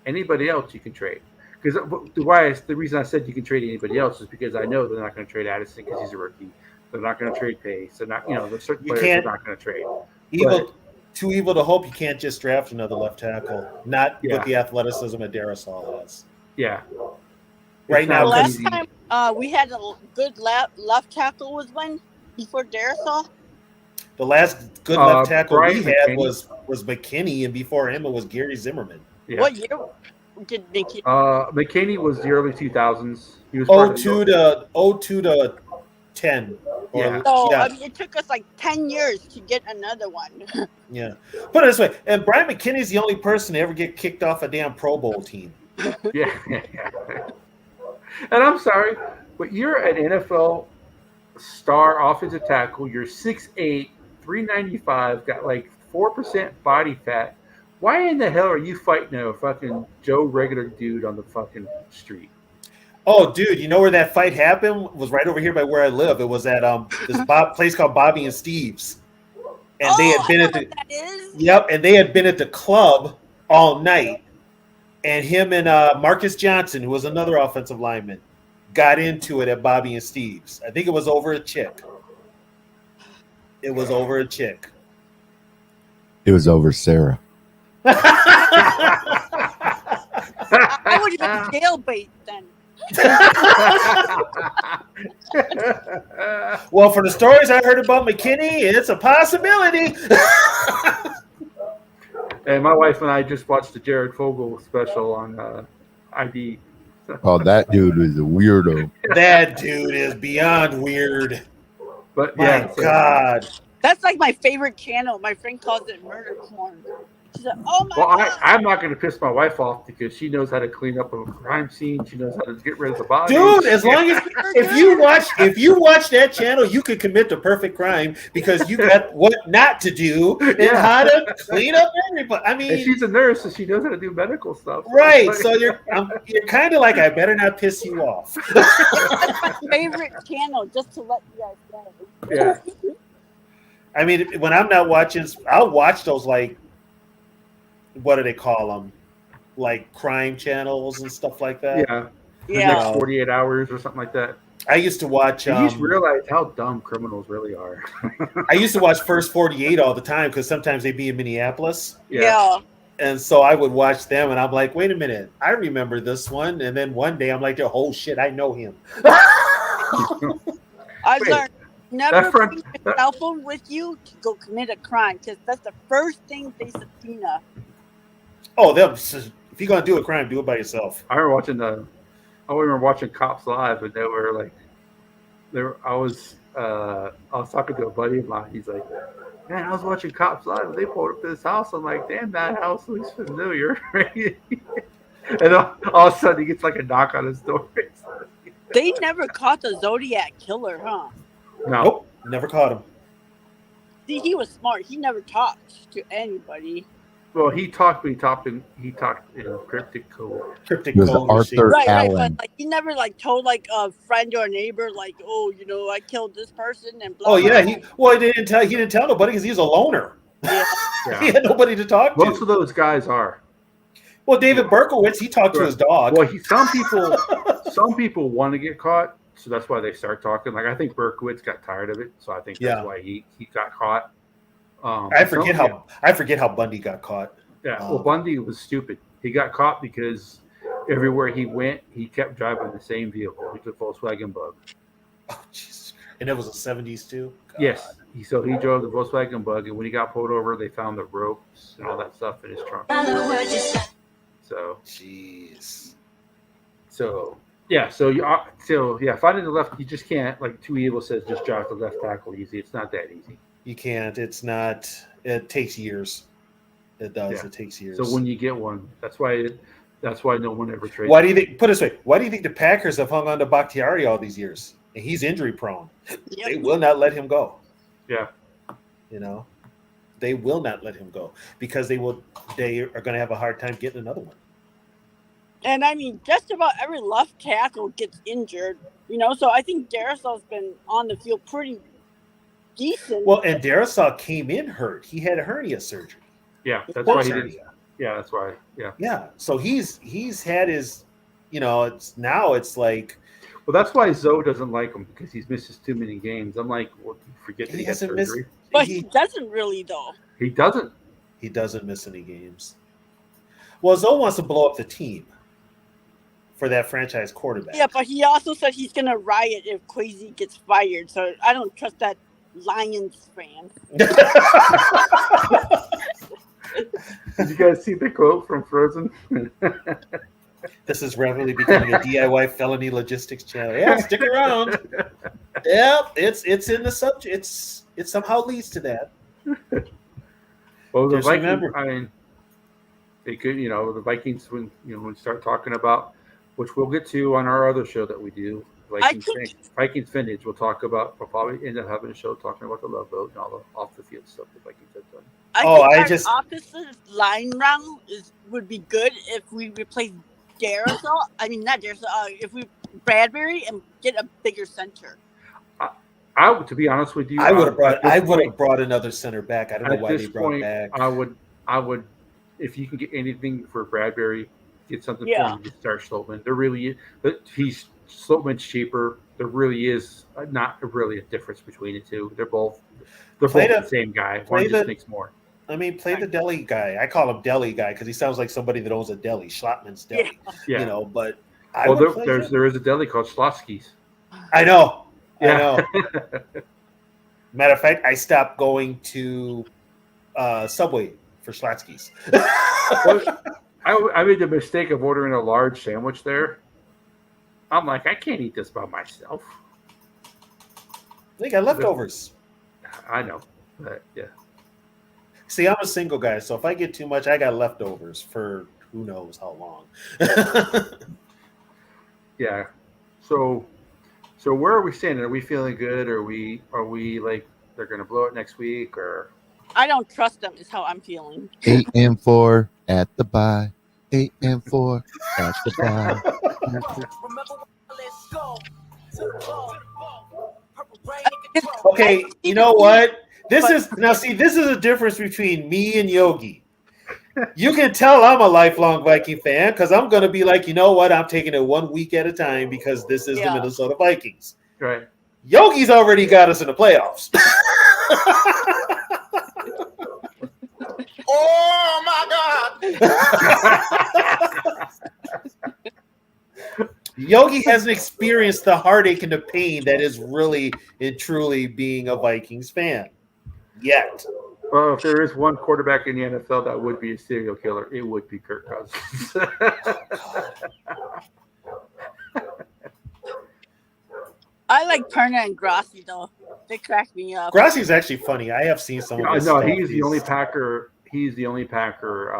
Anybody else you can trade. Because the reason I said you can trade anybody else is because I know they're not going to trade Addison because he's a rookie. They're not going to trade Pace. They're not, there's certain You players can't- they're not going to trade. Too evil to hope you can't just draft another left tackle. Not Yeah. with the athleticism that Darisaw has. Yeah. Right It's now, not Last easy. time we had a good left tackle was when before Darisaw. The last good left tackle Brian we had McKinney. was McKinney, and before him it was Gary Zimmerman. Yeah. What year did Nicky? McKinney was the early 2000s. He was part of the- 02 to 10. Or- Yeah. So yeah. I mean, it took us like 10 years to get another one. Yeah. Put it this way, and Brian McKinney's the only person to ever get kicked off a damn Pro Bowl team. Yeah. And I'm sorry, but you're an NFL star offensive tackle. You're 6'8", 395, got like 4% body fat. Why in the hell are you fighting a fucking Joe regular dude on the fucking street? Oh, dude, you know where that fight happened? It was right over here by where I live. It was at this place called Bobby and Steve's. And they had been I at know the what that is. Yep, and they had been at the club all night. And him and Marcus Johnson, who was another offensive lineman, got into it at Bobby and Steve's. I think it was over a chick. It was over a chick. It was over Sarah. I would have been jailbait then. Well, for the stories I heard about McKinney, it's a possibility. And my wife and I just watched the Jared Fogle special on ID. Oh, that dude was a weirdo. That dude is beyond weird. But My yeah, so- God. That's like my favorite channel. My friend calls it murder porn. She's like, "Oh my Well, god!" I'm not going to piss my wife off because she knows how to clean up a crime scene. She knows how to get rid of the body. Dude, as long as if you watch that channel, you could commit the perfect crime because you got what not to do and Yeah. how to clean up everybody. I And mean, she's a nurse, so she knows how to do medical stuff. right. So you're kind of like, I better not piss you off. That's my favorite channel. Just to let you guys know. Yeah. I mean, when I'm not watching, I'll watch those, like, what do they call them? Like crime channels and stuff like that. Yeah. The Yeah. next 48 hours or something like that. I used to watch. You just realize how dumb criminals really are. I used to watch First 48 all the time because sometimes they'd be in Minneapolis. Yeah. And so I would watch them, and I'm like, wait a minute, I remember this one. And then one day I'm like, oh shit, I know him. I've Wait, learned never that front- bring your cell phone with you to go commit a crime because that's the first thing they subpoena. Oh, if you're gonna do a crime, do it by yourself. I remember watching Cops Live, and they were like, I was talking to a buddy of mine. He's like, "Man, I was watching Cops Live, and they pulled up to this house." I'm like, "Damn, that house looks familiar." And all of a sudden, he gets like a knock on his door. They never caught the Zodiac killer, huh? No, Nope, never caught him. See, he was smart. He never talked to anybody. well, he talked in cryptic code. Cryptic It was code Arthur machine. Right, Allen. but like he never like told like a friend or a neighbor like, "Oh, you know, I killed this person," and blah. Oh yeah, blah. he didn't tell nobody because he's a loner. Yeah. He Yeah. had nobody to talk to. Most of those guys are. Well, David Berkowitz, he talked to his dog. Well, some people want to get caught, so that's why they start talking. Like I think Berkowitz got tired of it, so I think that's why he got caught. I forget how Bundy got caught. Yeah, well, Bundy was stupid. He got caught because everywhere he went, he kept driving the same vehicle. He took Volkswagen Bug. Oh Jesus! And it was the 70s too. God. Yes, so he drove the Volkswagen Bug, and when he got pulled over, they found the ropes and all that stuff in his trunk. So, Jeez. finding the left, you just can't. Like Too Evil says, just drive the left tackle easy. It's not that easy. You can't. It's not. It takes years. It does. Yeah. It takes years. So when you get one, that's why no one ever trades. Why do you think? Put it this way. Why do you think the Packers have hung on to Bakhtiari all these years? And he's injury prone. Yep. They will not let him go. Yeah. You know, they will not let him go because they are going to have a hard time getting another one. And I mean, just about every left tackle gets injured, you know. So I think Darisal's been on the field pretty decent. Well, and Darrisaw came in hurt. He had a hernia surgery. Yeah, that's why he Hernia. didn't. Yeah, that's why. Yeah. Yeah. So he's had his. You know, it's like. Well, that's why Zoe doesn't like him because he misses too many games. I'm like, well, forget that he had hasn't missed- surgery. But he doesn't really though. He doesn't. He doesn't miss any games. Well, Zoe wants to blow up the team for that franchise quarterback. Yeah, but he also said he's gonna riot if Kwesi gets fired. So I don't trust that Lions fan. Did you guys see the quote from Frozen? This is rapidly becoming a DIY felony logistics channel. Yeah, stick around. Yeah, it's in the subject. It somehow leads to that. Well, the Just Vikings. remember. I mean, they could. The Vikings when we start talking about, which we'll get to on our other show that we do. Vikings Vintage. We'll probably end up having a show talking about the Love Boat and all the off the field stuff the Vikings have done. I think our opposite line run would be good if we replace Darrisaw. I mean, not Darrisaw. If we Bradbury and get a bigger center. To be honest with you, I would have brought another center back. I don't know why they brought back. I would, if you can get anything for Bradbury, get something for him. Just start Sloatman. Sloatman's cheaper. There really is not really a difference between the two. They're both the same guy. One just makes more. I mean, play the deli guy. I call him deli guy because he sounds like somebody that owns a deli, Schlottman's Deli. Yeah. But there is a deli called Schlotsky's. I know. Yeah. I know. Matter of fact, I stopped going to Subway for Schlotsky's. I made the mistake of ordering a large sandwich there. I'm like, I can't eat this by myself. They got leftovers. I know. But, yeah. See, I'm a single guy, so if I get too much, I got leftovers for who knows how long. Yeah. So where are we standing? Are we feeling good? Are we like they're gonna blow it next week or I don't trust them. Is how I'm feeling. 8-4 at the bye. 8-4 at the bye. Okay, you know what? This is a difference between me and Yogi. You can tell I'm a lifelong Viking fan because I'm going to be like, you know what? I'm taking it 1 week at a time because this is the Yeah. Minnesota Vikings. right? Yogi's already got us in the playoffs. Oh my God! Yogi hasn't experienced the heartache and the pain that is really and truly being a Vikings fan yet. Well, if there is one quarterback in the NFL that would be a serial killer, it would be Kirk Cousins. I like Perna and Grassi though. They crack me up. Grassi's actually funny. I have seen some of his No, stuff. he's the only Packer. He's the only Packer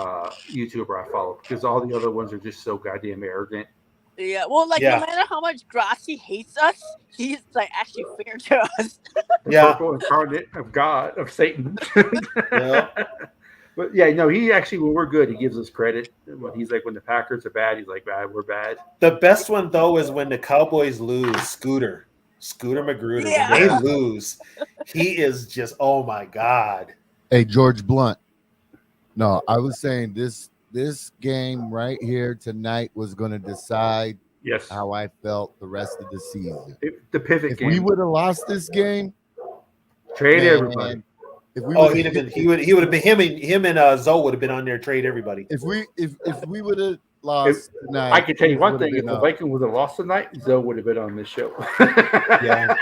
YouTuber I follow because all the other ones are just so goddamn arrogant. Yeah, well, like Yeah. no matter how much Grassi hates us, he's like actually fair to us. The Yeah. purple incarnate of God, of Satan. Yeah. But yeah, no, he actually, when we're good, he gives us credit. When he's like, when the Packers are bad, he's like, bad, we're bad. The best one though is when the Cowboys lose. Scooter Magruder. Yeah. When they lose, he is just oh my god. Hey, George Blunt. No, I was saying this game right here tonight was going to decide Yes. how I felt the rest of the season. The pivot If game. we would have lost this game, Trade man, everybody. if we Oh, would've- he would have been him and Zoe would have been on there trade everybody. if we would have lost tonight, I can tell you things one would've thing: if been the up. Vikings would have lost tonight, Zoe would have been on this show. Yeah.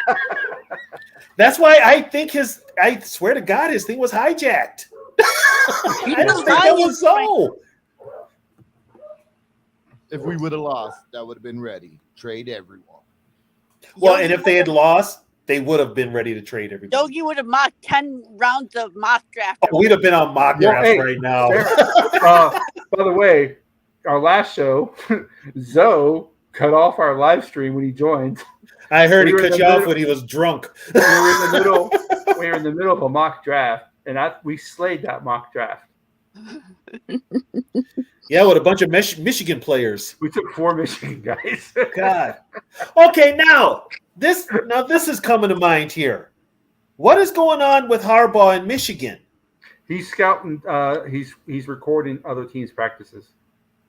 That's why I think I swear to God, his thing was hijacked. I don't think that was so. If we would have lost, that would have been ready. Trade everyone. Well, and if they had lost, they would have been ready to trade everybody. Yogi would have mocked 10 rounds of mock draft. Oh, we'd have been on mock Well, drafts hey, right now. By the way, our last show, Zoe cut off our live stream when he joined. I heard We he were in cut the you off middle- when he was drunk. We were in the middle of a mock draft, and we slayed that mock draft. Yeah, with a bunch of Michigan players. We took 4 Michigan guys. God. Okay, now this is coming to mind here. What is going on with Harbaugh in Michigan? He's scouting. He's recording other teams' practices.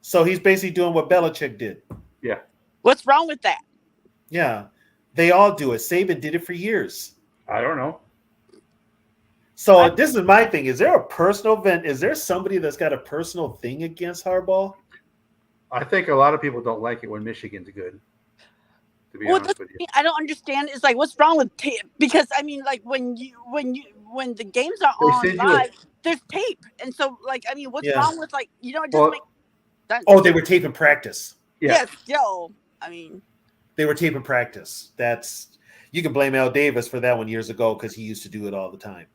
So he's basically doing what Belichick did. Yeah. What's wrong with that? Yeah, they all do it. Saban did it for years. I don't know. So this is my thing. Is there a personal event? Is there somebody that's got a personal thing against Harbaugh? I think a lot of people don't like it when Michigan's good. To be Well, honest with you. I don't understand. It's like, what's wrong with tape? Because I mean, like when the games are They on send you live, there's tape, and so like, I mean, what's Yeah. wrong with like, it doesn't Well, make sense. Oh, they were taping practice. Yeah. Yes, yo. I mean, They were taping practice. You can blame Al Davis for that one years ago because he used to do it all the time.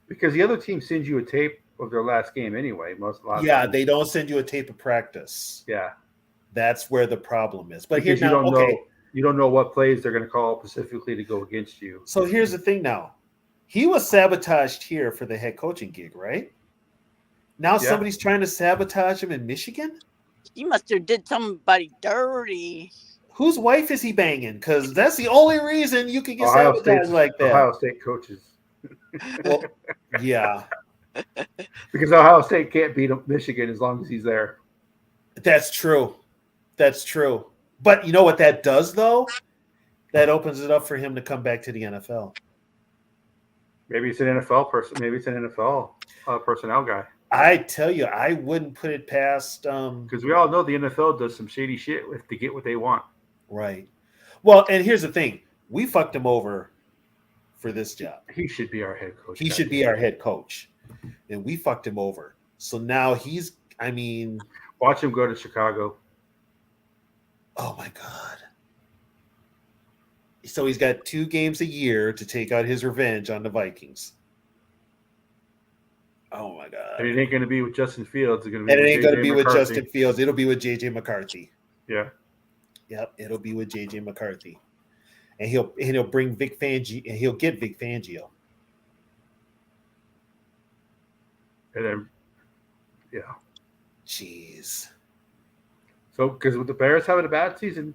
Because the other team sends you a tape of their last game anyway. Yeah, they don't send you a tape of practice. Yeah. That's where the problem is. But here Because now, okay. you don't know what plays they're going to call specifically to go against you. So here's the thing now. He was sabotaged here for the head coaching gig, right? Now Yeah. somebody's trying to sabotage him in Michigan? he must have did somebody dirty. Whose wife is he banging? Because that's the only reason you can get Ohio sabotaged State, like that. Ohio State coaches. Well, yeah, Because Ohio State can't beat Michigan as long as he's there. that's true. That's true. But you know what that does, though? That opens it up for him to come back to the NFL. Maybe it's an NFL person. Maybe it's an NFL personnel guy. I tell you, I wouldn't put it past. Because we all know the NFL does some shady shit to get what they want. Right. Well, and here's the thing: we fucked him over for this job. He should be our head coach. He should be our head coach, and we fucked him over. So now he's. I mean, Watch him go to Chicago. oh my god. So he's got 2 games a year to take out his revenge on the Vikings. Oh my god! And it ain't going to be with Justin Fields. It's going to be And it with ain't going to JJ be with McCarthy. Justin Fields. It'll be with JJ McCarthy. Yeah. Yep, it'll be with JJ McCarthy, and he'll bring Vic Fangio, and he'll get Vic Fangio. And then, yeah. Jeez. So, because with the Bears having a bad season,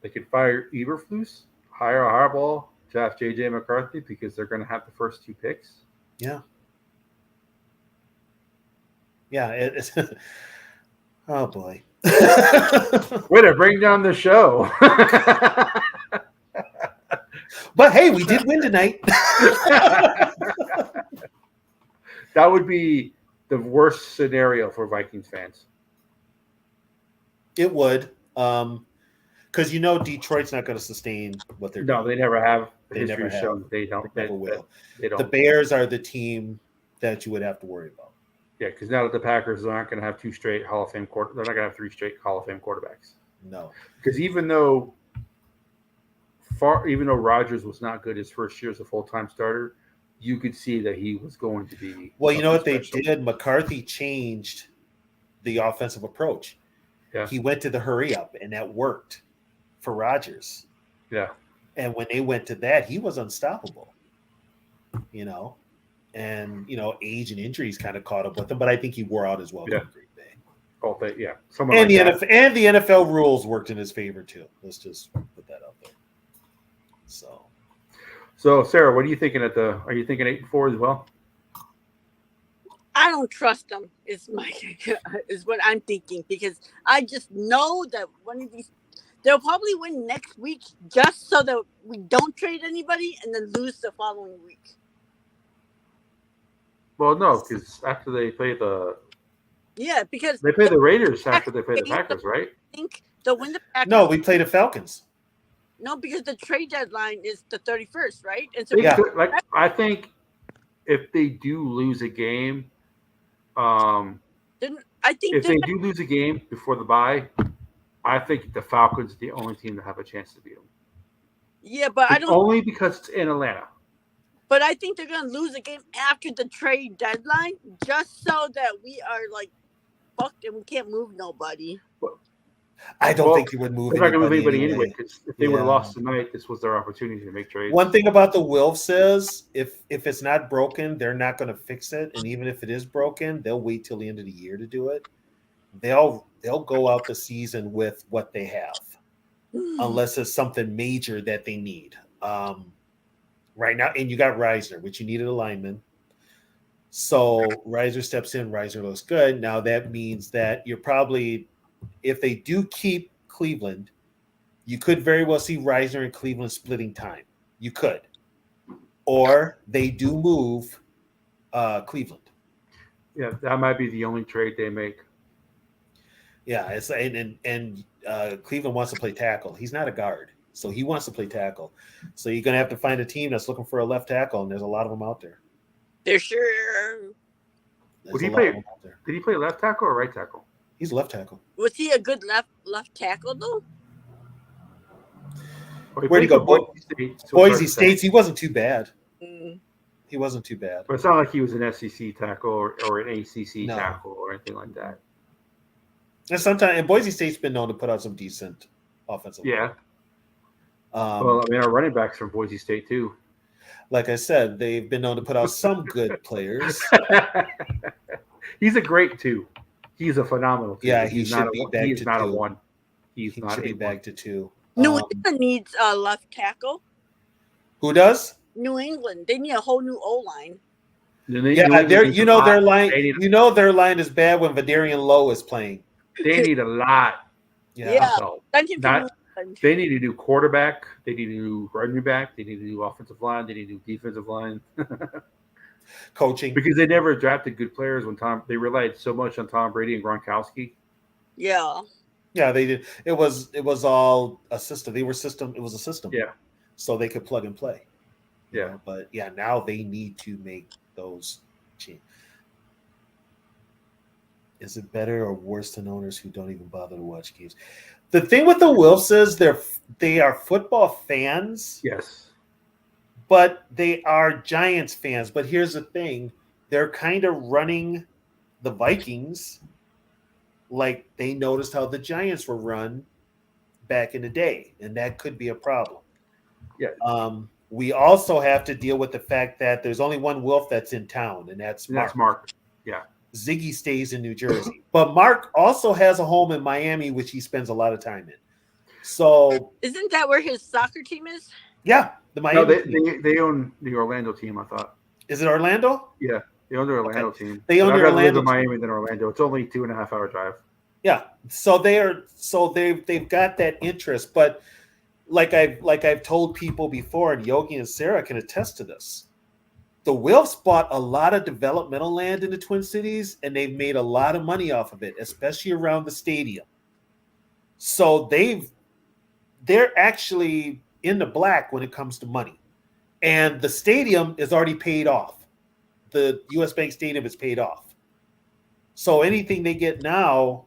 they could fire Eberflus, hire a Harbaugh, draft JJ McCarthy because they're going to have the first 2 picks. Yeah. Yeah. It's oh boy. Way to bring down the show. But hey, we did win tonight. That would be the worst scenario for Vikings fans. It would, because Detroit's not going to sustain what they're No, doing. they never have. They History never has shown have. they don't. They never will. They don't. The Bears are the team that you would have to worry about. Yeah, because now that the Packers aren't going to have 2 straight Hall of Fame they're not going to have 3 straight Hall of Fame quarterbacks. No, Because even though Rodgers was not good his first year as a full-time starter, you could see that he was going to be. well, you know what they special. did? McCarthy changed the offensive approach. Yeah. He went to the hurry up, and that worked for Rodgers. Yeah. And when they went to that, he was unstoppable. And age and injuries kind of caught up with him, but I think he wore out as well. Yeah. In Green Bay. Oh, but yeah. Someone And like the that. NFL rules worked in his favor too. Let's just put that out there. So, Sarah, what are you thinking are you thinking 8-4 as well? I don't trust them. Is what I'm thinking, because I just know that one of these they'll probably win next week just so that we don't trade anybody and then lose the following week. Well, no, because after they play because they play the Raiders after they play the Packers, right? I think they'll win the Packers. No, we play the Falcons. No, because the trade deadline is the 31st, right? And so Yeah. I think if they do lose a game, then I think if they do lose a game before the bye, I think the Falcons are the only team that have a chance to beat them. Yeah, but I don't. Only because it's in Atlanta. But I think they're going to lose a game after the trade deadline, just so that we are like fucked and we can't move nobody. I don't think you would move. They're not going to move anybody anyway. anyway. Because if they would have lost tonight, this was their opportunity to make trades. One thing about the Wilfs is if it's not broken, they're not going to fix it. And even if it is broken, they'll wait till the end of the year to do it. They'll go out the season with what they have, unless it's something major that they need. Right now, and you got Reisner, which you needed a lineman. So Reiser steps in. Reiser looks good. Now that means that you're probably, if they do keep Cleveland, you could very well see Reisner and Cleveland splitting time. You could, or they do move Cleveland. Yeah, that might be the only trade they make. Yeah, it's and Cleveland wants to play tackle. He's not a guard, so he wants to play tackle. So you're gonna have to find a team that's looking for a left tackle, and there's a lot of them out there. They're sure. Would he play? Did he play left tackle or right tackle? He's left tackle. Was he a good left tackle though? Where'd he go? Boise State. He wasn't too bad. He wasn't too bad. But it's not like he was an SEC tackle or an ACC tackle or anything like that. And sometimes, and Boise State's been known to put out some decent offensive. Yeah. Well, I mean, our running backs from Boise State too. Like I said, they've been known to put out some good players. He's a great two. He's a phenomenal two. Yeah, he's should be back He's to not two. a one. He should be back to two. New England needs a left tackle. Who does? New England. They need a whole new O line. Yeah, their line. Their line is bad when Vadarian Lowe is playing. They need a lot. Yeah. They need a new quarterback. They need a new running back. They need a new offensive line. They need a new defensive line. Coaching. Because they never drafted good players when they relied so much on Tom Brady and Gronkowski. Yeah. Yeah, they did. It was all a system. It was a system. Yeah. So they could plug and play. Yeah. But yeah, now they need to make those changes. Is it better or worse than owners who don't even bother to watch games? The thing with the Wilfs is they are football fans, Yes. but they are Giants fans. But here's the thing: they're kind of running the Vikings like they noticed how the Giants were run back in the day, and that could be a problem. Yeah. We also have to deal with the fact that there's only one Wilf that's in town, and that's Mark. That's Mark. Yeah. Ziggy stays in New Jersey, but Mark also has a home in Miami, which he spends a lot of time in. So, Isn't that where his soccer team is? yeah, the Miami. No, team. they own the Orlando team. I thought. Is it Orlando? Yeah, they own the Orlando team. They own But I'd the rather live Orlando in Miami than Orlando. It's only 2.5-hour drive. Yeah, so they've got that interest, but like I've told people before, and Yogi and Sarah can attest to this. The Wilfs bought a lot of developmental land in the Twin Cities, and they've made a lot of money off of it, especially around the stadium. So they're actually in the black when it comes to money, and the stadium is already paid off. The U.S. Bank Stadium is paid off, so anything they get now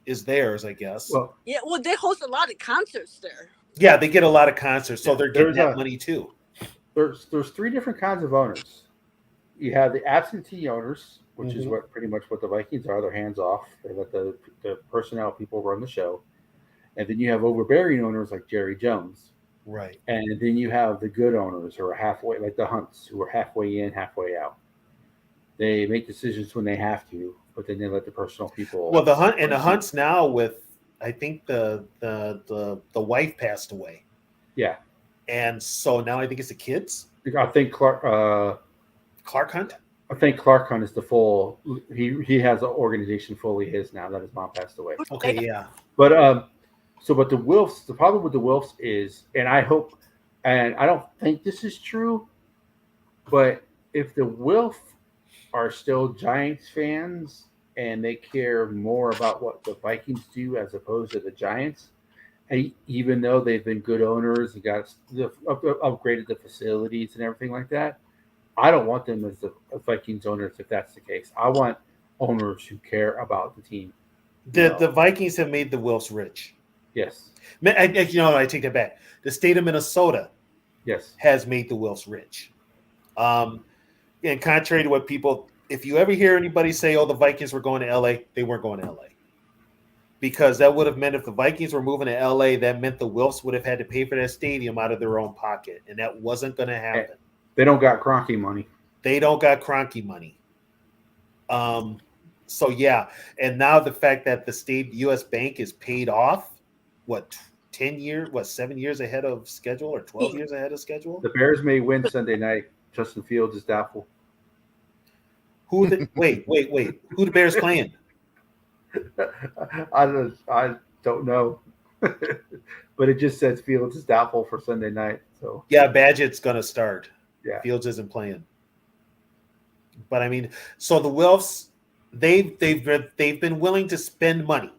is theirs, I guess. Well, Yeah, well, they host a lot of concerts there. Yeah, they get a lot of concerts, so Yeah, they're getting there's that a- money too. there's 3 different kinds of owners. You have the absentee owners, which is Mhm. what pretty much what the Vikings are. They're hands off. They let the personnel people run the show. And then you have overbearing owners like Jerry Jones. Right. And then you have the good owners who are halfway, like the Hunts, who are halfway in, halfway out. They make decisions when they have to, but then they let the personal people. Well, the Hunts now with I think the wife passed away, Yeah, and so now I think it's the kids. I think Clark. Clark Hunt. I think Clark Hunt is the full. He has an organization fully his now that his mom passed away. Okay, yeah. But but the Wilfs. The problem with the Wilfs is, and I hope, and I don't think this is true, but if the Wilf are still Giants fans and they care more about what the Vikings do as opposed to the Giants, even though they've been good owners and got upgraded the facilities and everything like that, I don't want them as the Vikings owners if that's the case. I want owners who care about the team. The Vikings have made the Wilfs rich. Yes. I take that back. The state of Minnesota Yes. has made the Wilfs rich. And contrary to what people, if you ever hear anybody say, "Oh, the Vikings were going to LA," they weren't going to LA. Because that would have meant if the Vikings were moving to LA, that meant the Wilfs would have had to pay for that stadium out of their own pocket. And that wasn't going to happen. They don't got Kroenke money. They don't got Kroenke money. So yeah. And now the fact that the state US Bank is paid off, 7 years ahead of schedule or 12 years ahead of schedule? The Bears may win Sunday night. Justin Fields is doubtful. Wait. Who the Bears playing? I don't know. But it just says Fields is doubtful for Sunday night. So Yeah, Badgett's gonna start. yeah. Fields isn't playing. But I mean, so the Wilfs, they've been willing to spend money.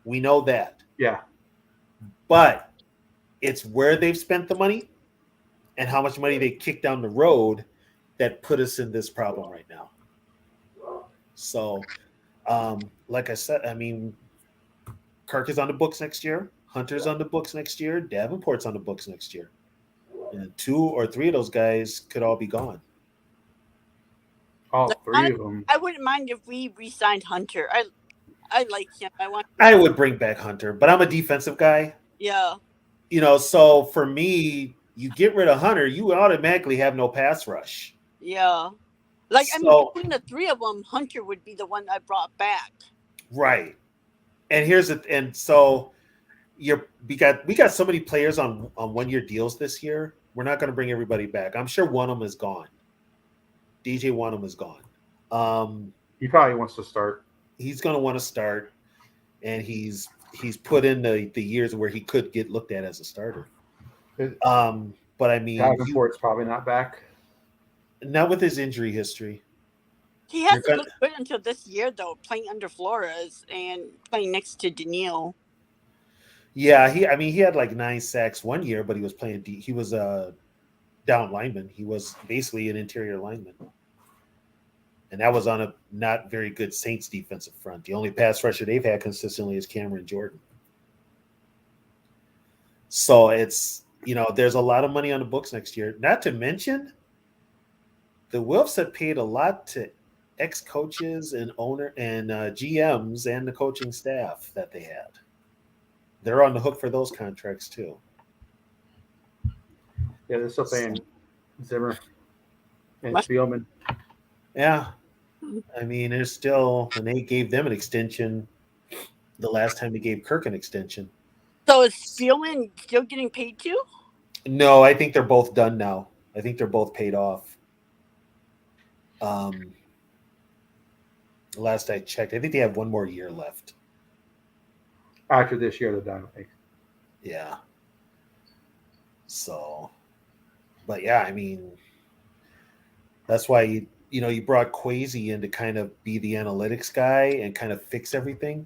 We know that. Yeah. But it's where they've spent the money and how much money they kicked down the road that put us in this problem right now. So, like I said, I mean, Kirk is on the books next year. Hunter's on the books next year. Davenport's on the books next year. And 2 or 3 of those guys could all be gone. All 3 of them. I wouldn't mind if we re-signed Hunter. I like him. I would bring back Hunter, but I'm a defensive guy. Yeah. So for me, you get rid of Hunter, you automatically have no pass rush. Yeah. Like, I mean, between the 3 of them, Hunter would be the one I brought back. Right. And so we got so many players on 1-year deals this year. We're not going to bring everybody back. I'm sure one of them is gone. DJ Wanham is gone. He probably wants to start. He's going to want to start, and he's put in the years where he could get looked at as a starter. But I mean, Davenport's probably not back. Not with his injury history. He hasn't looked good until this year, though, playing under Flores and playing next to Daniil. Yeah, he had like 9 sacks 1 year, but he was playing. He was a down lineman. He was basically an interior lineman. And that was on a not very good Saints defensive front. The only pass rusher they've had consistently is Cameron Jordan. So it's, there's a lot of money on the books next year. Not to mention, the Wilfs have paid a lot to ex-coaches and owner and GMs and the coaching staff that they had. They're on the hook for those contracts too. Yeah, they're still paying Zimmer and What? Spielman. Yeah. I mean, there's still, and they gave them an extension the last time they gave Kirk an extension. So is Spielman still getting paid too? No, I think they're both done now. I think they're both paid off. Last I checked, I think they have one more year left. After this year, they're done, I think. Yeah. So, but yeah, I mean, that's why you brought Kwesi in to kind of be the analytics guy and kind of fix everything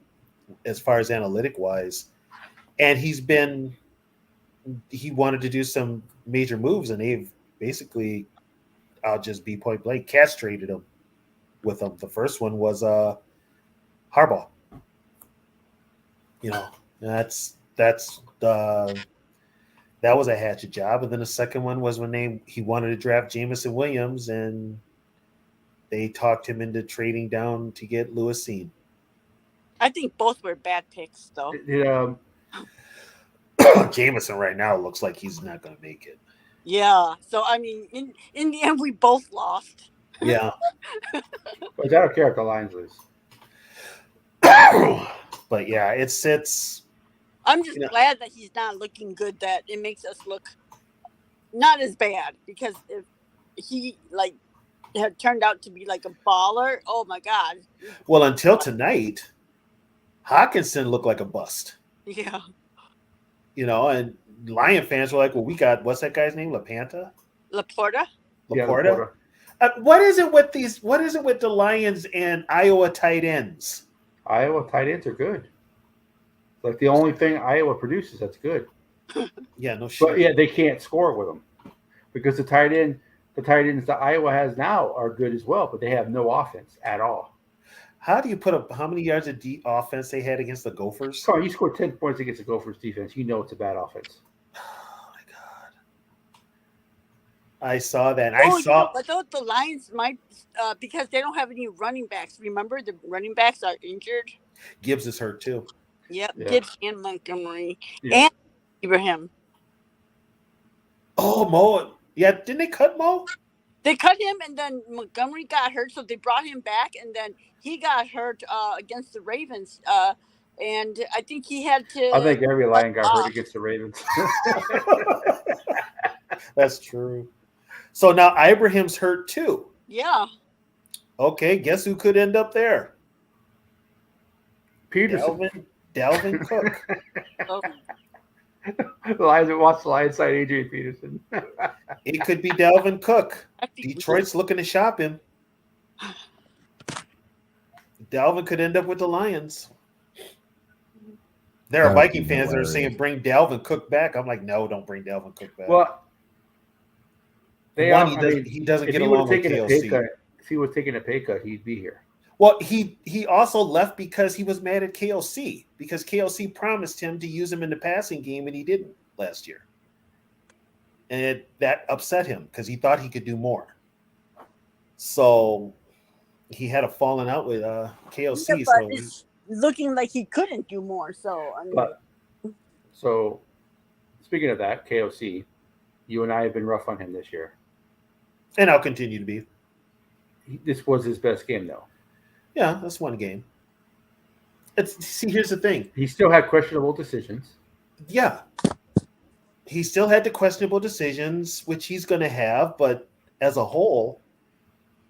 as far as analytic wise. And he wanted to do some major moves, and they've basically, I'll just be point blank, castrated him with them. The first one was Harbaugh. That was a hatchet job. And then the second one was when he wanted to draft Jamison Williams, and they talked him into trading down to get Lewis Seen. I think both were bad picks, though. Jamison right now looks like he's not going to make it. Yeah. So, I mean, in the end, we both lost. Yeah. But I don't care if the Lions lose. But yeah, it's. I'm just glad that he's not looking good, that it makes us look not as bad, because if he had turned out to be like a baller, oh my God. Well, until tonight, Hawkinson looked like a bust. Yeah. And Lion fans were like, well, we got, what's that guy's name? Laporta? Laporta? Yeah, Laporta. What is it with the Lions and Iowa tight ends? Iowa tight ends are good. Like the only thing Iowa produces that's good. Yeah, no shit. But yeah, they can't score with them because the tight ends that Iowa has now are good as well, but they have no offense at all. How do you put up how many yards of offense they had against the Gophers? Come on, you scored 10 points against the Gophers defense. You know it's a bad offense. Oh my God. I saw that. I thought the Lions might, because they don't have any running backs. Remember, the running backs are injured. Gibbs is hurt too. Yep, Yeah. Gibbs and Montgomery Yeah. and Ibrahim. Oh, Mo. Yeah, didn't they cut Mo? They cut him, and then Montgomery got hurt, so they brought him back, and then he got hurt against the Ravens, and I think he had to. I think every Lion got hurt against the Ravens. That's true. So now Ibrahim's hurt too. Yeah. Okay, guess who could end up there? Peterson. Dalvin Cook. Oh. The Lions watch the Lions side Adrian Peterson. It could be Dalvin Cook. I think Detroit's looking to shop him. Dalvin could end up with the Lions. There are That would Viking be fans that are saying bring Dalvin Cook back. I'm like, no, don't bring Dalvin Cook back. Well, he doesn't get along with KLC. If he was taking a pay cut, he'd be here. Well, he also left because he was mad at KLC, because KLC promised him to use him in the passing game, and he didn't last year. And that upset him because he thought he could do more. So he had a falling out with KLC. Yeah, but it's looking like he couldn't do more. So, I mean, so speaking of that, KOC, you and I have been rough on him this year. And I'll continue to be. This was his best game, though. Yeah, that's one game. Here's the thing. He still had questionable decisions. Yeah. He still had the questionable decisions, which he's going to have, but as a whole,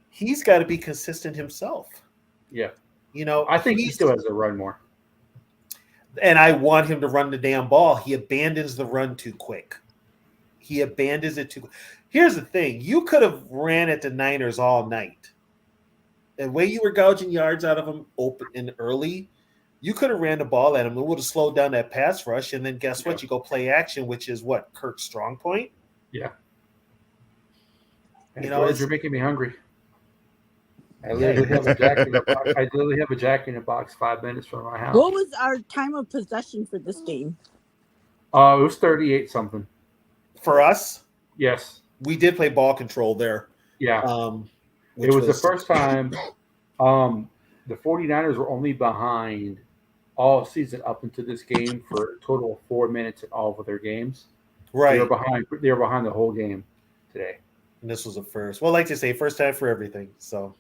he's got to be consistent himself. Yeah. I think he still has to run more. And I want him to run the damn ball. He abandons the run too quick. He abandons it too quick. Here's the thing. You could have ran at the Niners all night. The way you were gouging yards out of him open and early, you could have ran the ball at him. It would have slowed down that pass rush. And then guess what? You go play action, which is what? Kirk's strong point? Yeah. And George, you're making me hungry. I literally have a Jack in the Box. I literally have a Jack in the Box 5 minutes from my house. What was our time of possession for this game? It was 38 something. For us, Yes. we did play ball control there. Yeah. Which It was the first time the 49ers were only behind all season up into this game for a total of 4 minutes in all of their games. right. They were behind the whole game today. And this was a first. Well, like to say, first time for everything. So,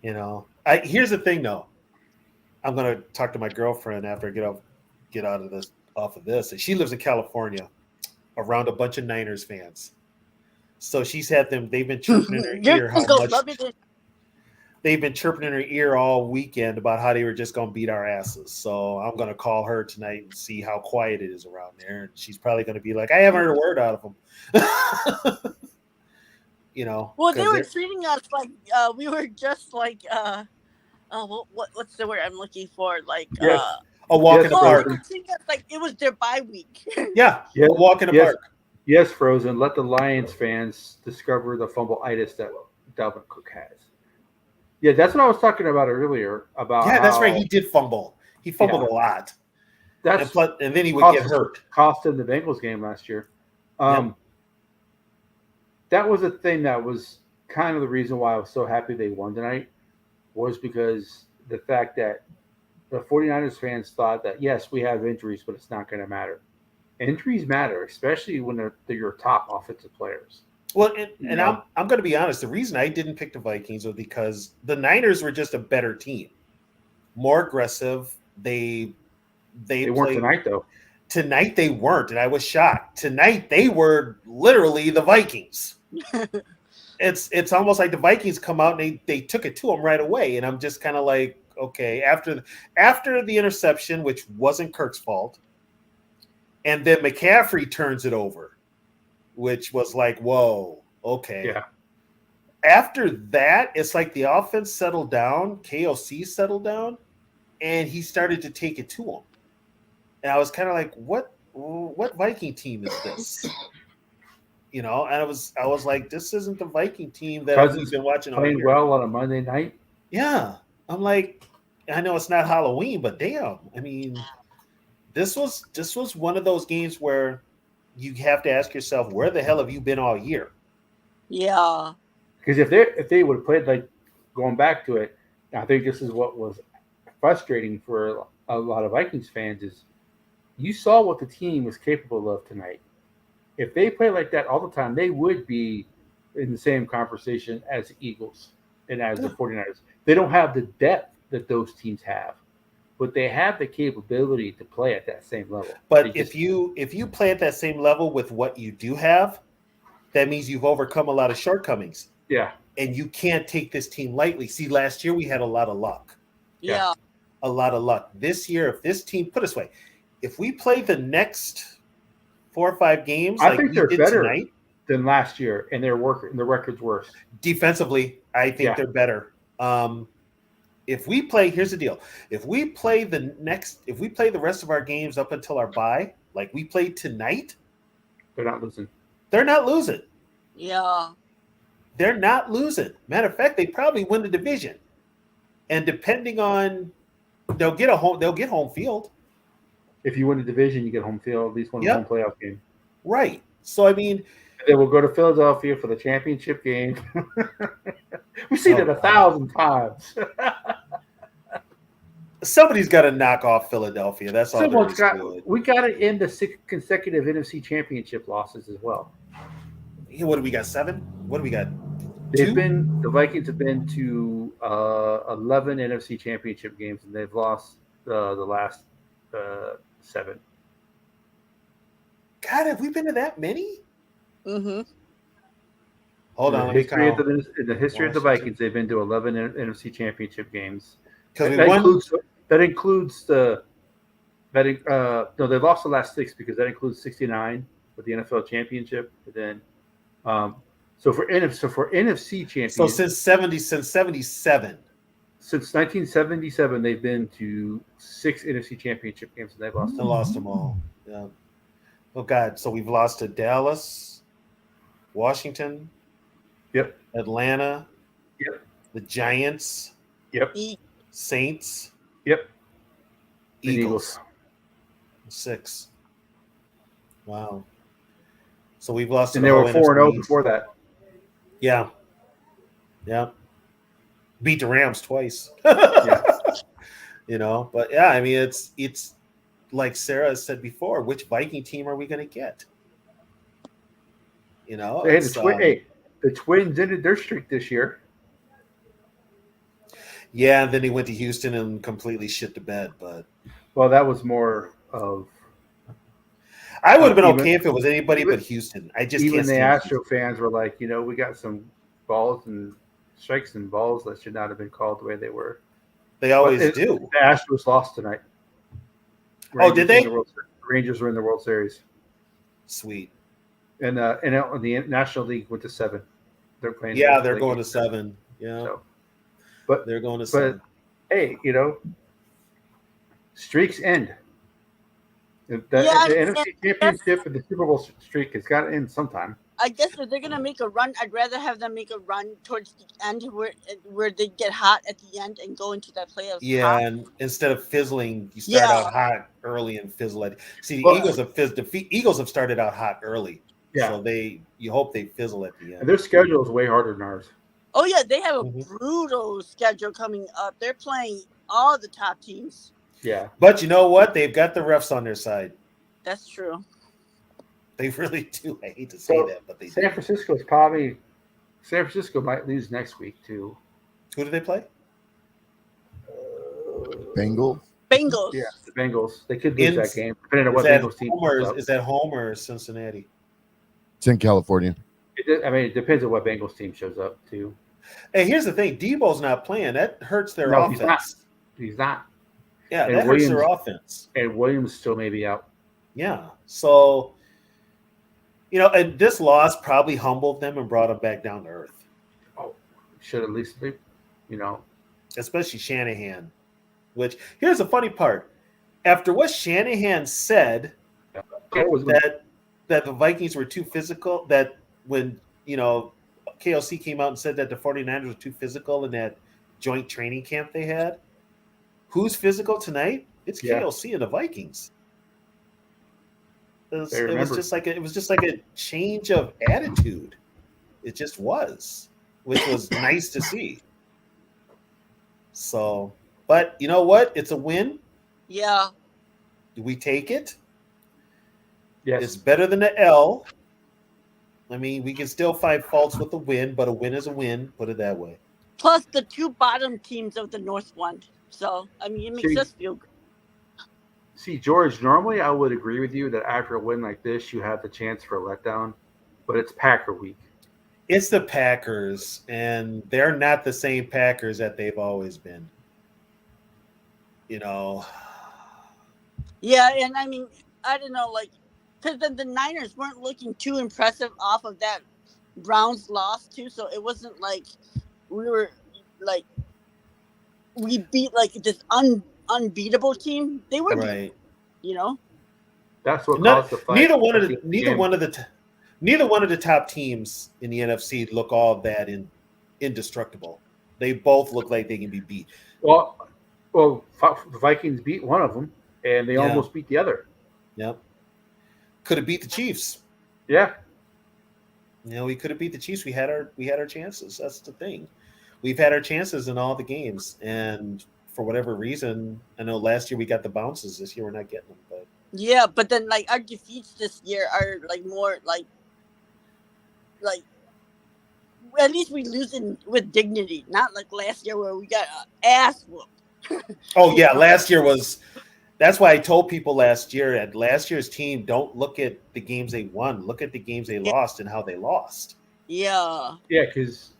here's the thing, though. I'm gonna talk to my girlfriend after I get off of this. And she lives in California, around a bunch of Niners fans. So she's had them. They've been chirping in her ear how much they've been chirping in her ear all weekend about how they were just gonna beat our asses. So I'm gonna call her tonight and see how quiet it is around there. And she's probably gonna be like, "I haven't heard a word out of them." Well, they were treating us like we were just like what's the word I'm looking for? Like Yes. a walk in the they park. were treating us like it was their bye week. Yeah, Yes. a walk in the Yes. park. Yes, Frozen. Let the Lions fans discover the fumbleitis that Dalvin Cook has. Yeah, that's what I was talking about earlier. About That's right. He did fumble. He fumbled a lot. That's And then he would get hurt. Cost him the Bengals game last year. That was a thing that was kind of the reason why I was so happy they won tonight, was because the fact that the 49ers fans thought that, yes, we have injuries, but it's not going to matter. Injuries matter, especially when they're your top offensive players. Well, and I'm going to be honest. The reason I didn't pick the Vikings was because the Niners were just a better team, more aggressive. They weren't tonight, though. Tonight they weren't, and I was shocked. Tonight they were literally the Vikings. It's almost like the Vikings come out and they took it to them right away, and I'm just kind of like, okay. After the interception, which wasn't Kirk's fault, and then McCaffrey turns it over, which was like, whoa, okay. Yeah. After that, it's like the offense settled down, KOC settled down, and he started to take it to him. And I was kind of like, what Viking team is this? And I was like, this isn't the Viking team that we've been watching all playing year. well on a Monday night. Yeah. I'm like, I know it's not Halloween, but damn. I mean, this was one of those games where you have to ask yourself, where the hell have you been all year? Yeah. Because if they would have played, like, going back to it, I think this is what was frustrating for a lot of Vikings fans is you saw what the team was capable of tonight. If they play like that all the time, they would be in the same conversation as the Eagles and as the 49ers. They don't have the depth that those teams have, but they have the capability to play at that same level. But if you play at that same level with what you do have, that means you've overcome a lot of shortcomings. Yeah. And you can't take this team lightly. See, last year we had a lot of luck. Yeah. A lot of luck. This year, if this team, put it this way, if we play the next 4 or 5 games, I think they're better tonight, than last year, and their record's worse. Defensively, I think they're better. If we play, here's the deal: if we play the rest of our games up until our bye, like we played tonight, they're not losing. They're not losing. Yeah. They're not losing. Matter of fact, they probably win the division, and depending on, they'll get home field. If you win the division, you get home field, at least one home playoff game. Right. So, I mean, they will go to Philadelphia for the championship game. We've seen it 1,000 times. Somebody's got to knock off Philadelphia. That's all. We got to end the 6 consecutive NFC championship losses as well. What do we got? 7? What do we got? The Vikings have been to 11 NFC championship games, and they've lost the last 7. God, have we been to that many? Mm-hmm. Hold on. In the history of the Vikings, they've been to 11 NFC championship games. Because they lost the last 6 because that includes 69 with the NFL championship. And then, so for NFC champions, so since 77. Since 1977, they've been to 6 NFC championship games, and they've lost them all. Yeah. Oh God! So we've lost to Dallas, Washington, Yep, Atlanta, yep, the Giants, Yep. Saints, Yep. And Eagles. 6. Wow. So we've lost to And the they whole were 4-0 NFC East. before that. Yeah. Yeah. Beat the Rams twice. Yeah. You know, but yeah, I mean it's like Sarah said before, which Viking team are we going to get? You know, They had it's, the Twins ended their streak this year. yeah, and then he went to Houston and completely shit the bed, but Well, that was more of I would have been even- okay if it was anybody even- but Houston. I just even can't the stand Astro fans were like, we got some balls and strikes and balls that should not have been called the way they were. They always But do. The Astros lost tonight. Oh, did they? Rangers were in the World Series, Sweet. and the National League went to 7. They're playing. Yeah, they're going to 7. Yeah, So, but they're going to 7. hey, streaks end. The Yeah, NFC Championship and the Super Bowl streak has got to end sometime. I guess if they're gonna make a run, I'd rather have them make a run towards the end where they get hot at the end and go into that playoffs. Yeah, hot. and instead of fizzling, you start out hot early and fizzle at. See, the Eagles have started out hot early. Yeah. So you hope they fizzle at the And end. their schedule is way harder than ours. Oh yeah, they have a Mhm. brutal schedule coming up. They're playing all the top teams. Yeah. But you know what? They've got the refs on their side. That's true. They really do. I hate to say So, that, but they San do. San Francisco might lose next week too. Who do they play? Bengals. Bengals. Yeah, the Bengals. They could lose that game depending on Is what that Bengals team home or comes up. is that home or Cincinnati? It's in California. It depends on what Bengals team shows up too. Hey, here's the thing: Debo's not playing. That hurts their No, he's offense. He's not. Yeah, And that hurts their offense. And Williams still may be out. Yeah. So, and this loss probably humbled them and brought them back down to earth. Should at least be, Especially Shanahan. Which here's the funny part: after what Shanahan said, that the Vikings were too physical. That when KOC came out and said that the 49ers were too physical in that joint training camp they had. Who's physical tonight? It's KOC and the Vikings. It was just like a change of attitude. It just was, which was nice to see. So, but you know what? It's a win. Yeah. Do we take it? Yes. It's better than the L. I mean, we can still find faults with the win, but a win is a win. Put it that way. Plus the 2 bottom teams of the North won. So I mean, it makes us feel good. See, George, normally I would agree with you that after a win like this, you have the chance for a letdown, but it's Packer week. It's the Packers, and they're not the same Packers that they've always been. Yeah, and I mean, I don't know, because the Niners weren't looking too impressive off of that Browns loss too, so it wasn't like we were we beat this unbeatable team. They were right. That's what caused the fight. Neither one of the top teams in the NFC look all that indestructible. They both look like they can be beat. Well, the Vikings beat one of them, and they almost beat the other. Yep. Could have beat the Chiefs. Yeah. We could have beat the Chiefs. We had our chances. That's the thing. We've had our chances in all the games, and for whatever reason, I know last year we got the bounces. This year we're not getting them. But yeah, but then our defeats this year are more like at least we lose with dignity, not like last year where we got ass whooped. Oh yeah, last year was. That's why I told people last year at last year's team, don't look at the games they won. Look at the games they lost and how they lost. Yeah. Yeah, because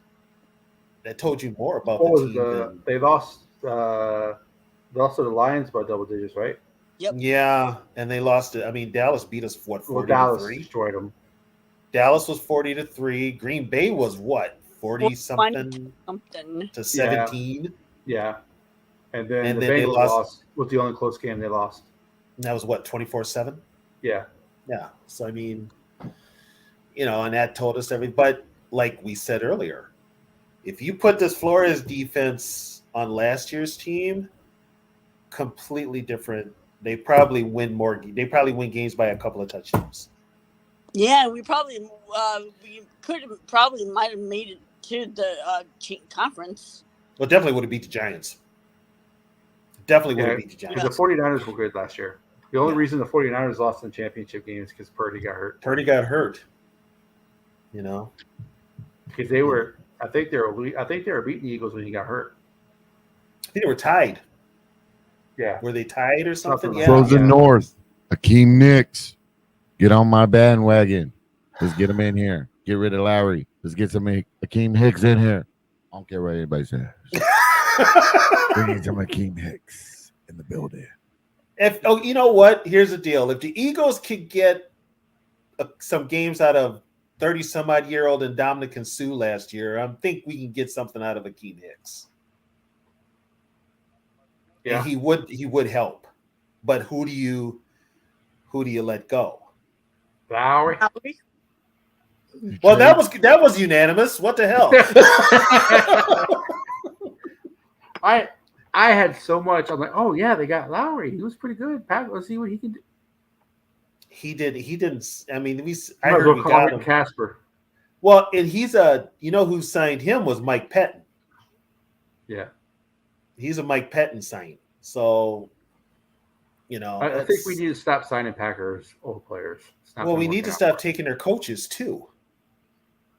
that told you more about the team. They lost. They lost to the Lions by double digits, right? Yep. Yeah, and they lost it. I mean, Dallas beat us 40-3. Dallas destroyed them. Dallas was 40-3. Green Bay was what 40-something to 17. Yeah. And then the Bengals lost. Was the only close game they lost. And that was what 24-7. Yeah. Yeah. So I mean, and that told us everything. But like we said earlier, If you put this Flores defense on last year's team, completely different. They probably win more. They probably win games by a couple of touchdowns. Yeah, we probably might have made it to the conference. Well, definitely would have beat the Giants. Definitely would Yeah, have beat the because Giants. the 49ers were good last year. The only Yeah. reason the 49ers lost in the championship game is because Purdy got hurt. Purdy got hurt. You know, Because they were, I think they were beating the Eagles when he got hurt. I think they were tied. Yeah. Were they tied or something? Something Yeah. like Frozen yeah. North. Akeem Nicks. Get on my bandwagon. Let's get him in here. Get rid of Lowry. Let's get some Akeem Hicks in here. I don't care what anybody says. We need some Akeem Hicks in the building. You know what? Here's the deal. If the Eagles could get some games out of 30-some-odd-year-old and Dominican Sue last year, I think we can get something out of Akeem Hicks. Yeah. And he would help. But who do you let go? Lowry. Well, that was unanimous. What the hell? I had so much. I'm like, oh yeah, they got Lowry. He was pretty good. Pat, let's see what he can do. He didn't. I mean, I I heard we got him. Casper. Well, and he's who signed him was Mike Pettin. Yeah. He's a Mike Pettin sign. So, I think we need to stop signing Packers old players. We need to stop taking their coaches too.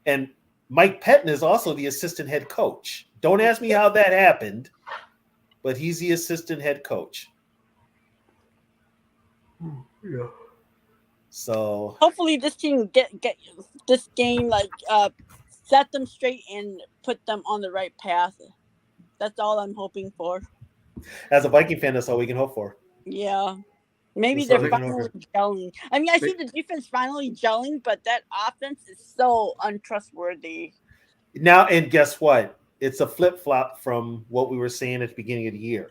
And Mike Pettin is also the assistant head coach. Don't ask me how that happened, but he's the assistant head coach. Yeah. So hopefully this team get this game set them straight and put them on the right path. That's all I'm hoping for. As a Viking fan, that's all we can hope for. Yeah. Maybe That's all they're we can finally gelling. I mean, I see the defense finally gelling, but that offense is so untrustworthy. Now, and guess what? It's a flip-flop from what we were saying at the beginning of the year.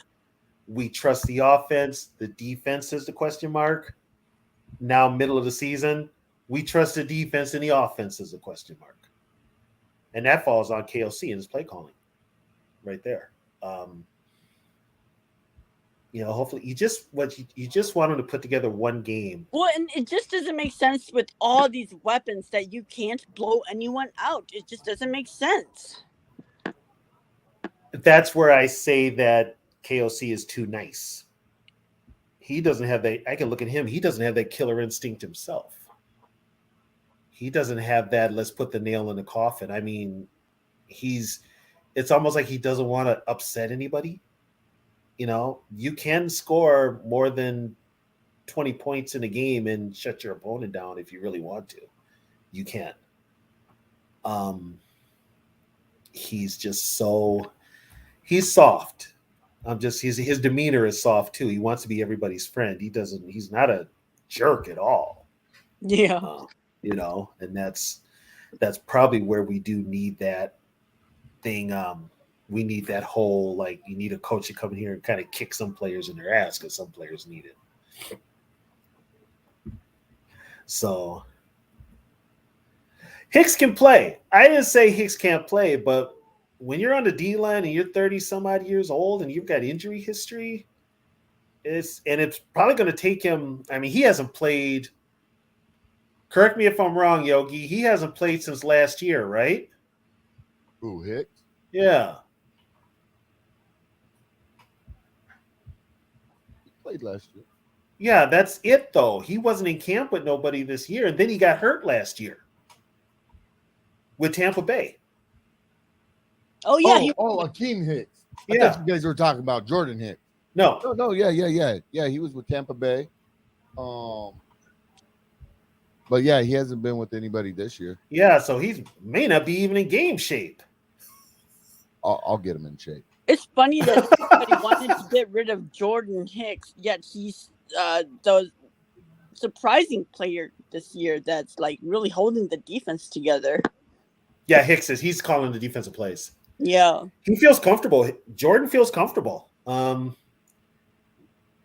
We trust the offense. The defense is the question mark. Now, middle of the season, we trust the defense and the offense is the question mark. And that falls on KOC and his play calling right there. Hopefully you just want them to put together one game. Well, and it just doesn't make sense with all these weapons that you can't blow anyone out. It just doesn't make sense. That's where I say that KOC is too nice. He doesn't have that. I can look at him. He doesn't have that killer instinct himself. He doesn't have that. Let's put the nail in the coffin. I mean, it's almost like he doesn't want to upset anybody. You can score more than 20 points in a game and shut your opponent down if you really want to. You can. He's just he's soft. His demeanor is soft too. He wants to be everybody's friend. He's not a jerk at all. Yeah. And that's probably where we do need that thing. We need that whole, you need a coach to come in here and kind of kick some players in their ass because some players need it. So Hicks can play. I didn't say Hicks can't play, but when you're on the D line and you're 30 some odd years old and you've got injury history, it's probably going to take him. I mean, he hasn't played. Correct me if I'm wrong, Yogi. He hasn't played since last year, right? Who, Hicks? Yeah. He played last year. Yeah, that's it, though. He wasn't in camp with nobody this year, and then he got hurt last year with Tampa Bay. Oh, yeah. Akeem Hicks. I thought you guys were talking about Jordan Hicks. No. Yeah, he was with Tampa Bay. But yeah, he hasn't been with anybody this year. Yeah, so he may not be even in game shape. I'll get him in shape. It's funny that somebody wanted to get rid of Jordan Hicks, yet he's the surprising player this year that's really holding the defense together. Yeah, he's calling the defensive plays. Yeah. He feels comfortable. Jordan feels comfortable. And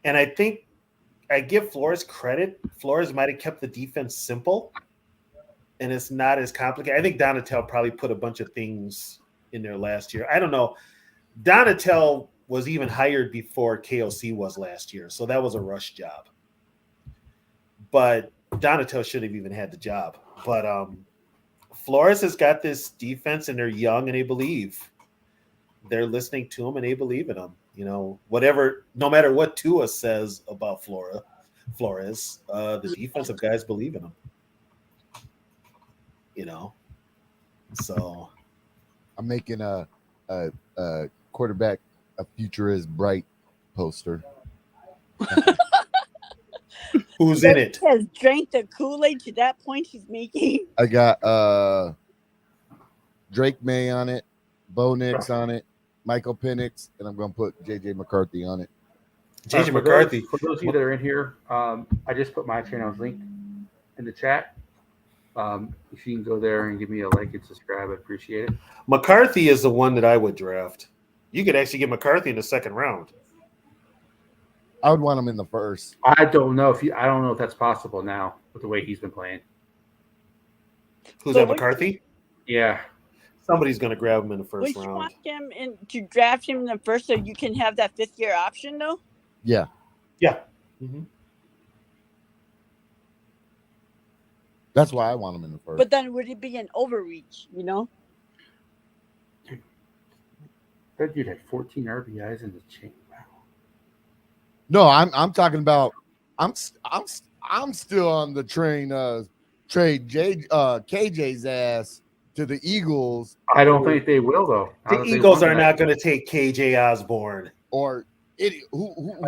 I think I give Flores credit. Flores might have kept the defense simple, and it's not as complicated. I think Donatel probably put a bunch of things in there last year. I don't know. Donatel was even hired before KOC was last year, so that was a rush job. But Donatel should have even had the job. But Flores has got this defense, and they're young, and they believe. They're listening to him, and they believe in him. You know, no matter what Tua says about Flores, the defensive guys believe in him. You know, so I'm making a quarterback, a future is bright poster. who's in it? Has drank the Kool-Aid to that point he's making. I got Drake May on it, Bo Nix on it, Michael Penix, and I'm going to put JJ McCarthy on it. JJ For McCarthy. For those of you that are in here, I just put my channel's link in the chat. If you can go there and give me a like and subscribe, I appreciate it. McCarthy is the one that I would draft. You could actually get McCarthy in the second round. I would want him in the first. I don't know if that's possible now with the way he's been playing. Who's So that, what- McCarthy? Yeah. Somebody's going to grab him in the first Would you round. want him to draft him in the first so you can have that 5th-year option though? Yeah. Yeah. Mm-hmm. That's why I want him in the first. But then would it be an overreach, you know? That dude had 14 RBIs in the chain. Wow. No, I'm talking about I'm still on the train trade KJ's ass to the Eagles. I don't think they will though. The Eagles are not going to take KJ Osborne. Or A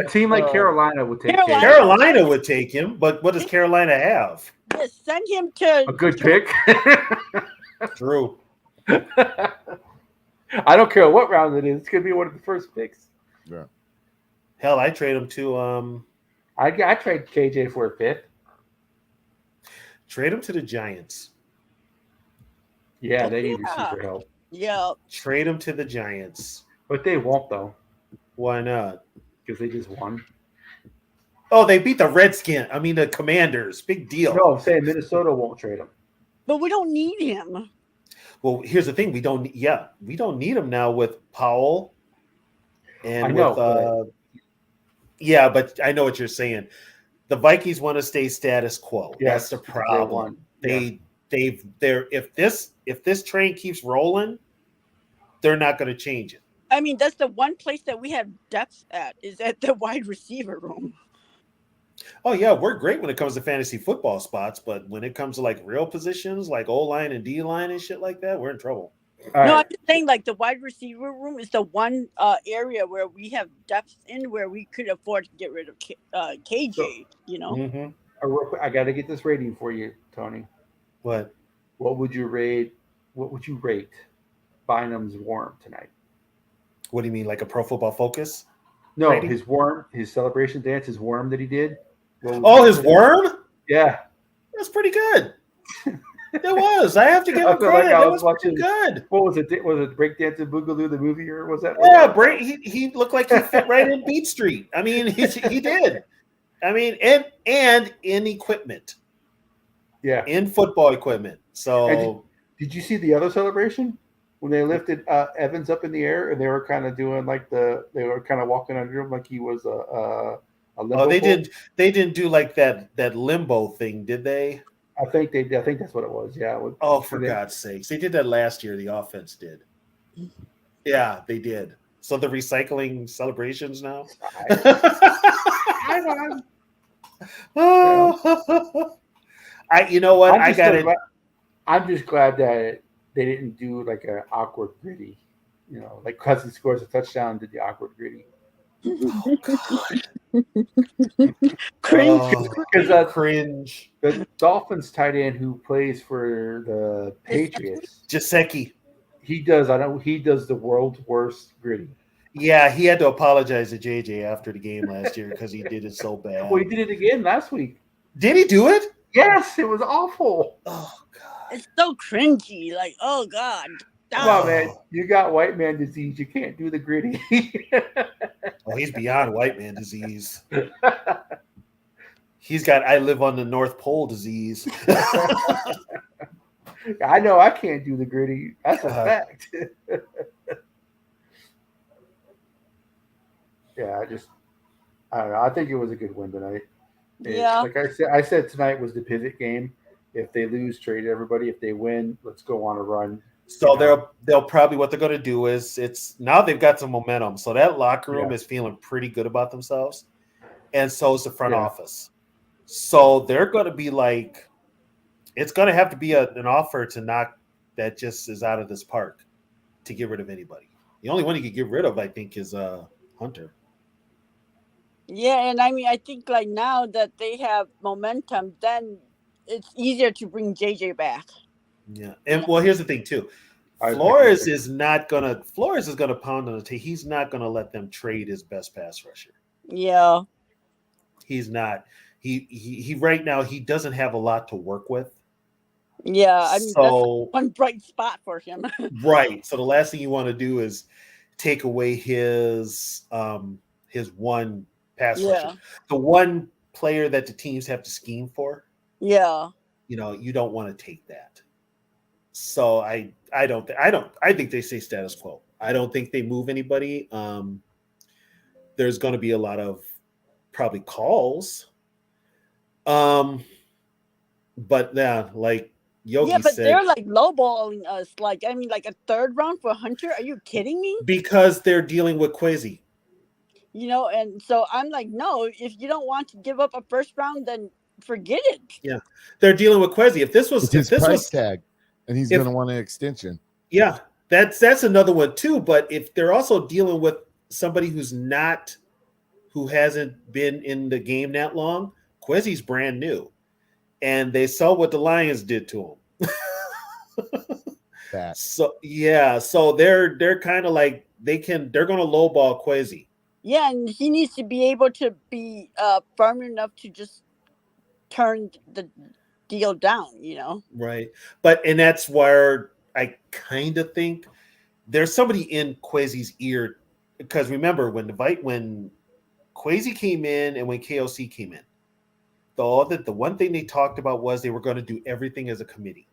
team like Carolina would take Carolina. Carolina would take him, but what does Carolina have? Just send him to a good pick. True. I don't care what round it is. It's gonna be one of the first picks. Yeah. Hell, I trade him to I trade KJ for a 5th. trade him to the Giants. Yeah, they need Yeah. receiver help, yeah. Trade him to the Giants. but they won't though Why not? because they just won. Oh, they beat the Commanders. Big deal. No, I'm saying Minnesota won't trade him. But we don't need him. Well, here's the thing: we don't need him now with Powell, and I know, with yeah. But I know what you're saying. The Vikings want to stay status quo. Yes, That's the they problem. won. They're if this train keeps rolling, they're not going to change it. I mean, that's the one place that we have depth at is at the wide receiver room. Oh yeah, we're great when it comes to fantasy football spots, but when it comes to like real positions like O-line and D-line and shit like that, we're in trouble. All No, right. I'm just saying, like, the wide receiver room is the one area where we have depth in where we could afford to get rid of KJ, you know? Mm-hmm. Real quick, I got to get this rating for you, Tony. What? What would you rate Bynum's worm tonight? What do you mean, like a Pro Football Focus? No, Rating? his celebration dance, his worm that he did. Oh, his worm? Yeah. That's pretty good. It was. I have to give I him feel like credit. I That was was pretty watching- good. What was it? Was it Breakdancing Boogaloo the movie, or was that? Yeah, he looked like he fit right in Beat Street. I mean, he did. I mean, and in equipment, Yeah. in football equipment. So Did you see the other celebration when they lifted Evans up in the air and they were kind of doing like they were kind of walking under him like he was a limbo they pole? didn't do like that limbo thing, did they? I think that's what it was. Yeah. Oh, for God's sakes. They did that last year. The offense did. Yeah, they did. So the recycling celebrations now? You know what? I got it. I'm just glad that they didn't do like an awkward gritty. You know, like Cousins scores a touchdown, did the awkward gritty. Oh, God. Cringe. Because Cringe. the Dolphins tight end who plays for the Patriots, Jaceki. he does the world's worst gritty. Yeah, he had to apologize to JJ after the game last year because he did it so bad. Well, he did it again last week. Did he do it? Yes, it was awful. Oh, God. It's so cringy. Like, oh, God. Come on, man. You got white man disease. You can't do the gritty. Oh, he's beyond white man disease. He's got I live on the North Pole disease. I know I can't do the gritty. That's a fact. yeah, I don't know. I think it was a good win tonight. Yeah. Like I said tonight was the pivot game. If they lose, trade everybody. If they win, let's go on a run. So they'll probably what they're going to do is it's now they've got some momentum. So that locker room Yeah. is feeling pretty good about themselves, and so is the front Yeah. office. So they're going to be like, it's going to have to be an offer to knock that just is out of this park to get rid of anybody. The only one you could get rid of, I think, is Hunter. Yeah, and I mean, I think like now that they have momentum, then it's easier to bring JJ back. Yeah, and well, here's the thing too. I was making a Flores is gonna pound on the table. He's not gonna let them trade his best pass rusher. Yeah, He's not. He right now he doesn't have a lot to work with. yeah. I mean, that's So one bright spot for him. right. So the last thing you want to do is take away his one pass rusher. Yeah, The one player that the teams have to scheme for, yeah, you don't want to take that. So I think they stay status quo. I don't think they move anybody. There's going to be a lot of probably calls. But yeah, like Yogi yeah. But said, they're like lowballing us. Like, I mean, like a third round for Hunter. Are you kidding me? because they're dealing with Quasi. And so I'm like, no. If you don't want to give up a first round, then forget it. Yeah, they're dealing with Quasi. If this was It's his if this price was tag, and he's if- going to want an extension. yeah, that's another one too. But if they're also dealing with somebody who hasn't been in the game that long, Quasi's brand new, and they saw what the Lions did to him. That So yeah, so they're kind of like they're going to lowball Quasi. Yeah, and he needs to be able to be firm enough to just turn the deal down. Right. And that's where I kind of think there's somebody in Quasi's ear because remember when Quasi came in and when KOC came in, the one thing they talked about was they were going to do everything as a committee.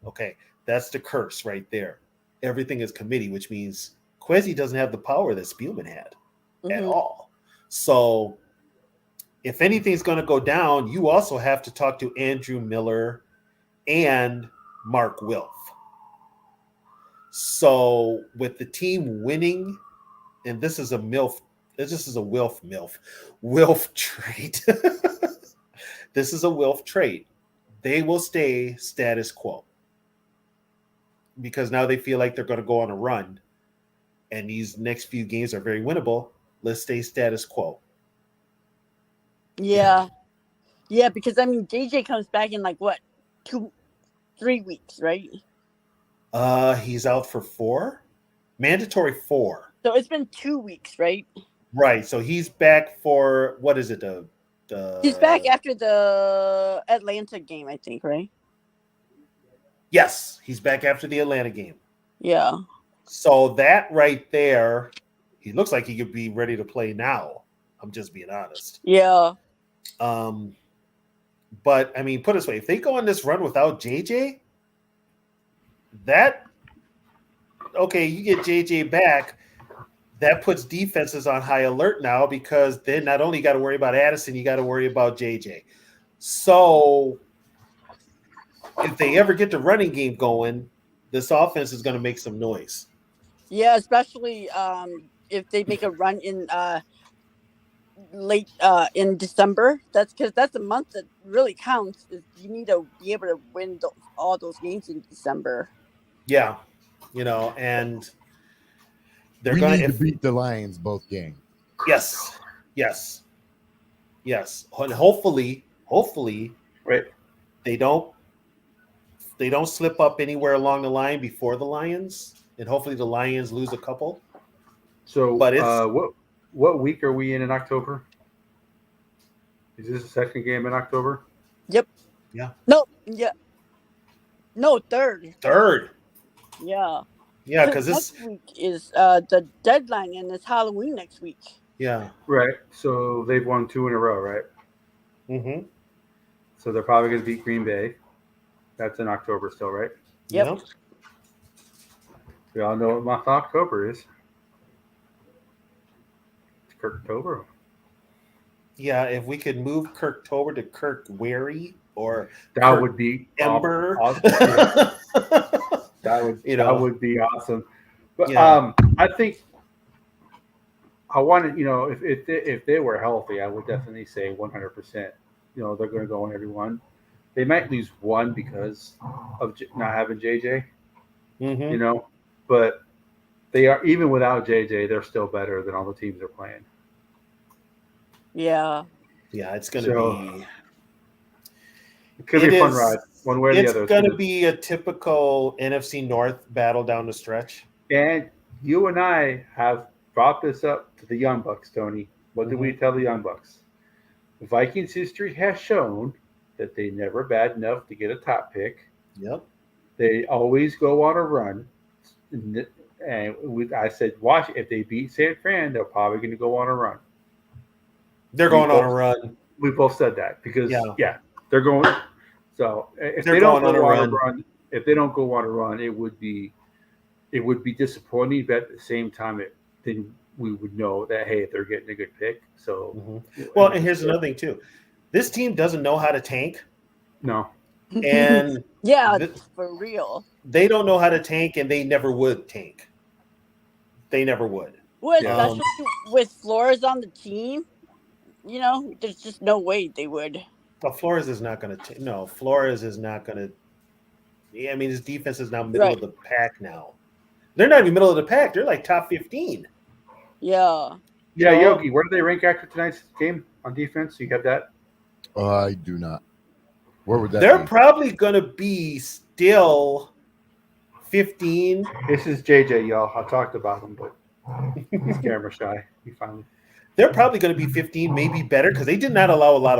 Okay, that's the curse right there. Everything is committee, which means Quasi doesn't have the power that Spielman had at all. So if anything's going to go down, you also have to talk to Andrew Miller and Mark Wilf. So with the team winning, and this is a Wilf trade. This is a Wilf trade. They will stay status quo because now they feel like they're going to go on a run, and these next few games are very winnable. Let's stay status quo. Yeah. Yeah, because I mean JJ comes back in like what, 3 weeks, right? He's out for mandatory 4. So it's been 2 weeks, right? Right. So he's back for what is it? He's back after the Atlanta game, I think, right? Yes, he's back after the Atlanta game. Yeah. So that right there, he looks like he could be ready to play now. I'm just being honest. Yeah. But I mean, put it this way: if they go on this run without JJ, you get JJ back. That puts defenses on high alert now because then not only got to worry about Addison, you got to worry about JJ. So if they ever get the running game going, this offense is going to make some noise. Yeah, especially if they make a run in late in December. That's because that's a month that really counts. Is you need to be able to win all those games in December. Yeah, and they're we going need to beat the Lions both games. Yes. And hopefully, right. They don't slip up anywhere along the line before the Lions, and hopefully the Lions lose a couple. So, but it's what week are we in October? Is this the second game in October? Yep. Yeah. No. Yeah. No, third. Yeah. Yeah, because next week is the deadline, and it's Halloween next week. Yeah. Right. So they've won 2 in a row, right? Mm-hmm. So they're probably going to beat Green Bay. That's in October still, right? Yep. We all know what month October is. Kirktober. Yeah, if we could move Kirktober to Kirk Wary or That Kirk would be Ember. awesome. Yeah, You that know, would be awesome. But yeah. I think I wanted, if they were healthy, I would definitely say 100%. They're going to go on everyone. They might lose one because of not having JJ. hmm But they are, even without JJ, they're still better than all the teams they're playing. Yeah. Yeah, it's going to So be. it could It be a fun is. ride, one way or the It's other. going to be a typical NFC North battle down the stretch. And you and I have brought this up to the Young Bucks, Tony. What did we Mm-hmm. tell the Young Bucks? Vikings history has shown that they never bad enough to get a top pick. Yep. They always go on a run. And I said, watch, if they beat San Fran, they're probably going to go on a run. They're going on a run. We both said that because, Yeah. they're going. So if They're they don't going go on a on a run. run, it would be disappointing. But at the same time, then we would know that, hey, they're getting a good pick. So, Well, and here's another thing too. This team doesn't know how to tank, no, and yeah, for real. they don't know how to tank, and they never would tank. They never would. Well, especially with Flores on the team, there's just no way they would. But Flores is not going to. No, Flores is not going to. Yeah, I mean, his defense is now middle of the pack now. They're not even middle of the pack. They're like top 15. Yeah. Yogi, where do they rank after tonight's game on defense? You have that? I do not. Where would that They're be? probably going to be still 15. This is JJ, y'all. I talked about him, but he's camera shy. He finally. They're probably going to be 15, maybe better, because they did not allow a lot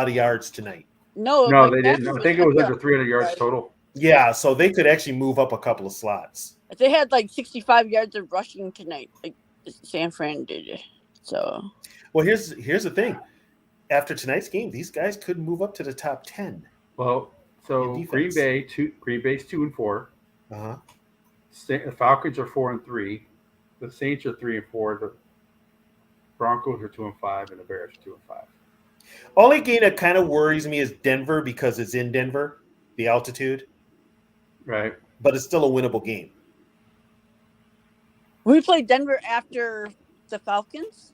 of yards tonight. No, they didn't. I think it was under 300 yards total. Yeah, so they could actually move up a couple of slots. They had like 65 yards of rushing tonight, like San Fran did. So, well, here's the thing. After tonight's game, these guys could move up to the top 10. Well, so Green Bay's 2-4. The Falcons are 4-3. The Saints are 3-4. The Broncos are 2-5, and the Bears are 2-5. Only game that kind of worries me is Denver because it's in Denver, the altitude. Right. But it's still a winnable game. We played Denver after the Falcons?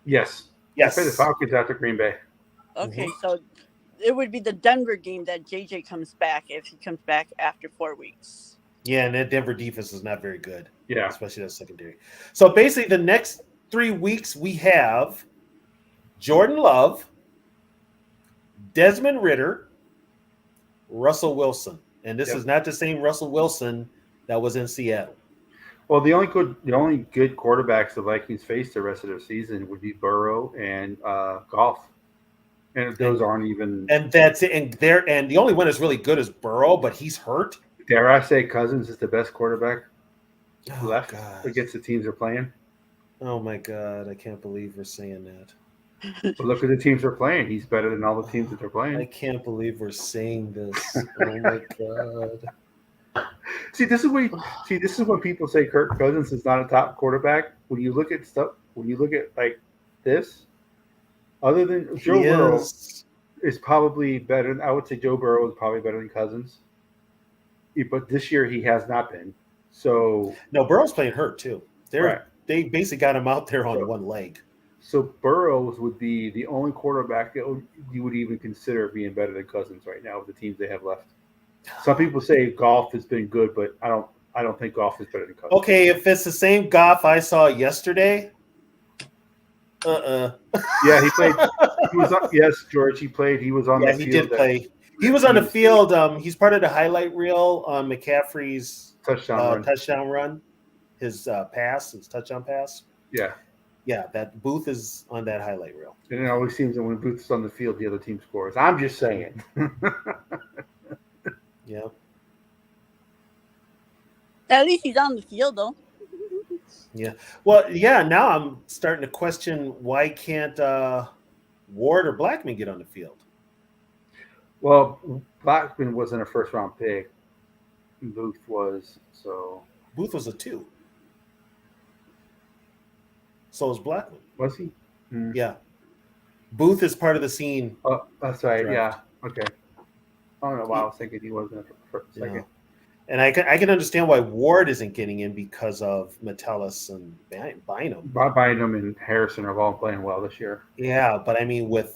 Yes. Yes. Play the Falcons after Green Bay. Okay, so it would be the Denver game that JJ comes back if he comes back after 4 weeks. Yeah, and that Denver defense is not very good. Yeah. Especially that secondary. So basically the next 3 weeks we have Jordan Love, Desmond Ridder, Russell Wilson. And this is not the same Russell Wilson that was in Seattle. Well, the only good quarterbacks the Vikings face the rest of their season would be Burrow and Goff, and those aren't even. And that's it. And the only one that's really good is Burrow, but he's hurt. Dare I say Cousins is the best quarterback left God. against the teams they're playing? Oh my God, I can't believe we're saying that. But look at the teams they're playing. He's better than all the teams that they're playing. I can't believe we're saying this. Oh my God. See, this is when people say Kirk Cousins is not a top quarterback. When you look at like this, other than Joe Burrow is probably better. I would say Joe Burrow is probably better than Cousins. But this year he has not been. So no, Burrow's playing hurt too. They basically got him out there on one leg. So Burrows would be the only quarterback that you would even consider being better than Cousins right now with the teams they have left. Some people say Goff has been good, but I don't think Goff is better than Cousins. Okay, if it's the same Goff I saw yesterday, Yeah, he played. Yes, George, he played. He was on the field. Yeah, he did play. He was on the field. He's part of the highlight reel on McCaffrey's touchdown run. His touchdown pass. Yeah. Yeah, that Booth is on that highlight reel. And it always seems that when Booth is on the field, the other team scores. I'm just saying. Yeah. At least he's on the field, though. Yeah. Well, yeah, now I'm starting to question why can't Ward or Blackman get on the field? Well, Blackman wasn't a first-round pick. Booth was, so. Booth was a 2. So is Blackman. Was he? Hmm. Yeah. Booth is part of the scene. Oh, that's right. Draft. Yeah. Okay. I don't know why I was thinking he wasn't for a second. Yeah. And I can understand why Ward isn't getting in because of Metellus and Bynum. Bynum and Harrison are all playing well this year. Yeah, but I mean with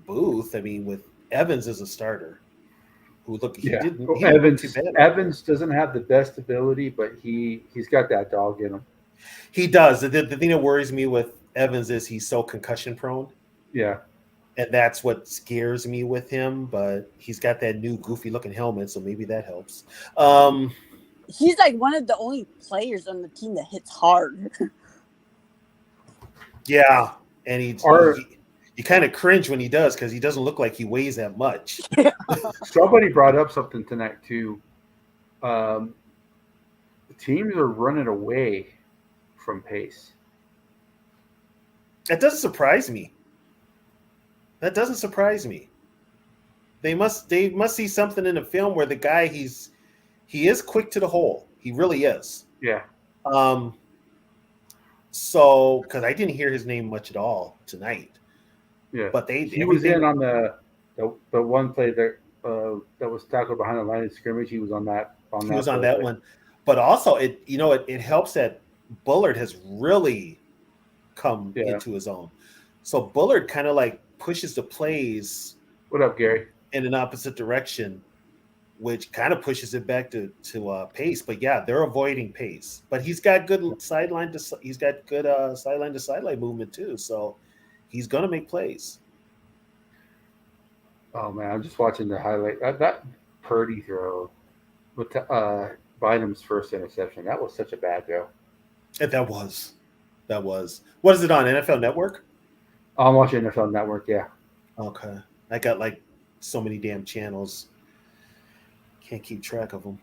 Booth, I mean with Evans as a starter, who look he Yeah. didn't Well, he didn't look too bad. Evans doesn't have the best ability, but he's got that dog in him. He does. The thing that worries me with Evans is he's so concussion prone. Yeah. And that's what scares me with him, but he's got that new goofy looking helmet, so maybe that helps. He's like one of the only players on the team that hits hard. Yeah, and you kind of cringe when he does because he doesn't look like he weighs that much. Somebody brought up something tonight too. The teams are running away from pace. That doesn't surprise me. That doesn't surprise me. They must see something in the film where the guy he is quick to the hole. He really is. Yeah. So because I didn't hear his name much at all tonight. Yeah. But he was in on the one play that was tackled behind the line of scrimmage. He was on that. He was on that one. But also it helps that Bullard has really come into his own. So Bullard kind of like pushes the plays. What up, Gary? In an opposite direction, which kind of pushes it back to Pace. But yeah, they're avoiding Pace. But he's got good sideline to sideline movement too. So he's gonna make plays. Oh man, I'm just watching the highlight. That Purdy throw with Bynum's first interception. That was such a bad throw. That was. What is it on NFL Network? I'm watching NFL Network. Yeah. Okay. I got like so many damn channels. Can't keep track of them.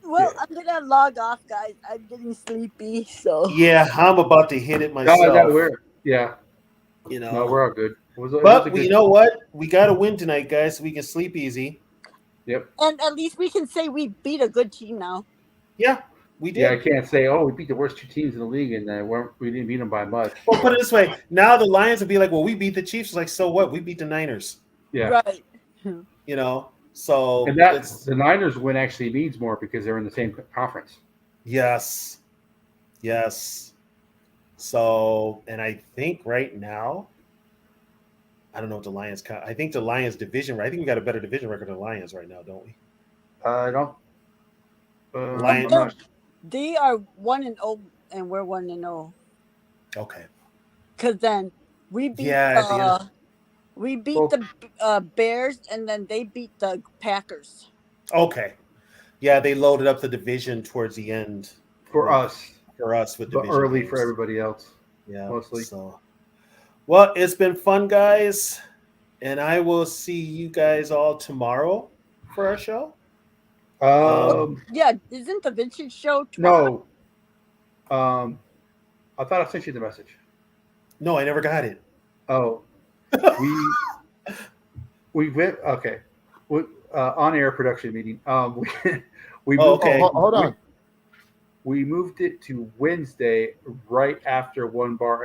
Well, I'm gonna log off, guys. I'm getting sleepy, so yeah, I'm about to hit it myself. No, we're all good. But you know what? We got to win tonight, guys, so we can sleep easy. Yep. And at least we can say we beat a good team now. Yeah, we did. Yeah, I can't say, we beat the worst two teams in the league, and we didn't beat them by much. Well, put it this way: now the Lions would be like, "Well, we beat the Chiefs." It's like, so what? We beat the Niners. Yeah. Right. So and the Niners win actually means more because they're in the same conference. Yes. So, and I think right now, I don't know what the Lions. I think the Lions division. I think we got a better division record than the Lions right now, don't we? I don't. Lions. They are 1-0, and we're 1-0. Okay. Because then we beat. We beat the Bears, and then they beat the Packers. Okay. Yeah, they loaded up the division towards the end. For us with division early games. For everybody else. Yeah, mostly. So, well, it's been fun, guys, and I will see you guys all tomorrow for our show. Yeah, isn't the Vincent show tomorrow? No. I thought I sent you the message. No, I never got it. Oh. we went on air production meeting. We moved, hold on. We moved it to Wednesday right after One Bar